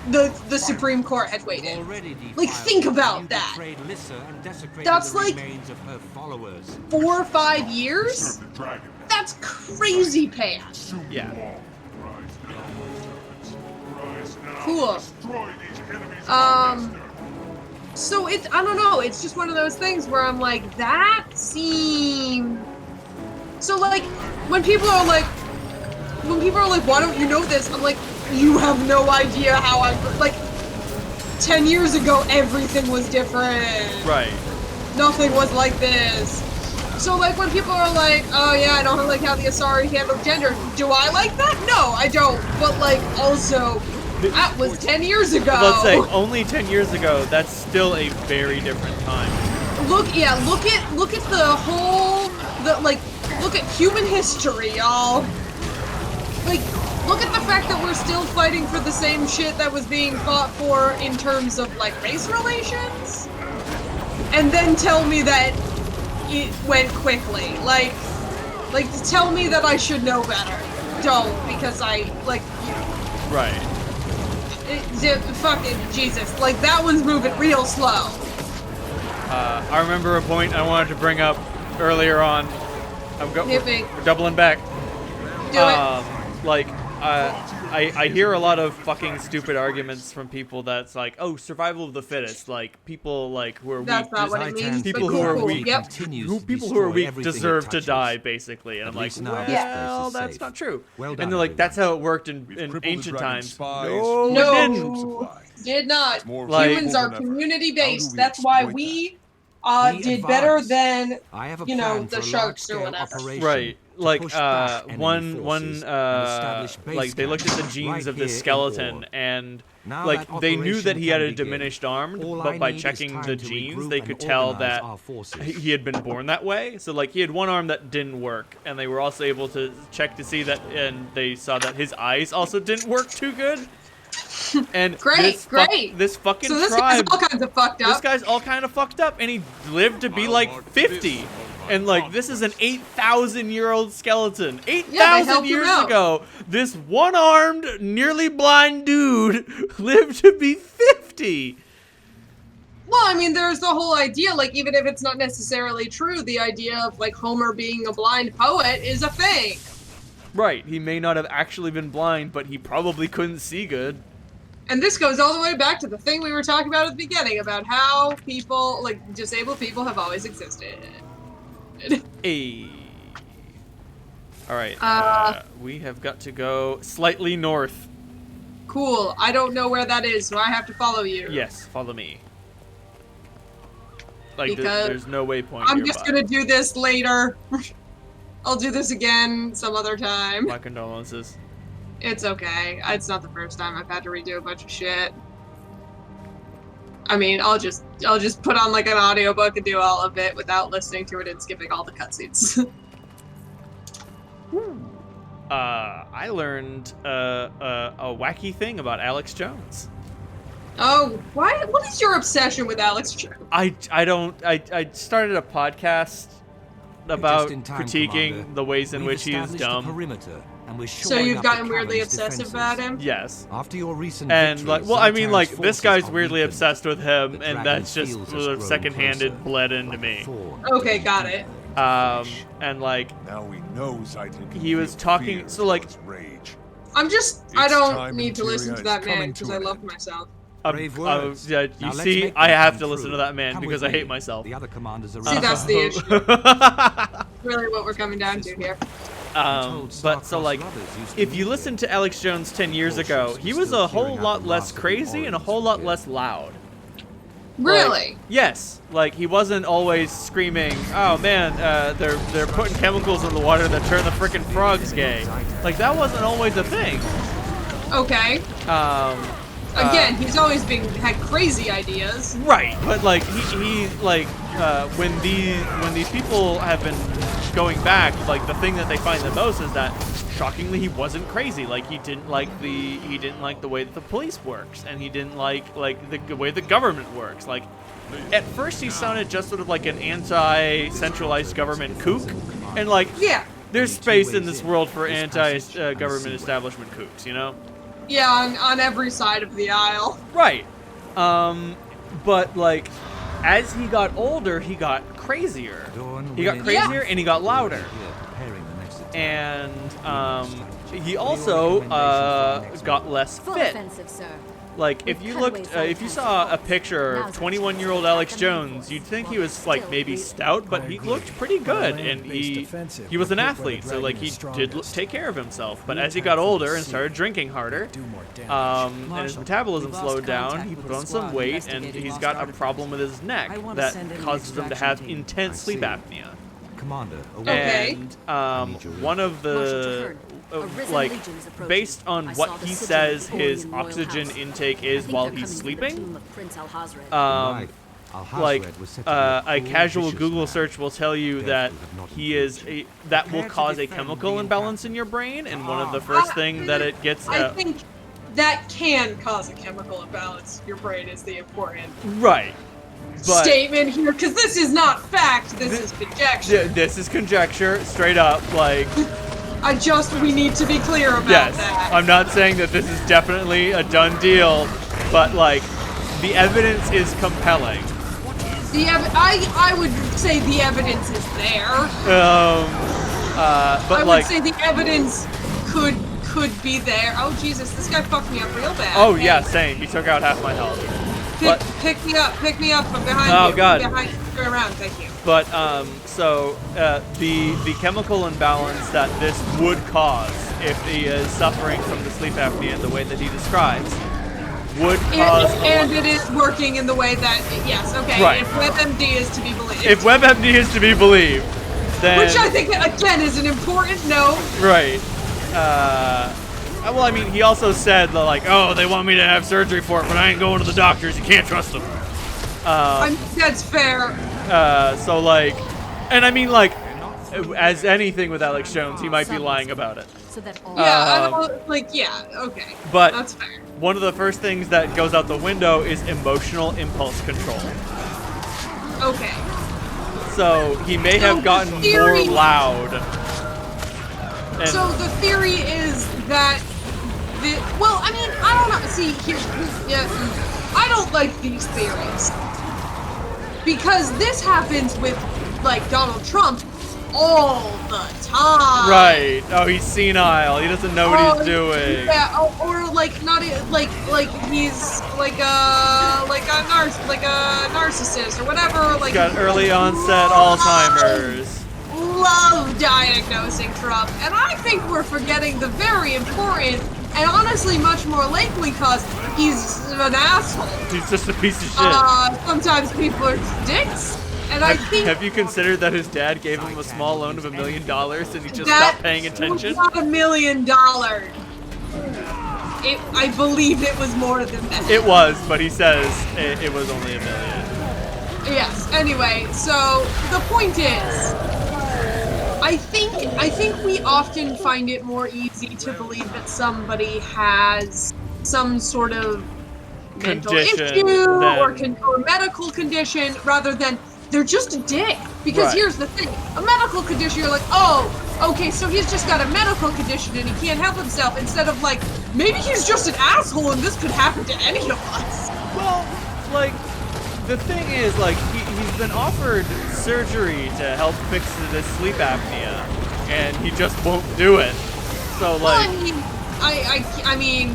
Speaker 1: the Supreme Court had waited. Like, think about that. That's like 4 or 5 years? That's crazy past.
Speaker 2: Yeah.
Speaker 1: Cool. So I don't know, it's just one of those things where I'm like, that seems... So like, when people are like, why don't you know this? I'm like, you have no idea how like, 10 years ago, everything was different.
Speaker 2: Right.
Speaker 1: Nothing was like this. So like, when people are like, oh yeah, I don't like how the Asari handle gender, do I like that? No, I don't. But like, also, that was 10 years ago.
Speaker 2: Let's say, only 10 years ago, that's still a very different time.
Speaker 1: Look at the whole, look at human history, y'all. Like, look at the fact that we're still fighting for the same shit that was being fought for in terms of, like, race relations? And then tell me that it went quickly. Like, tell me that I should know better. Don't, because I, like...
Speaker 2: Right.
Speaker 1: Fucking Jesus. Like, that one's moving real slow.
Speaker 2: I remember a point I wanted to bring up earlier on. We're doubling back.
Speaker 1: Do it.
Speaker 2: Like, I hear a lot of fucking stupid arguments from people that's like, oh, survival of the fittest. Like, people like who are
Speaker 1: that's
Speaker 2: weak.
Speaker 1: Not what it means,
Speaker 2: people who are weak. Yep. People who are weak deserve to die, basically. And I'm like, well, that's not true. And they're like, that's how it worked in ancient times. No, it didn't.
Speaker 1: Did not.
Speaker 2: Like,
Speaker 1: humans are community-based. That's why we did better than, you know, the sharks or whatever.
Speaker 2: Right. Like, like, they looked at the genes of this skeleton, and, like, they knew that he had a diminished arm, but by checking the genes, they could tell that he had been born that way. So, like, he had one arm that didn't work, and they were also able to check to see that, and they saw that his eyes also didn't work too good. And
Speaker 1: great.
Speaker 2: This fucking
Speaker 1: so this
Speaker 2: tribe,
Speaker 1: guy's all kinds of fucked up.
Speaker 2: This guy's all kind of fucked up, and he lived to be like 50. And like, this is an 8,000-year-old skeleton. 8,000 years ago, this one-armed, nearly blind dude lived to be 50.
Speaker 1: Well, I mean, there's the whole idea, like, even if it's not necessarily true, the idea of, like, Homer being a blind poet is a thing.
Speaker 2: Right, he may not have actually been blind, but he probably couldn't see good.
Speaker 1: And this goes all the way back to the thing we were talking about at the beginning, about how people, like, disabled people have always existed.
Speaker 2: Hey. Alright, we have got to go slightly north.
Speaker 1: Cool, I don't know where that is, so I have to follow you.
Speaker 2: Yes, follow me. Like, there's no waypoint
Speaker 1: I'm
Speaker 2: nearby.
Speaker 1: just gonna do this later. I'll do this again some other time.
Speaker 2: My condolences.
Speaker 1: It's okay. It's not the first time I've had to redo a bunch of shit. I mean, I'll just put on like an audiobook and do all of it without listening to it and skipping all the cutscenes.
Speaker 2: I learned a wacky thing about Alex Jones.
Speaker 1: Oh, why? What is your obsession with Alex Jones?
Speaker 2: I started a podcast about critiquing the ways in which he is dumb.
Speaker 1: So you've gotten weirdly obsessive about him?
Speaker 2: Yes.
Speaker 8: After your recent
Speaker 2: and like, well, I mean, like, this guy's weirdly obsessed with him, and that's just sort of second-handed bled into me.
Speaker 1: Okay, got it.
Speaker 2: And like,
Speaker 5: now we know
Speaker 2: he was talking. So like,
Speaker 1: I don't need to listen to that man because I love myself.
Speaker 2: Yeah, you see, I have to listen to that man because I hate myself.
Speaker 8: The other commanders are
Speaker 1: see, that's the issue. Really what we're coming down to here.
Speaker 2: But so like, if you listen to Alex Jones 10 years ago, he was a whole lot less crazy and a whole lot less loud.
Speaker 1: Really?
Speaker 2: Like, yes. Like, he wasn't always screaming, oh man, they're putting chemicals in the water that turn the frickin' frogs gay. Like, that wasn't always a thing.
Speaker 1: Okay. Again, he's always had crazy ideas.
Speaker 2: Right, but like he like when these people have been going back, like the thing that they find the most is that shockingly he wasn't crazy. Like he didn't like the way that the police works, and he didn't like the way the government works. Like at first he sounded just sort of like an anti-centralized government kook, and like there's space in this world for anti-government establishment kooks, you know?
Speaker 1: Yeah, on every side of the aisle.
Speaker 2: Right. But like, as he got older, he got crazier. He got crazier and he got louder. And he also got less fit.
Speaker 10: Offensive, sir.
Speaker 2: Like, if you looked, if you saw a picture of 21-year-old Alex Jones, you'd think he was, like, maybe stout, but he looked pretty good, and he was an athlete, so, like, he did take care of himself. But as he got older and started drinking harder, and his metabolism slowed down, he put on some weight, and he's got a problem with his neck that causes him to have intense sleep apnea.
Speaker 8: Commander,
Speaker 2: and one of the like, based on what he says his oxygen intake is while he's sleeping, like a casual Google search will tell you that that will cause a chemical imbalance in your brain, and one of the first things that it gets.
Speaker 1: I think that can cause a chemical imbalance. Your brain is the important statement here, because this is not fact. This is conjecture.
Speaker 2: This is conjecture, straight up. Like,
Speaker 1: we need to be clear about that.
Speaker 2: I'm not saying that this is definitely a done deal, but like, the evidence is compelling.
Speaker 1: I would say the evidence is there.
Speaker 2: But
Speaker 1: I
Speaker 2: like,
Speaker 1: would say the evidence could be there. Oh Jesus, this guy fucked me up real bad.
Speaker 2: Oh yeah, same. He took out half my health.
Speaker 1: Pick me up. I'm behind you.
Speaker 2: Oh god.
Speaker 1: Behind you. Go around. Thank you.
Speaker 2: But the chemical imbalance that this would cause if he is suffering from the sleep apnea in the way that he describes would cause.
Speaker 1: And it is working in the way that
Speaker 2: Right.
Speaker 1: If WebMD is to be believed.
Speaker 2: If WebMD is to be believed, then
Speaker 1: which I think again is an important note.
Speaker 2: Right. Well, I mean, he also said that, like, oh, they want me to have surgery for it, but I ain't going to the doctors. You can't trust them.
Speaker 1: That's fair.
Speaker 2: So, like, and I mean, like, as anything with Alex Jones, he might be lying about it.
Speaker 1: I don't, okay.
Speaker 2: But
Speaker 1: that's fair.
Speaker 2: One of the first things that goes out the window is emotional impulse control.
Speaker 1: Okay.
Speaker 2: So he may have gotten more loud.
Speaker 1: So the theory is that I mean, I don't know. See, I don't like these theories because this happens with, like, Donald Trump all the time.
Speaker 2: Right. Oh, he's senile. He doesn't know what he's doing.
Speaker 1: Yeah. Or like not like he's like a narcissist or whatever. Like,
Speaker 2: he's got early onset Alzheimer's.
Speaker 1: Love diagnosing Trump, and I think we're forgetting the very important and honestly much more likely cause. He's an asshole.
Speaker 2: He's just a piece of shit.
Speaker 1: Sometimes people are dicks, and I think.
Speaker 2: Have you considered that his dad gave him a small loan of $1 million and he just stopped paying attention?
Speaker 1: Not $1 million. I believe it was more than that.
Speaker 2: It was, but he says it was only $1 million.
Speaker 1: Yes. Anyway, so the point is, I think we often find it more easy to believe that somebody has some sort of mental issue or medical condition rather than they're just a dick. Because here's the thing, a medical condition, you're like, oh, okay, so he's just got a medical condition and he can't help himself, instead of like, maybe he's just an asshole and this could happen to any of us.
Speaker 2: Well, like, the thing is, like, he's been offered surgery to help fix this sleep apnea, and he just won't do it. So, like,
Speaker 1: I mean,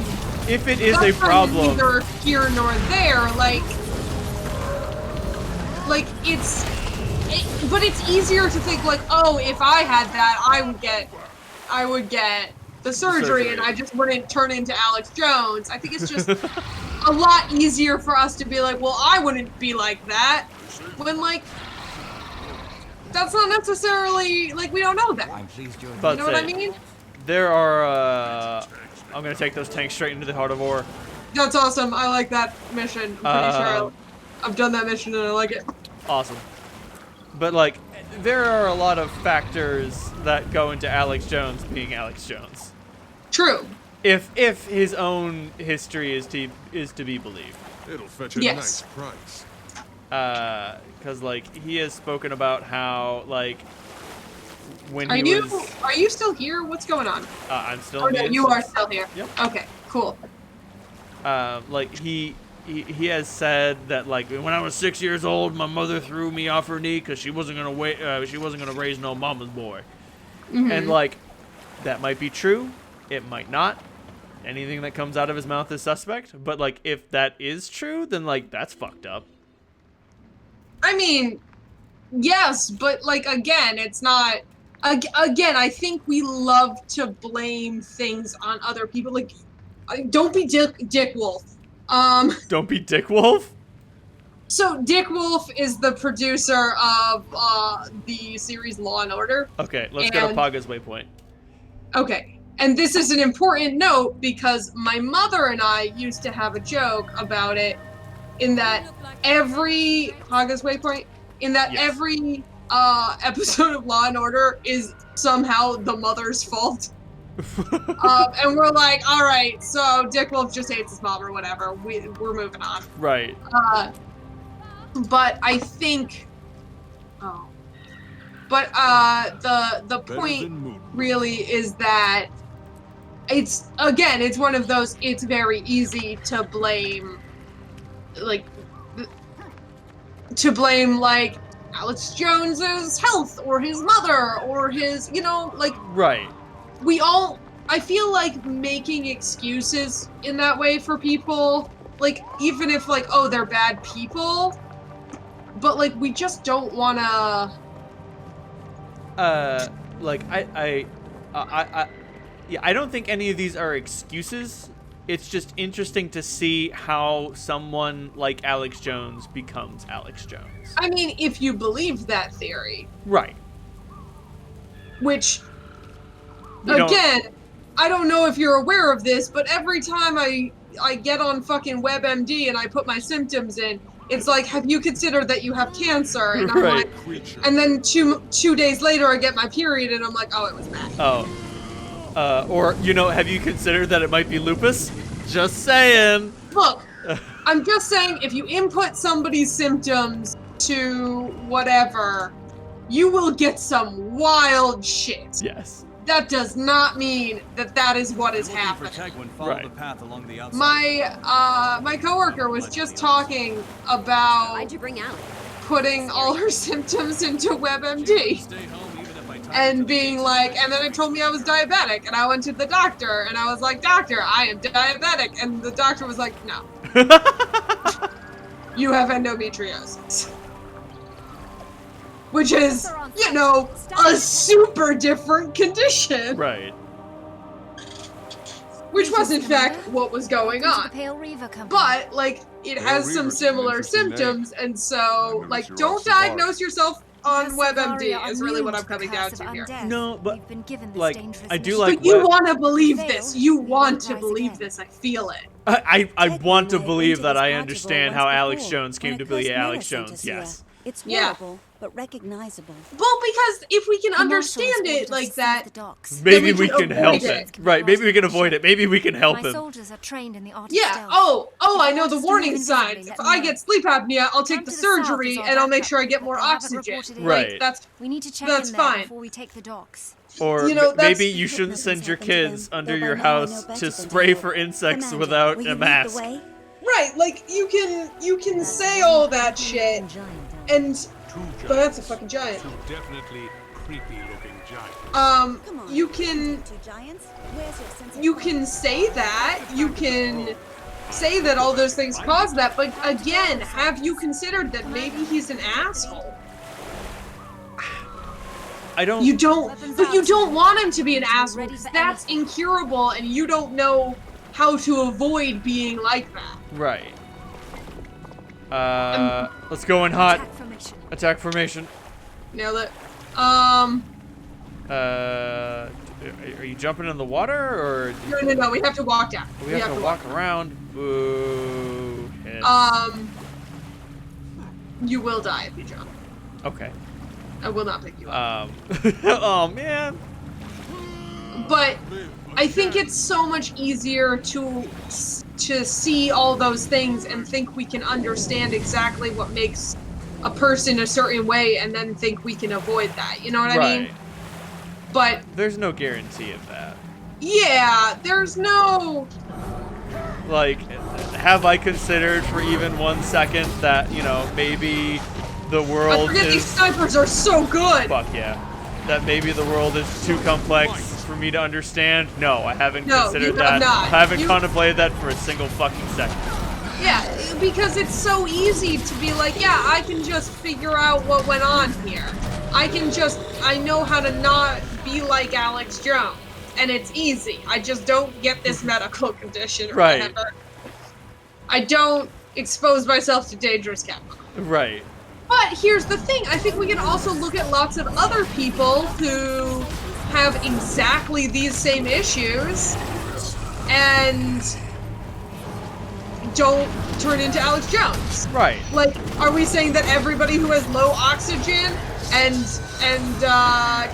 Speaker 2: if it is a problem,
Speaker 1: neither here nor there. But it's easier to think like, oh, if I had that, I would get the surgery, and I just wouldn't turn into Alex Jones. I think it's just a lot easier for us to be like, well, I wouldn't be like that, when, like, that's not necessarily, like, we don't know that. You know what I mean?
Speaker 2: There are, I'm gonna take those tanks straight into the heart of war.
Speaker 1: That's awesome. I like that mission. I'm pretty sure I've done that mission and I like it.
Speaker 2: Awesome. But, like, there are a lot of factors that go into Alex Jones being Alex Jones.
Speaker 1: True.
Speaker 2: If his own history is to be believed.
Speaker 5: It'll fetch a nice price.
Speaker 2: Because, like, he has spoken about how, like, when
Speaker 1: are you still here? What's going on?
Speaker 2: I'm still.
Speaker 1: Oh no, you are still here.
Speaker 2: Yep.
Speaker 1: Okay, cool.
Speaker 2: Like, he has said that, like, when I was 6 years old, my mother threw me off her knee because she wasn't gonna raise no mama's boy.
Speaker 1: Mm-hmm.
Speaker 2: And, like, that might be true. It might not. anything that comes out of his mouth is suspect. But like, if that is true, then like that's fucked up.
Speaker 1: I mean, yes, but like again, it's not. Again, I think we love to blame things on other people. Like, don't be Dick Wolf.
Speaker 2: Don't be Dick Wolf.
Speaker 1: So Dick Wolf is the producer of the series Law and Order.
Speaker 2: Okay, let's go to Paga's waypoint.
Speaker 1: Okay, and this is an important note because my mother and I used to have a joke about it, in that every Paga's waypoint, every episode of Law and Order is somehow the mother's fault. And we're like, all right, so Dick Wolf just hates his mom or whatever. We're moving on.
Speaker 2: Right.
Speaker 1: But I think, the point really is that it's one of those. It's very easy to blame, like Alex Jones's health or his mother or his,
Speaker 2: Right.
Speaker 1: I feel like making excuses in that way for people, like, even if, like, oh, they're bad people, but, like, we just don't wanna...
Speaker 2: Like, I don't think any of these are excuses. It's just interesting to see how someone like Alex Jones becomes Alex Jones.
Speaker 1: I mean, if you believe that theory.
Speaker 2: Right.
Speaker 1: Which, again, I don't know if you're aware of this, but every time I get on fucking WebMD and I put my symptoms in, it's like, have you considered that you have cancer? And I'm like, and then two days later I get my period and I'm like, oh, it was bad.
Speaker 2: Oh. Or, have you considered that it might be lupus? Just saying.
Speaker 1: Look, I'm just saying, if you input somebody's symptoms to whatever, you will get some wild shit.
Speaker 2: Yes.
Speaker 1: That does not mean that that is what is happening.
Speaker 2: Right.
Speaker 1: My coworker was just talking about
Speaker 15: Why'd you bring Alec?
Speaker 1: putting all her symptoms into WebMD. And being like, and then it told me I was diabetic, and I went to the doctor, and I was like, doctor, I am diabetic, and the doctor was like, no. You have endometriosis. Which is, a super different condition.
Speaker 2: Right.
Speaker 1: Which was, in fact, what was going on. But, like, it has some similar symptoms, and so, like, don't diagnose yourself on WebMD is really what I'm coming down to here.
Speaker 2: No, but, like, I do like
Speaker 1: But you want to believe this. You want to believe this. I feel it.
Speaker 2: I want to believe that I understand how Alex Jones came to be Alex Jones, yes.
Speaker 15: It's horrible, but recognizable.
Speaker 1: Well, because if we can understand it like that,
Speaker 2: maybe we can help it. Right, maybe we can avoid it. Maybe we can help him.
Speaker 15: My soldiers are trained in the art of
Speaker 1: yeah,
Speaker 15: stealth.
Speaker 1: I know the warning signs. If I get sleep apnea, I'll take the surgery and I'll make sure I get more oxygen.
Speaker 2: Right.
Speaker 1: Like,
Speaker 15: we need to check
Speaker 1: that's
Speaker 15: in there
Speaker 1: fine.
Speaker 15: before we take the docks.
Speaker 2: Or maybe you shouldn't send your kids under your house to spray for insects without a mask.
Speaker 1: Right, like, you can say all that shit, and... But that's a fucking giant.
Speaker 3: Two definitely creepy-looking giants.
Speaker 1: You can say that. You can say that all those things cause that. But again, have you considered that maybe he's an asshole? You don't. But you don't want him to be an asshole because that's incurable, and you don't know how to avoid being like that.
Speaker 2: Right. Let's go in hot. Attack formation.
Speaker 1: Nailed it.
Speaker 2: Are you jumping in the water or?
Speaker 1: No. We have to walk down.
Speaker 2: We have to walk around. Boo.
Speaker 1: You will die if you jump.
Speaker 2: Okay.
Speaker 1: I will not pick you up.
Speaker 2: Oh man.
Speaker 1: But I think it's so much easier to see all those things and think we can understand exactly what makes a person a certain way and then think we can avoid that. You know what I mean? But
Speaker 2: there's no guarantee of that.
Speaker 1: Yeah, there's no...
Speaker 2: Like, have I considered for even 1 second that, maybe the world
Speaker 1: I forget these snipers are so good!
Speaker 2: Fuck yeah. That maybe the world is too complex for me to understand? No, I haven't
Speaker 1: No,
Speaker 2: considered
Speaker 1: you have
Speaker 2: that.
Speaker 1: not.
Speaker 2: I haven't
Speaker 1: You-
Speaker 2: contemplated that for a single fucking second.
Speaker 1: Yeah, because it's so easy to be like, yeah, I can just figure out what went on here. I know how to not be like Alex Jones. And it's easy. I just don't get this medical condition or
Speaker 2: Right.
Speaker 1: whatever. I don't expose myself to dangerous chemicals.
Speaker 2: Right.
Speaker 1: But here's the thing, I think we can also look at lots of other people who have exactly these same issues and don't turn into Alex Jones.
Speaker 2: Right.
Speaker 1: Like, are we saying that everybody who has low oxygen and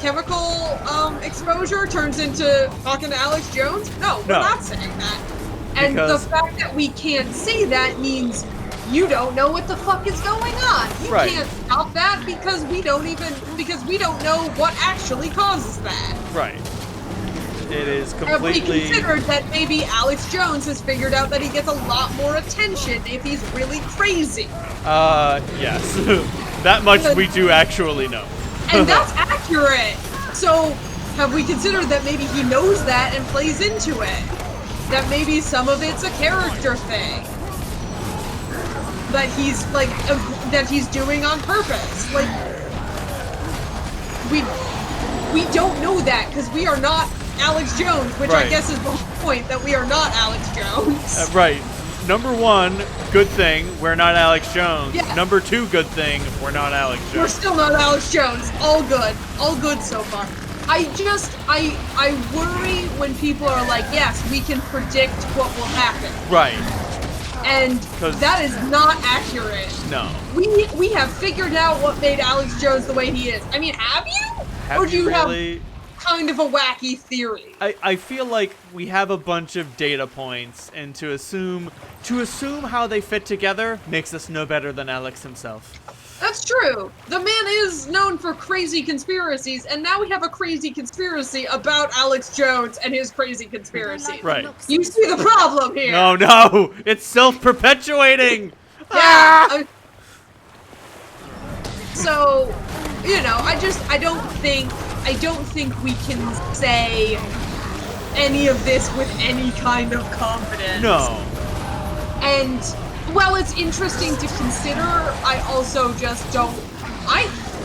Speaker 1: chemical exposure turns into fucking Alex Jones? No, we're not saying that. And
Speaker 2: Because-
Speaker 1: the fact that we can't say that means you don't know what the fuck is going on. You
Speaker 2: Right.
Speaker 1: can't stop that because we don't know what actually causes that.
Speaker 2: Right. It is
Speaker 1: Have we
Speaker 2: completely...
Speaker 1: considered that maybe Alex Jones has figured out that he gets a lot more attention if he's really crazy?
Speaker 2: Yes. That much we do actually know.
Speaker 1: And that's accurate. So, have we considered that maybe he knows that and plays into it? That maybe some of it's a character thing. That he's like that he's doing on purpose. Like we don't know that because we are not Alex Jones, which I
Speaker 2: Right.
Speaker 1: guess is the whole point, that we are not Alex Jones.
Speaker 2: Right. Number one, good thing, we're not Alex Jones.
Speaker 1: Yeah.
Speaker 2: Number two, good thing, we're not Alex Jones.
Speaker 1: We're still not Alex Jones. All good so far. I worry when people are like, yes, we can predict what will happen.
Speaker 2: Right.
Speaker 1: And
Speaker 2: 'Cause-
Speaker 1: that is not accurate.
Speaker 2: No.
Speaker 1: We have figured out what made Alex Jones the way he is. I mean, have you?
Speaker 2: Have
Speaker 1: or do
Speaker 2: you
Speaker 1: you
Speaker 2: really?
Speaker 1: have kind of a wacky theory?
Speaker 2: I feel like we have a bunch of data points, and to assume how they fit together makes us no better than Alex himself.
Speaker 1: That's true. The man is known for crazy conspiracies, and now we have a crazy conspiracy about Alex Jones and his crazy conspiracy.
Speaker 2: Right.
Speaker 1: You see the problem here?
Speaker 2: No, it's self-perpetuating.
Speaker 1: Yeah. So, you know, I don't think we can say any of this with any kind of confidence.
Speaker 2: No.
Speaker 1: And while it's interesting to consider, I also just don't.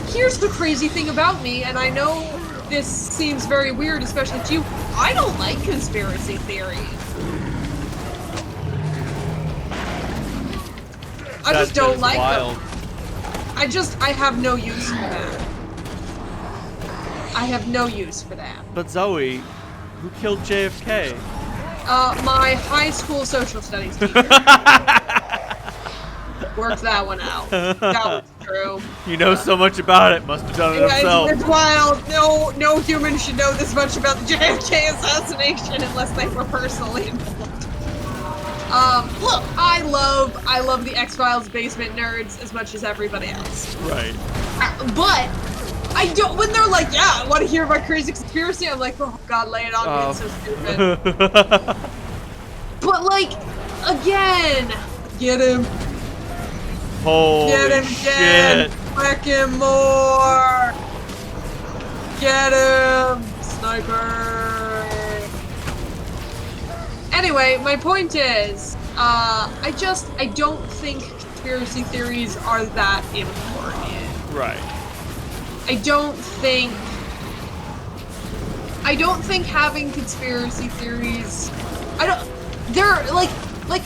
Speaker 1: Here's the crazy thing about me, and I know this seems very weird, especially to you. I don't like conspiracy theories. I just don't like them. I have no use for that. I have no use for that.
Speaker 2: But Zoe, who killed JFK?
Speaker 1: My high school social studies teacher. Worked that one out. That was true.
Speaker 2: You know so much about it. Must have done it himself.
Speaker 1: It's wild. No human should know this much about the JFK assassination unless they were personally involved. Look, I love the X-Files basement nerds as much as everybody else.
Speaker 2: Right.
Speaker 1: But I don't. When they're like, "Yeah, I want to hear my crazy conspiracy," I'm like, "Oh God, lay it on me! It's so stupid." But like, again, get him.
Speaker 2: Holy
Speaker 1: Get him,
Speaker 2: shit.
Speaker 1: Whack him more. Get him, sniper. Anyway, my point is, I don't think conspiracy theories are that important.
Speaker 2: Right.
Speaker 1: I don't think having conspiracy theories, they're like,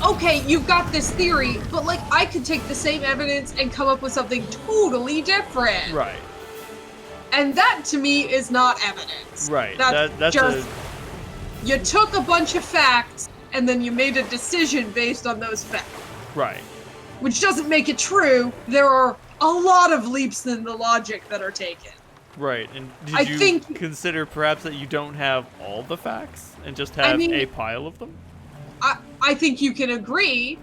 Speaker 1: okay, you've got this theory, but like, I could take the same evidence and come up with something totally different.
Speaker 2: Right.
Speaker 1: And that, to me, is not evidence.
Speaker 2: Right.
Speaker 1: That's just, you took a bunch of facts, and then you made a decision based on those facts.
Speaker 2: Right.
Speaker 1: Which doesn't make it true. There are a lot of leaps in the logic that are taken.
Speaker 2: Right. And
Speaker 1: I
Speaker 2: did you
Speaker 1: think-
Speaker 2: consider perhaps that you don't have all the facts and just have a pile of them?
Speaker 1: I think you can agree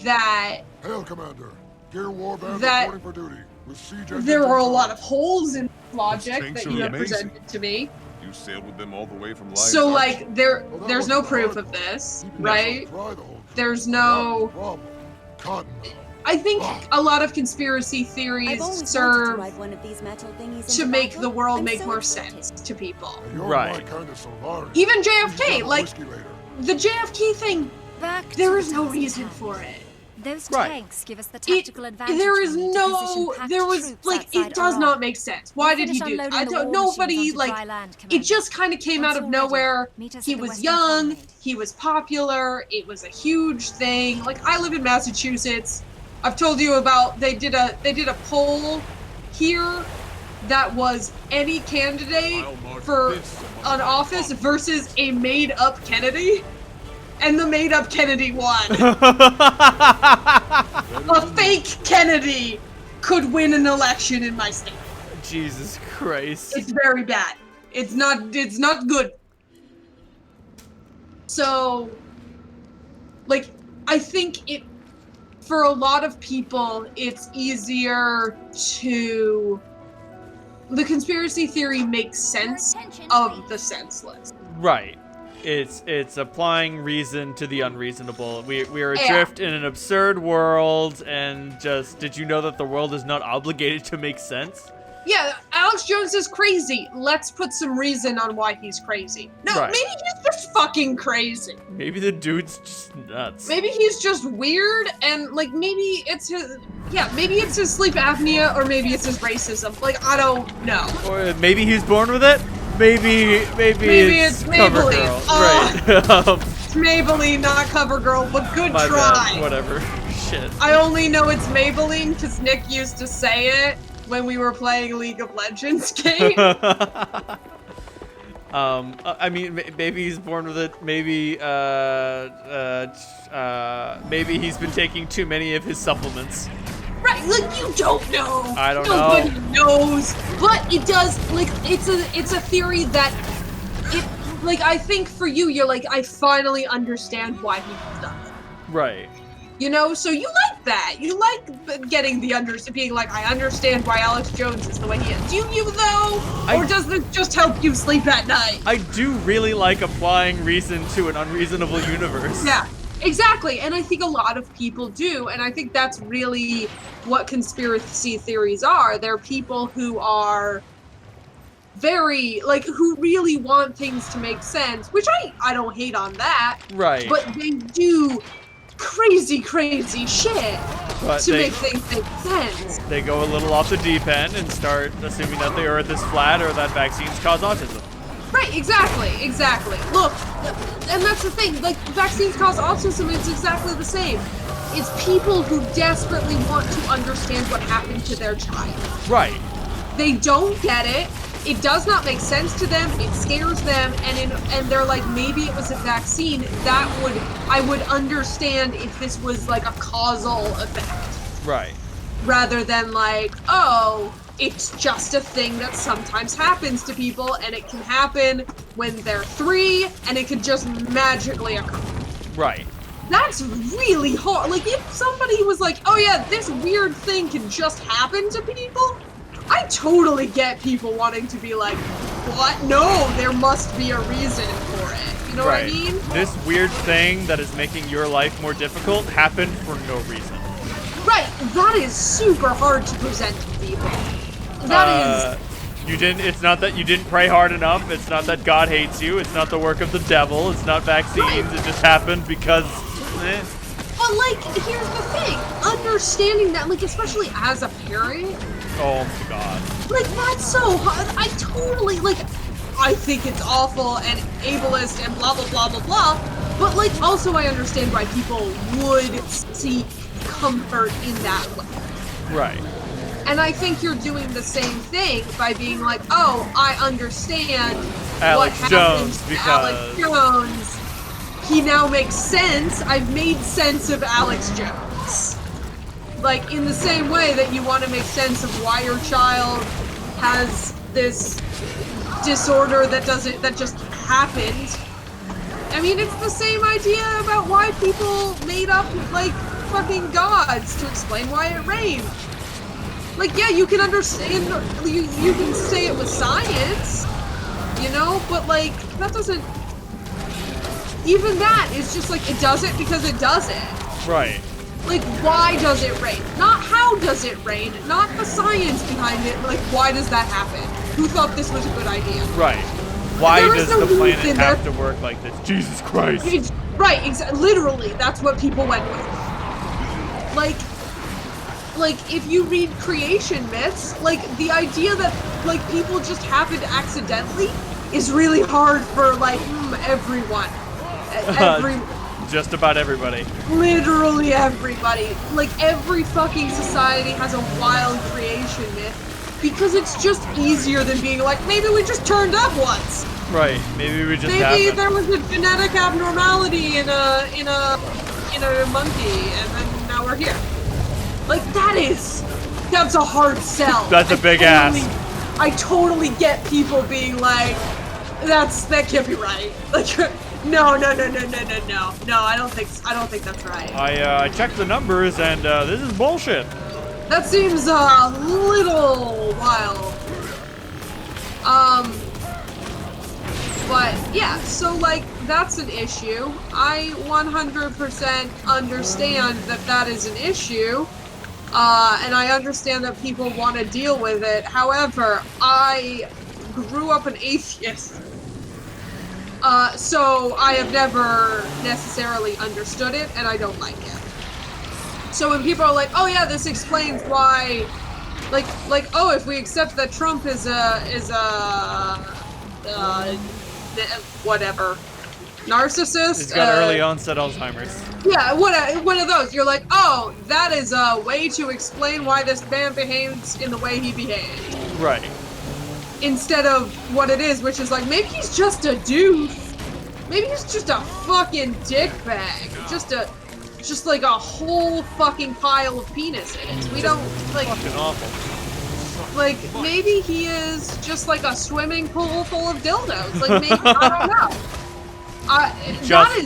Speaker 1: that
Speaker 12: Hail, Commander. Gear Warband
Speaker 1: That-
Speaker 12: reporting for duty. With siege engines
Speaker 1: there are a
Speaker 12: in
Speaker 1: lot of holes in logic
Speaker 5: tanks
Speaker 1: that
Speaker 5: are
Speaker 1: you have
Speaker 5: amazing.
Speaker 1: presented to me.
Speaker 5: You sailed with them all the way from
Speaker 1: So,
Speaker 5: Lions
Speaker 1: like, there's no proof of this, right? There's no...
Speaker 12: Problem. Cotton.
Speaker 1: I think a lot of conspiracy
Speaker 15: I've
Speaker 1: theories
Speaker 15: always wanted to
Speaker 1: serve
Speaker 15: ride one of these metal thingies
Speaker 1: to
Speaker 15: into
Speaker 1: make
Speaker 15: battle.
Speaker 1: the world
Speaker 15: I'm
Speaker 1: make
Speaker 15: so
Speaker 1: more
Speaker 15: excited.
Speaker 1: sense to people.
Speaker 12: You're
Speaker 2: Right.
Speaker 12: my kind of savant.
Speaker 1: Even
Speaker 12: You
Speaker 1: JFK,
Speaker 12: can have a
Speaker 1: like
Speaker 12: whiskey later.
Speaker 1: the JFK thing,
Speaker 15: Back to
Speaker 1: there
Speaker 15: the
Speaker 1: is no
Speaker 15: task at
Speaker 1: reason
Speaker 15: hand.
Speaker 1: for it.
Speaker 15: Those
Speaker 2: Right.
Speaker 15: tanks give us the tactical advantage.
Speaker 1: There is
Speaker 15: we need to position
Speaker 1: no,
Speaker 15: packed
Speaker 1: there was
Speaker 15: troops
Speaker 1: like
Speaker 15: outside
Speaker 1: it does
Speaker 15: Iran.
Speaker 1: not make sense. Why
Speaker 15: We'll
Speaker 1: did he
Speaker 15: finish
Speaker 1: do that?
Speaker 15: unloading
Speaker 1: I
Speaker 15: the
Speaker 1: don't.
Speaker 15: war machines
Speaker 1: Nobody
Speaker 15: onto
Speaker 1: like.
Speaker 15: dry land,
Speaker 1: It
Speaker 15: Commander.
Speaker 1: just kind of came
Speaker 15: Once
Speaker 1: out of
Speaker 15: you're ready,
Speaker 1: nowhere.
Speaker 15: meet us
Speaker 1: He
Speaker 15: at the
Speaker 1: was
Speaker 15: Western
Speaker 1: young.
Speaker 15: Colonnade.
Speaker 1: He was popular. It was a huge thing. Like I live in Massachusetts. I've told you about. They did a poll here that was any candidate for an office versus a made-up Kennedy. And the made-up Kennedy won. A fake Kennedy could win an election in my state.
Speaker 2: Jesus Christ.
Speaker 1: It's very bad. It's not good. So, like, I think for a lot of people, it's easier to... The conspiracy theory makes sense of the senseless.
Speaker 2: Right. It's applying reason to the unreasonable. We are
Speaker 1: Yeah.
Speaker 2: adrift in an absurd world, and just, did you know that the world is not obligated to make sense?
Speaker 1: Yeah, Alex Jones is crazy. Let's put some reason on why he's crazy. No,
Speaker 2: Right.
Speaker 1: maybe he's just fucking crazy.
Speaker 2: Maybe the dude's just nuts.
Speaker 1: Maybe he's just weird, and like maybe it's his sleep apnea, or maybe it's his racism. Like I don't know.
Speaker 2: Or maybe he's born with it. Maybe it's
Speaker 1: Maybelline.
Speaker 2: CoverGirl. Right.
Speaker 1: It's Maybelline, not CoverGirl, but good
Speaker 2: My
Speaker 1: try.
Speaker 2: bad. Whatever. Shit.
Speaker 1: I only know it's Maybelline because Nick used to say it when we were playing League of Legends game.
Speaker 2: I mean, maybe he's born with it. Maybe, maybe he's been taking too many of his supplements.
Speaker 1: Right, like you don't know.
Speaker 2: I don't
Speaker 1: Nobody
Speaker 2: know.
Speaker 1: knows. But it does, like, it's a theory that like, I think for you, you're like, I finally understand why he does it.
Speaker 2: Right.
Speaker 1: You know, so you like that. You like getting being like, I understand why Alex Jones is the way he is. Do you though? Or does this just help you sleep at night?
Speaker 2: I do really like applying reason to an unreasonable universe.
Speaker 1: Yeah, exactly. And I think a lot of people do. And I think that's really what conspiracy theories are. They're people who are very, like, who really want things to make sense, which I don't hate on that.
Speaker 2: Right.
Speaker 1: But they do crazy shit
Speaker 2: But
Speaker 1: to make things make sense.
Speaker 2: They go a little off the deep end and start assuming that the Earth is flat or that vaccines cause autism.
Speaker 1: Right, exactly. Look, and that's the thing, like, vaccines cause autism, it's exactly the same. It's people who desperately want to understand what happened to their child.
Speaker 2: Right.
Speaker 1: They don't get it. It does not make sense to them. It scares them, and they're like, maybe it was a vaccine. I would understand if this was like a causal effect.
Speaker 2: Right.
Speaker 1: Rather than like, oh, it's just a thing that sometimes happens to people, and it can happen when they're 3, and it could just magically occur.
Speaker 2: Right.
Speaker 1: That's really hard. Like, if somebody was like, oh yeah, this weird thing can just happen to people, I totally get people wanting to be like, what? No, there must be a reason for it. You know what I mean?
Speaker 2: This weird thing that is making your life more difficult happened for no reason.
Speaker 1: Right, that is super hard to present to people. That is...
Speaker 2: It's not that you didn't pray hard enough. It's not that God hates you. It's not the work of the devil. It's not vaccines. Right. It just happened because...
Speaker 1: But, like, here's the thing. Understanding that, like, especially as a parent...
Speaker 2: Oh, my God.
Speaker 1: Like, that's so hard. I totally, like... I think it's awful and ableist and blah, blah, blah, blah, blah. But, like, also I understand why people would seek comfort in that way.
Speaker 2: Right.
Speaker 1: And I think you're doing the same thing by being like, oh, I understand
Speaker 2: Alex
Speaker 1: what
Speaker 2: Jones,
Speaker 1: happens to
Speaker 2: because...
Speaker 1: Alex Jones. He now makes sense. I've made sense of Alex Jones. Like, in the same way that you want to make sense of why your child has this disorder that just happened. I mean, it's the same idea about why people made up, like, fucking gods to explain why it rained. Like, yeah, you can understand, you can say it was science, you know, but, like, that doesn't, even that is just, like, it does it because it does it.
Speaker 2: Right.
Speaker 1: Like, why does it rain? Not how does it rain, not the science behind it, like, why does that happen? Who thought this was a good idea?
Speaker 2: Right. Why
Speaker 1: There
Speaker 2: does
Speaker 1: is no
Speaker 2: the planet
Speaker 1: reason
Speaker 2: have to work like this? Jesus Christ.
Speaker 1: Right, literally, that's what people went with. Like, if you read creation myths, like, the idea that, like, people just happened accidentally is really hard for, like, everyone.
Speaker 2: Just about everybody.
Speaker 1: Literally everybody. Like, every fucking society has a wild creation myth, because it's just easier than being like, maybe we just turned up once.
Speaker 2: Right. Maybe we just
Speaker 1: Maybe
Speaker 2: happened.
Speaker 1: there was a genetic abnormality in a monkey, and then now we're here. Like, that's a hard sell.
Speaker 2: That's a big ass.
Speaker 1: I totally get people being like, that can't be right. Like, no, I don't think that's right.
Speaker 2: I checked the numbers and this is bullshit.
Speaker 1: That seems a little wild. But yeah, so like, that's an issue. I 100% understand that is an issue. And I understand that people want to deal with it. However, I grew up an atheist. So I have never necessarily understood it, and I don't like it. So when people are like, oh yeah, this explains why, like, oh, if we accept that Trump is whatever, narcissist.
Speaker 2: He's got early onset Alzheimer's.
Speaker 1: Yeah, one of those. You're like, oh, that is a way to explain why this man behaves in the way he behaves.
Speaker 2: Right.
Speaker 1: Instead of what it is, which is like, maybe he's just a dude. Maybe he's just a fucking dickbag. Just like a whole fucking pile of penises. We don't, like...
Speaker 2: Fucking awful.
Speaker 1: Like, maybe he is just like a swimming pool full of dildos. Like, maybe, I don't know.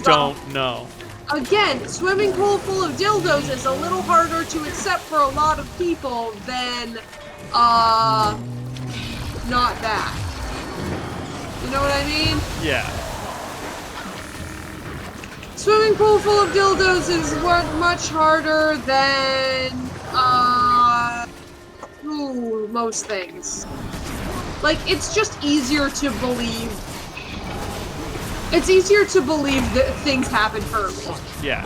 Speaker 2: Don't know.
Speaker 1: Again, swimming pool full of dildos is a little harder to accept for a lot of people than, not that. You know what I mean?
Speaker 2: Yeah.
Speaker 1: Swimming pool full of dildos is much harder than, most things. Like, it's just easier to believe. It's easier to believe that things happen for a reason.
Speaker 2: Yeah.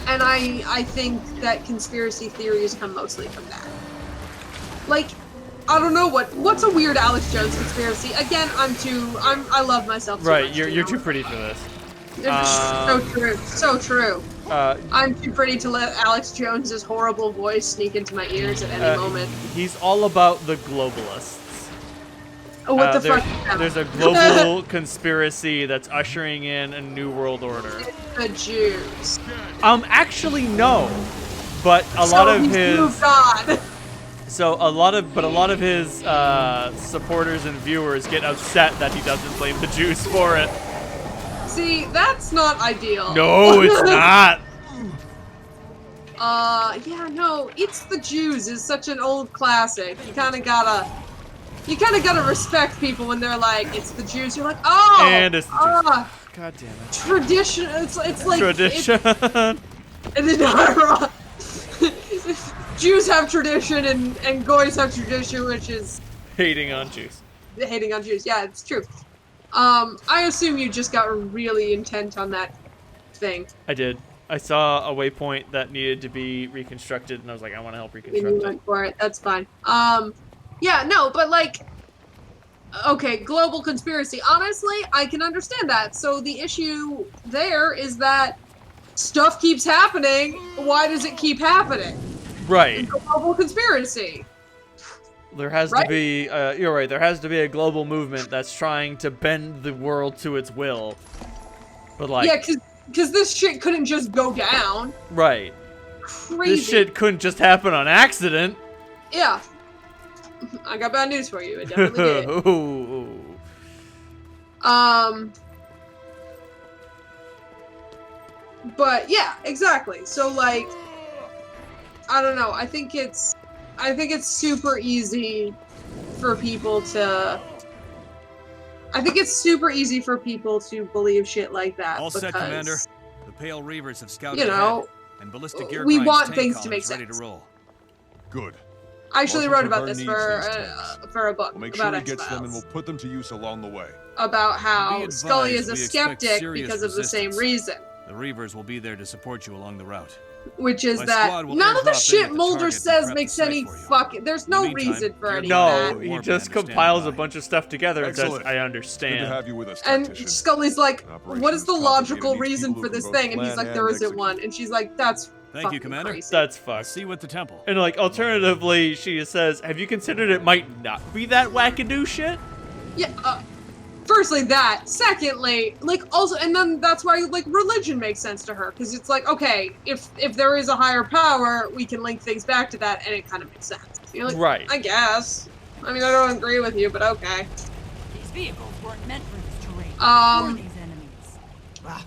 Speaker 1: And I think that conspiracy theories come mostly from that. Like, I don't know what's a weird Alex Jones conspiracy. Again, I love myself too
Speaker 2: right,
Speaker 1: much,
Speaker 2: you're too pretty for this.
Speaker 1: So true. I'm too pretty to let Alex Jones's horrible voice sneak into my ears at any moment.
Speaker 2: He's all about the globalists.
Speaker 1: Oh, what the fuck?
Speaker 2: There's a global conspiracy that's ushering in a new world order.
Speaker 1: The Jews.
Speaker 2: Actually no, but a lot of his.
Speaker 1: Moved on.
Speaker 2: So a lot of his supporters and viewers get upset that he doesn't blame the Jews for it.
Speaker 1: See, that's not ideal.
Speaker 2: No, it's not.
Speaker 1: Yeah, no, It's the Jews is such an old classic. You kind of gotta respect people when they're like, it's the Jews. You're like, oh,
Speaker 2: and it's the Jews. God damn it.
Speaker 1: Tradition. It's like
Speaker 2: tradition.
Speaker 1: And then Jews have tradition and Goys have tradition, which is
Speaker 2: hating on Jews.
Speaker 1: Hating on Jews. Yeah, it's true. I assume you just got really intent on that thing.
Speaker 2: I did. I saw a waypoint that needed to be reconstructed, and I was like, I want to help reconstruct
Speaker 1: You went for it. That's fine. Yeah, no, but like, okay, global conspiracy. Honestly, I can understand that. So the issue there is that stuff keeps happening. Why does it keep happening?
Speaker 2: Right.
Speaker 1: Global conspiracy.
Speaker 2: There has to be, you're right, there has to be a global movement that's trying to bend the world to its will. But like...
Speaker 1: Yeah, because this shit couldn't just go down.
Speaker 2: Right.
Speaker 1: Crazy.
Speaker 2: This shit couldn't just happen on accident.
Speaker 1: Yeah. I got bad news for you. It definitely did.
Speaker 2: Ooh.
Speaker 1: But yeah, exactly. So like, I don't know. I think it's super easy for people to. I think it's super easy for people to believe shit like that.
Speaker 8: All
Speaker 1: because,
Speaker 8: set, Commander. The Pale Reavers have scouted
Speaker 1: you know,
Speaker 8: and ballistic gear
Speaker 1: we
Speaker 8: grind's
Speaker 1: want
Speaker 8: tank
Speaker 1: things to
Speaker 8: column
Speaker 1: make
Speaker 8: is ready
Speaker 1: sense.
Speaker 8: to roll.
Speaker 5: Good.
Speaker 1: I actually
Speaker 5: Marshal
Speaker 1: wrote about
Speaker 5: Traherne
Speaker 1: this
Speaker 5: needs these
Speaker 1: for a book
Speaker 5: We'll make
Speaker 1: about
Speaker 5: sure he gets them, and
Speaker 1: X-Files.
Speaker 5: we'll put them to use along the way.
Speaker 1: About
Speaker 8: Be
Speaker 1: how
Speaker 8: advised,
Speaker 1: Scully is a
Speaker 8: we expect
Speaker 1: skeptic
Speaker 8: serious
Speaker 1: because of the same
Speaker 8: resistance.
Speaker 1: reason.
Speaker 8: The Reavers will be there to support you along the route.
Speaker 1: Which is
Speaker 8: My
Speaker 1: that
Speaker 8: squad will
Speaker 1: none of the
Speaker 8: airdrop in
Speaker 1: shit
Speaker 8: at the
Speaker 1: Mulder
Speaker 8: target and
Speaker 1: says
Speaker 8: prep
Speaker 1: makes
Speaker 8: the site
Speaker 1: any
Speaker 8: for you.
Speaker 1: fucking. There's
Speaker 8: In the
Speaker 1: no
Speaker 8: meantime,
Speaker 1: reason for
Speaker 8: gear
Speaker 1: any
Speaker 2: No,
Speaker 1: of that.
Speaker 2: he
Speaker 8: Warband
Speaker 2: just
Speaker 8: to stand
Speaker 2: compiles
Speaker 8: by.
Speaker 2: a bunch of stuff together and says,
Speaker 5: Excellent.
Speaker 2: I
Speaker 5: Good to
Speaker 2: understand.
Speaker 5: have you with us,
Speaker 1: And
Speaker 5: tactician.
Speaker 1: Scully's like, what is the
Speaker 5: Operations
Speaker 1: logical
Speaker 5: complicated, needs
Speaker 1: reason
Speaker 5: people
Speaker 1: for
Speaker 5: who
Speaker 1: this
Speaker 5: can both
Speaker 1: thing? And he's
Speaker 5: plan
Speaker 1: like, there
Speaker 5: and
Speaker 1: isn't one. And she's like, that's
Speaker 8: Thank you,
Speaker 1: fucking
Speaker 8: Commander.
Speaker 1: crazy.
Speaker 2: That's
Speaker 8: I'll
Speaker 2: fucked.
Speaker 8: see you at the temple.
Speaker 2: And like, alternatively, she says, have you considered it might not be that wackadoo shit?
Speaker 1: Yeah, firstly that. Secondly, like, also, and then that's why, like, religion makes sense to her. Because it's like, okay, if there is a higher power, we can link things back to that, and it kind of makes sense. You're like,
Speaker 2: Right.
Speaker 1: I guess. I mean, I don't agree with you, but okay.
Speaker 16: These vehicles weren't meant for this terrain. Or these enemies.
Speaker 13: Ah,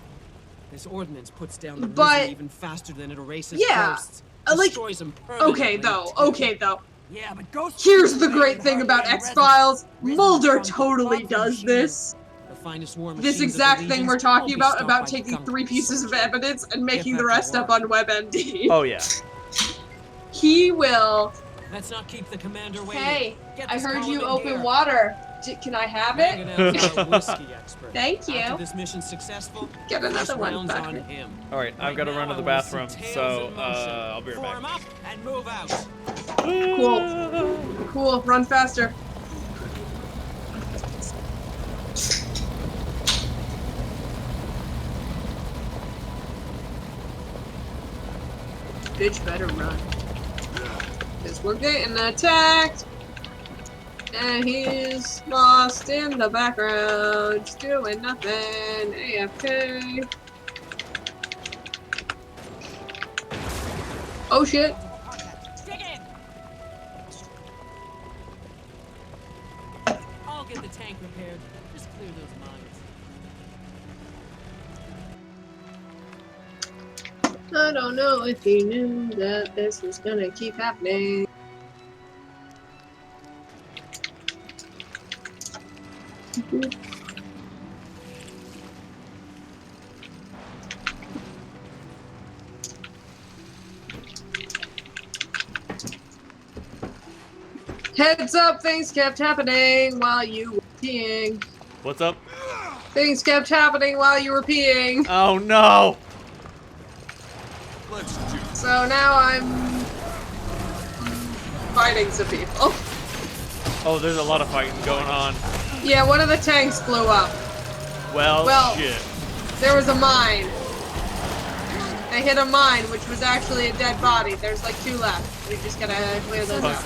Speaker 13: this ordnance puts down the
Speaker 1: But-
Speaker 13: risen even faster than it erases
Speaker 1: Yeah,
Speaker 13: ghosts.
Speaker 1: like,
Speaker 13: Destroys them permanently.
Speaker 1: okay though.
Speaker 16: Yeah, but ghosts.
Speaker 1: Here's the great thing about X-Files. Mulder totally does this.
Speaker 13: The finest war
Speaker 1: This
Speaker 13: machines of the
Speaker 1: exact thing
Speaker 13: legions
Speaker 1: we're
Speaker 13: won't
Speaker 1: talking
Speaker 13: be
Speaker 1: about
Speaker 13: stopped by
Speaker 1: taking
Speaker 13: Gungan
Speaker 1: 3 pieces of
Speaker 13: soldiers.
Speaker 1: evidence and making
Speaker 13: Get
Speaker 1: the
Speaker 13: back
Speaker 1: rest
Speaker 13: to
Speaker 1: up
Speaker 13: work.
Speaker 1: on WebMD.
Speaker 2: Oh, yeah.
Speaker 1: He will.
Speaker 13: Let's not keep the commander waiting.
Speaker 1: Hey,
Speaker 13: Get
Speaker 1: I
Speaker 13: this
Speaker 1: heard
Speaker 13: column
Speaker 1: you
Speaker 13: in
Speaker 1: open
Speaker 13: gear.
Speaker 1: water. Can I have
Speaker 13: Bang
Speaker 1: it?
Speaker 13: it out for our whiskey expert.
Speaker 1: Thank you.
Speaker 13: After this mission successful,
Speaker 1: Get another
Speaker 13: first
Speaker 1: one,
Speaker 13: round's
Speaker 1: fucker.
Speaker 13: on him.
Speaker 2: Alright, I've got to run to the
Speaker 13: Now I wanna see
Speaker 2: bathroom,
Speaker 13: tails
Speaker 2: so
Speaker 13: in motion.
Speaker 2: I'll be right
Speaker 13: Form
Speaker 2: back.
Speaker 13: up and move out.
Speaker 1: Cool. Run faster. Bitch better run. Because we're getting attacked. And he's lost in the background, just doing nothing. AFK. Oh shit.
Speaker 16: Dig in. I'll get the tank repaired. Just clear those mines.
Speaker 1: I don't know if he knew that this was gonna keep happening. Heads up, things kept happening while you were peeing.
Speaker 2: What's up?
Speaker 1: Things kept happening while you were peeing.
Speaker 2: Oh no!
Speaker 5: Let's do it.
Speaker 1: So now I'm fighting some people.
Speaker 2: Oh, there's a lot of fighting going on.
Speaker 1: Yeah, one of the tanks blew up.
Speaker 2: Well, shit.
Speaker 1: There was a mine. They hit a mine, which was actually a dead body. There's like 2 left. We just gotta clear those out.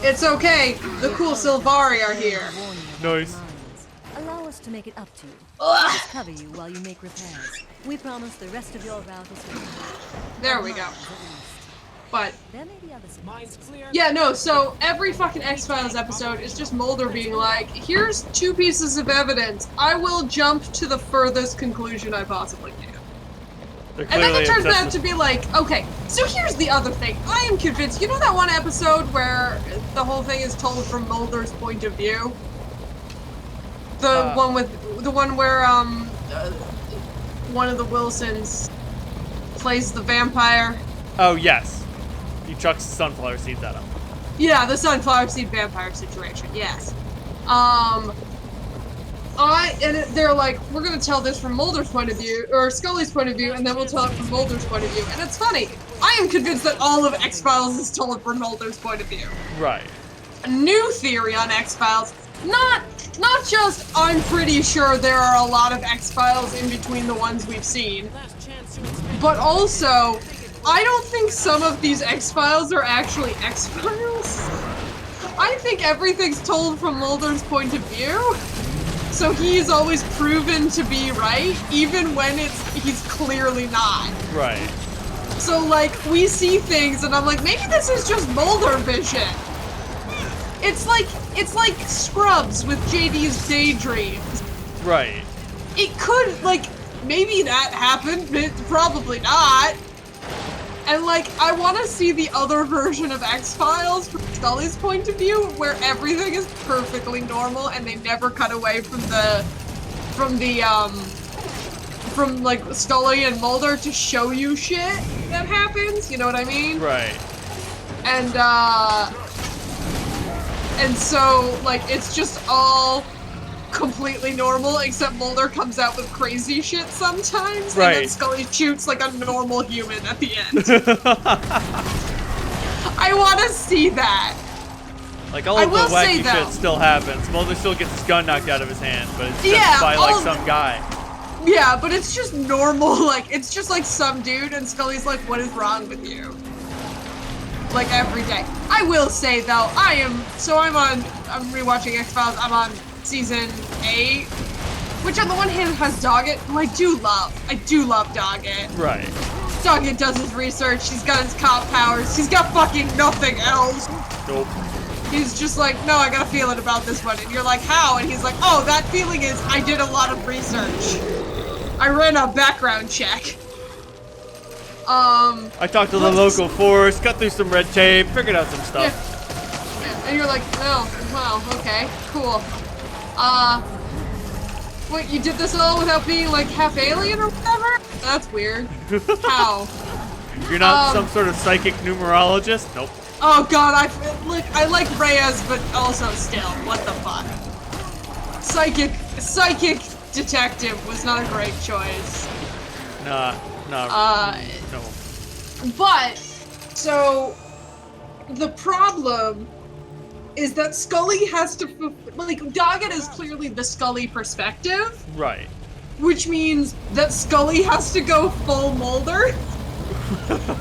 Speaker 1: It's okay. The cool Sylvari are here.
Speaker 2: Nice.
Speaker 15: Allow us to make it up to you.
Speaker 1: Ugh.
Speaker 15: Just cover you while you make repairs. We promise the rest of your route is clear.
Speaker 1: There we go. But
Speaker 15: There may be other
Speaker 13: Mine's clear.
Speaker 1: yeah, no, so every fucking X-Files episode is just Mulder being like, here's 2 pieces of evidence. I will jump to the furthest conclusion I possibly can. And then it turns out to be like, okay, so here's the other thing. I am convinced, you know that one episode where the whole thing is told from Mulder's point of view? The one where one of the Wilsons plays the vampire.
Speaker 2: Oh, yes. He chucks sunflower seeds at him.
Speaker 1: Yeah, the sunflower seed vampire situation, yes. They're like, we're gonna tell this from Mulder's point of view, or Scully's point of view, and then we'll tell it from Mulder's point of view. And it's funny, I am convinced that all of X-Files is told from Mulder's point of view.
Speaker 2: Right.
Speaker 1: A new theory on X-Files, not just, I'm pretty sure there are a lot of X-Files in between the ones we've seen, but also, I don't think some of these X-Files are actually X-Files. I think everything's told from Mulder's point of view. So he's always proven to be right, even when he's clearly not.
Speaker 2: Right.
Speaker 1: So like, we see things and I'm like, maybe this is just Mulder vision. It's like Scrubs with JD's daydreams.
Speaker 2: Right.
Speaker 1: It could, like, maybe that happened, but probably not. And like, I want to see the other version of X-Files from Scully's point of view, where everything is perfectly normal and they never cut away from the from like Scully and Mulder to show you shit that happens, you know what I mean?
Speaker 2: Right.
Speaker 1: And so like it's just all completely normal except Mulder comes out with crazy shit sometimes,
Speaker 2: right.
Speaker 1: And then Scully shoots like a normal human at the end. I want to see that.
Speaker 2: Like all of the wacky shit still happens. Mulder still gets his gun knocked out of his hand, but it's just by like some guy.
Speaker 1: Yeah, but it's just normal. Like it's just like some dude, and Scully's like, "What is wrong with you?" Like every day. I will say though, I'm rewatching X-Files. I'm on season 8, which on the one hand has Doggett, who I do love Doggett.
Speaker 2: Right.
Speaker 1: Doggett does his research. He's got his cop powers. He's got fucking nothing else.
Speaker 2: Nope.
Speaker 1: He's just like, no, I got a feeling about this one. And you're like, how? And he's like, oh, that feeling is I did a lot of research. I ran a background check.
Speaker 2: I talked to the local force, cut through some red tape, figured out some stuff.
Speaker 1: Yeah. And you're like, oh, wow, okay, cool. Wait, you did this all without being like half alien or whatever? That's weird. How?
Speaker 2: You're not some sort of psychic numerologist? Nope.
Speaker 1: Oh god, I like Reyes, but also still, what the fuck? Psychic detective was not a great choice.
Speaker 2: No.
Speaker 1: But, so, the problem is that Scully has to, like, Doggett is clearly the Scully perspective.
Speaker 2: Right.
Speaker 1: Which means that Scully has to go full Mulder.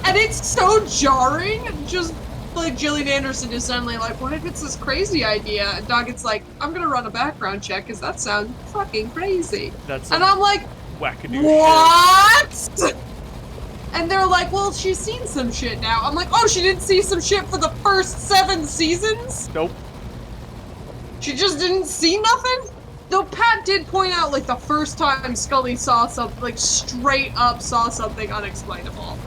Speaker 1: And it's so jarring, just like Gillian Anderson is suddenly like, what if it's this crazy idea? And Doggett's like, I'm gonna run a background check because that sounds fucking crazy. And I'm like,
Speaker 2: wackadoo
Speaker 1: what? Shit. And they're like, well, she's seen some shit now. I'm like, oh, she didn't see some shit for the first 7 seasons?
Speaker 2: Nope.
Speaker 1: She just didn't see nothing? Though Pat did point out, like, the first time Scully saw something, like, straight up saw something unexplainable.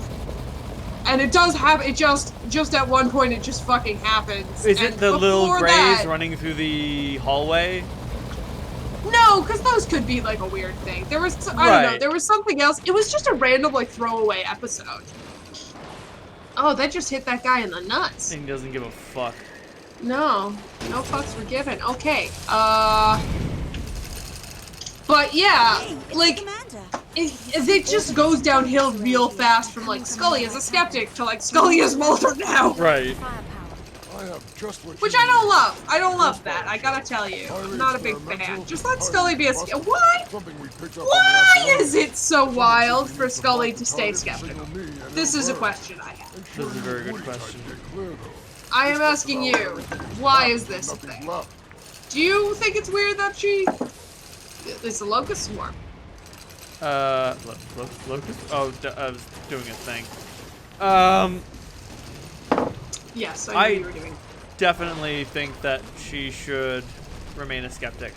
Speaker 1: And it does happen, it just at one point, it just fucking happens.
Speaker 2: Is it the little grays running through the hallway?
Speaker 1: No, because those could be, like, a weird thing. There was, I don't know, there was something else. It was just a random, like, throwaway episode. Oh, that just hit that guy in the nuts.
Speaker 2: He doesn't give a fuck.
Speaker 1: No fucks were given. Okay, but yeah, like, it just goes downhill real fast from, like, Scully as a skeptic to, like, Scully as Mulder now.
Speaker 2: Right.
Speaker 1: Which I don't love. I don't love that, I gotta tell you. I'm not a big fan. Just let Scully be a skeptic. Why is it so wild for Scully to stay skeptical? This is a question I have.
Speaker 2: This is a very good question.
Speaker 1: I am asking you, why is this a thing? Do you think it's weird that it's a locust swarm?
Speaker 2: Locust? Oh, I was doing a thing.
Speaker 1: Yes, I knew you were doing.
Speaker 2: Definitely think that she should remain a skeptic.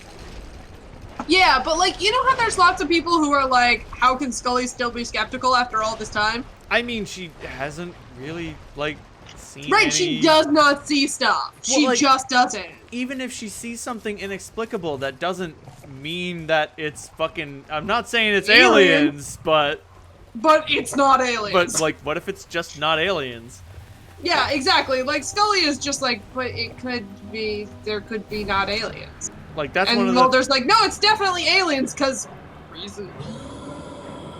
Speaker 1: Yeah, but like, you know how there's lots of people who are like, how can Scully still be skeptical after all this time?
Speaker 2: I mean, she hasn't really, like, seen
Speaker 1: Right, she does not see stuff. She just doesn't.
Speaker 2: Even if she sees something inexplicable, that doesn't mean that it's fucking... I'm not saying it's aliens, but
Speaker 1: it's not aliens.
Speaker 2: But, like, what if it's just not aliens?
Speaker 1: Yeah, exactly. Like, Scully is just like, but it could be, there could be not aliens.
Speaker 2: Like, that's
Speaker 1: one of the... And Mulder's like, no, it's definitely aliens, because reason.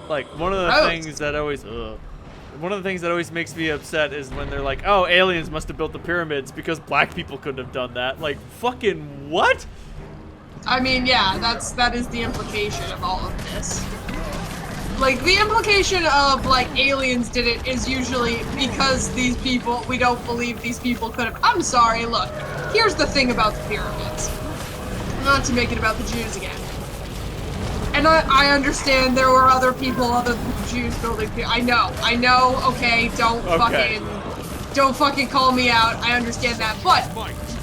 Speaker 2: Like, one of the things that always... One of the things that always makes me upset is when they're like, oh, aliens must have built the pyramids because black people couldn't have done that. Like, fucking what?
Speaker 1: I mean, yeah, that is the implication of all of this. Like, the implication of, like, aliens did it is usually because these people, we don't believe these people could have... I'm sorry, look, here's the thing about the pyramids. Not to make it about the Jews again. And I understand there were other people other than Jews building pyramids. I know, okay, don't fucking call me out, I understand that, but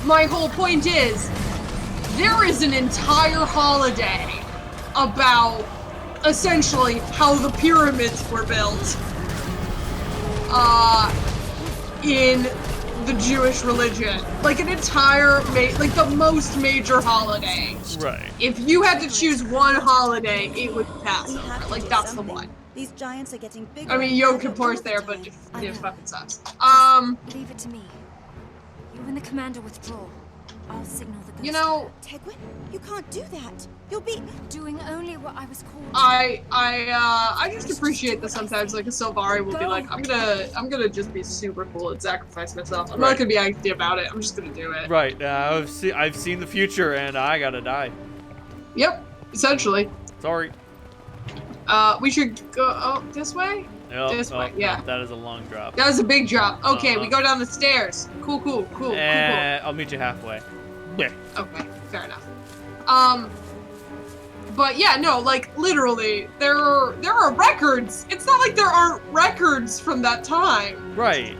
Speaker 1: my whole point is, there is an entire holiday about essentially how the pyramids were built in the Jewish religion. Like an entire, like the most major holiday.
Speaker 2: Right.
Speaker 1: If you had to choose one holiday, it would be Passover. Like, that's the one.
Speaker 7: These giants are getting bigger.
Speaker 1: I mean,
Speaker 7: and
Speaker 1: Yom
Speaker 7: badder
Speaker 1: Kipur's
Speaker 7: all the
Speaker 1: there, but
Speaker 7: time.
Speaker 1: it fucking sucks.
Speaker 17: Leave it to me. You and the commander withdraw. I'll signal the ghost.
Speaker 1: You know,
Speaker 7: Tegwin, you can't do that. You'll be
Speaker 17: doing only what I was called.
Speaker 1: I just appreciate that sometimes like a Sylvari will be like, I'm gonna just be super cool and sacrifice myself. I'm not gonna be angsty about it. I'm just gonna do it.
Speaker 2: Right. I've seen the future, and I gotta die.
Speaker 1: Yep. Essentially.
Speaker 2: Sorry.
Speaker 1: We should go this way. This way. Yeah.
Speaker 2: No, that is a long drop.
Speaker 1: That was a big drop. Okay, we go down the stairs. Cool.
Speaker 2: I'll meet you halfway. Yeah.
Speaker 1: Okay, fair enough. But yeah, no, like literally, there are records. It's not like there aren't records from that time.
Speaker 2: Right.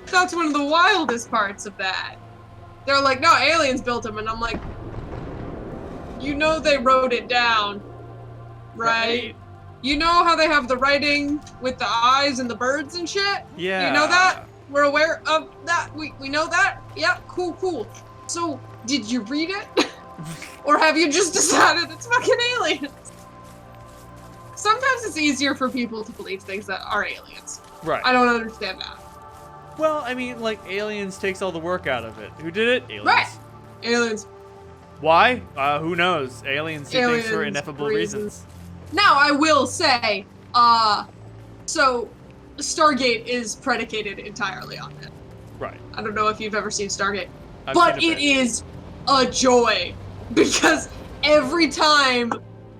Speaker 1: That's one of the wildest parts of that. They're like, no, aliens built them, and I'm like, you know they wrote it down, right? You know how they have the writing with the eyes and the birds and shit?
Speaker 2: Yeah.
Speaker 1: You know that? We're aware of that? We know that? Yep, cool. So, did you read it? Or have you just decided it's fucking aliens? Sometimes it's easier for people to believe things that are aliens.
Speaker 2: Right.
Speaker 1: I don't understand that.
Speaker 2: Well, I mean, like, aliens takes all the work out of it. Who did it? Aliens.
Speaker 1: Right. Aliens.
Speaker 2: Why? Who knows? Aliens do things for ineffable reasons.
Speaker 1: Now, I will say, so Stargate is predicated entirely on it.
Speaker 2: Right.
Speaker 1: I don't know if you've ever seen Stargate,
Speaker 2: I've
Speaker 1: but
Speaker 2: seen
Speaker 1: it is a joy because every time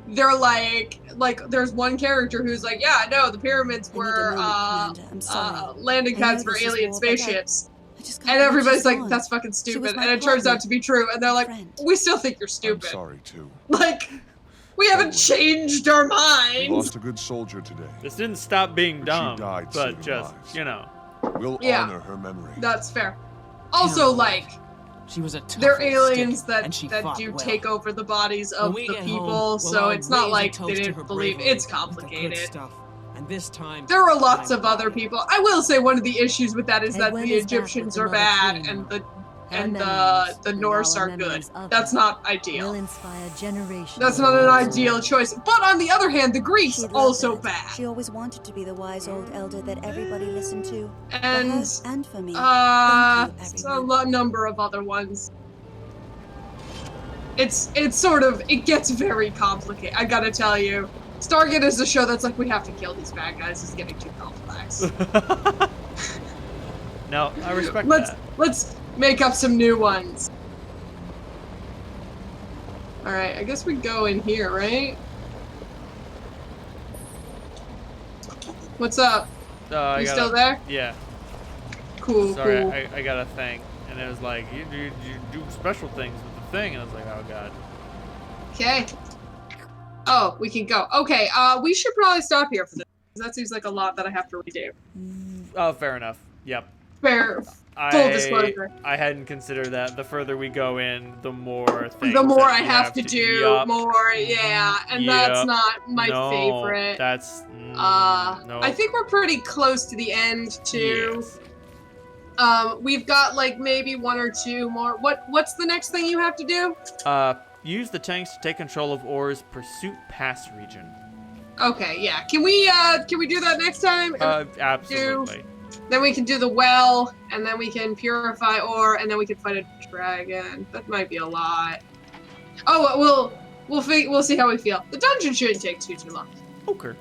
Speaker 1: they're like there's one character who's like, yeah, no, the pyramids were landing pads for alien spaceships. And everybody's like, that's fucking stupid. And it turns out to be true. And they're like, we still think you're stupid.
Speaker 5: I'm sorry, too.
Speaker 1: Like, we haven't changed our
Speaker 5: We
Speaker 1: minds.
Speaker 5: lost a good soldier today.
Speaker 2: This didn't stop being dumb,
Speaker 5: She died
Speaker 2: but
Speaker 5: saving
Speaker 2: just,
Speaker 5: lives.
Speaker 2: you know.
Speaker 5: We'll
Speaker 1: Yeah.
Speaker 5: honor her memory.
Speaker 1: That's fair. Also, like,
Speaker 13: She was a tough
Speaker 1: they're
Speaker 13: old
Speaker 1: aliens
Speaker 13: stick,
Speaker 1: that
Speaker 13: and she
Speaker 1: that
Speaker 13: fought
Speaker 1: do
Speaker 13: well.
Speaker 1: take over the bodies of
Speaker 13: When we
Speaker 1: the
Speaker 13: get
Speaker 1: people,
Speaker 13: home,
Speaker 1: so
Speaker 13: we'll
Speaker 1: it's not
Speaker 13: raise a
Speaker 1: like
Speaker 13: toast
Speaker 1: they
Speaker 13: to
Speaker 1: didn't
Speaker 13: her
Speaker 1: believe.
Speaker 13: bravery
Speaker 1: It's
Speaker 13: with the good
Speaker 1: complicated.
Speaker 13: stuff. And this time,
Speaker 1: There are lots of other people. I will say one of the issues with that is that
Speaker 15: Edwin
Speaker 1: the
Speaker 15: is back
Speaker 1: Egyptians
Speaker 15: with
Speaker 1: are
Speaker 15: another
Speaker 1: bad
Speaker 15: queen.
Speaker 1: and
Speaker 15: memories,
Speaker 1: the
Speaker 15: and
Speaker 1: Norse
Speaker 15: our
Speaker 1: are good.
Speaker 15: memories of
Speaker 1: That's
Speaker 15: her,
Speaker 1: not
Speaker 15: will
Speaker 1: ideal.
Speaker 15: inspire generations.
Speaker 1: That's not an ideal choice. But on the other hand, the Greeks
Speaker 7: She'd love
Speaker 1: also
Speaker 7: that.
Speaker 1: bad.
Speaker 7: She always wanted to be the wise old elder that everybody listened to.
Speaker 1: And
Speaker 7: for her and for me.
Speaker 1: a number of other ones. It's sort of, it gets very complicated, I gotta tell you. Stargate is a show that's like, we have to kill these bad guys, it's getting too complex.
Speaker 2: No, I respect that.
Speaker 1: Let's make up some new ones. Alright, I guess we go in here, right? What's up? You still there?
Speaker 2: Yeah.
Speaker 1: Cool,
Speaker 2: Sorry,
Speaker 1: cool.
Speaker 2: I got a thing. And it was like, you do special things with the thing. And I was like, oh, God.
Speaker 1: Okay. Oh, we can go. Okay, we should probably stop here for this. That seems like a lot that I have to redo.
Speaker 2: Oh, fair enough. Yep.
Speaker 1: Fair. Full disclosure.
Speaker 2: I hadn't considered that. The further we go in, the more things.
Speaker 1: The more
Speaker 2: that
Speaker 1: I
Speaker 2: we
Speaker 1: have to do,
Speaker 2: yup.
Speaker 1: more, yeah. And that's not my favorite.
Speaker 2: That's no.
Speaker 1: I think we're pretty close to the end, too.
Speaker 2: Yes.
Speaker 1: We've got, like, maybe one or two more. What's the next thing you have to do?
Speaker 2: Use the tanks to take control of Orr's Pursuit Pass region.
Speaker 1: Okay, yeah. Can we do that next time?
Speaker 2: Absolutely.
Speaker 1: Then we can do the well, and then we can purify ore, and then we can fight a dragon. That might be a lot. Oh, we'll see how we feel. The dungeon shouldn't take too long.
Speaker 2: Okay.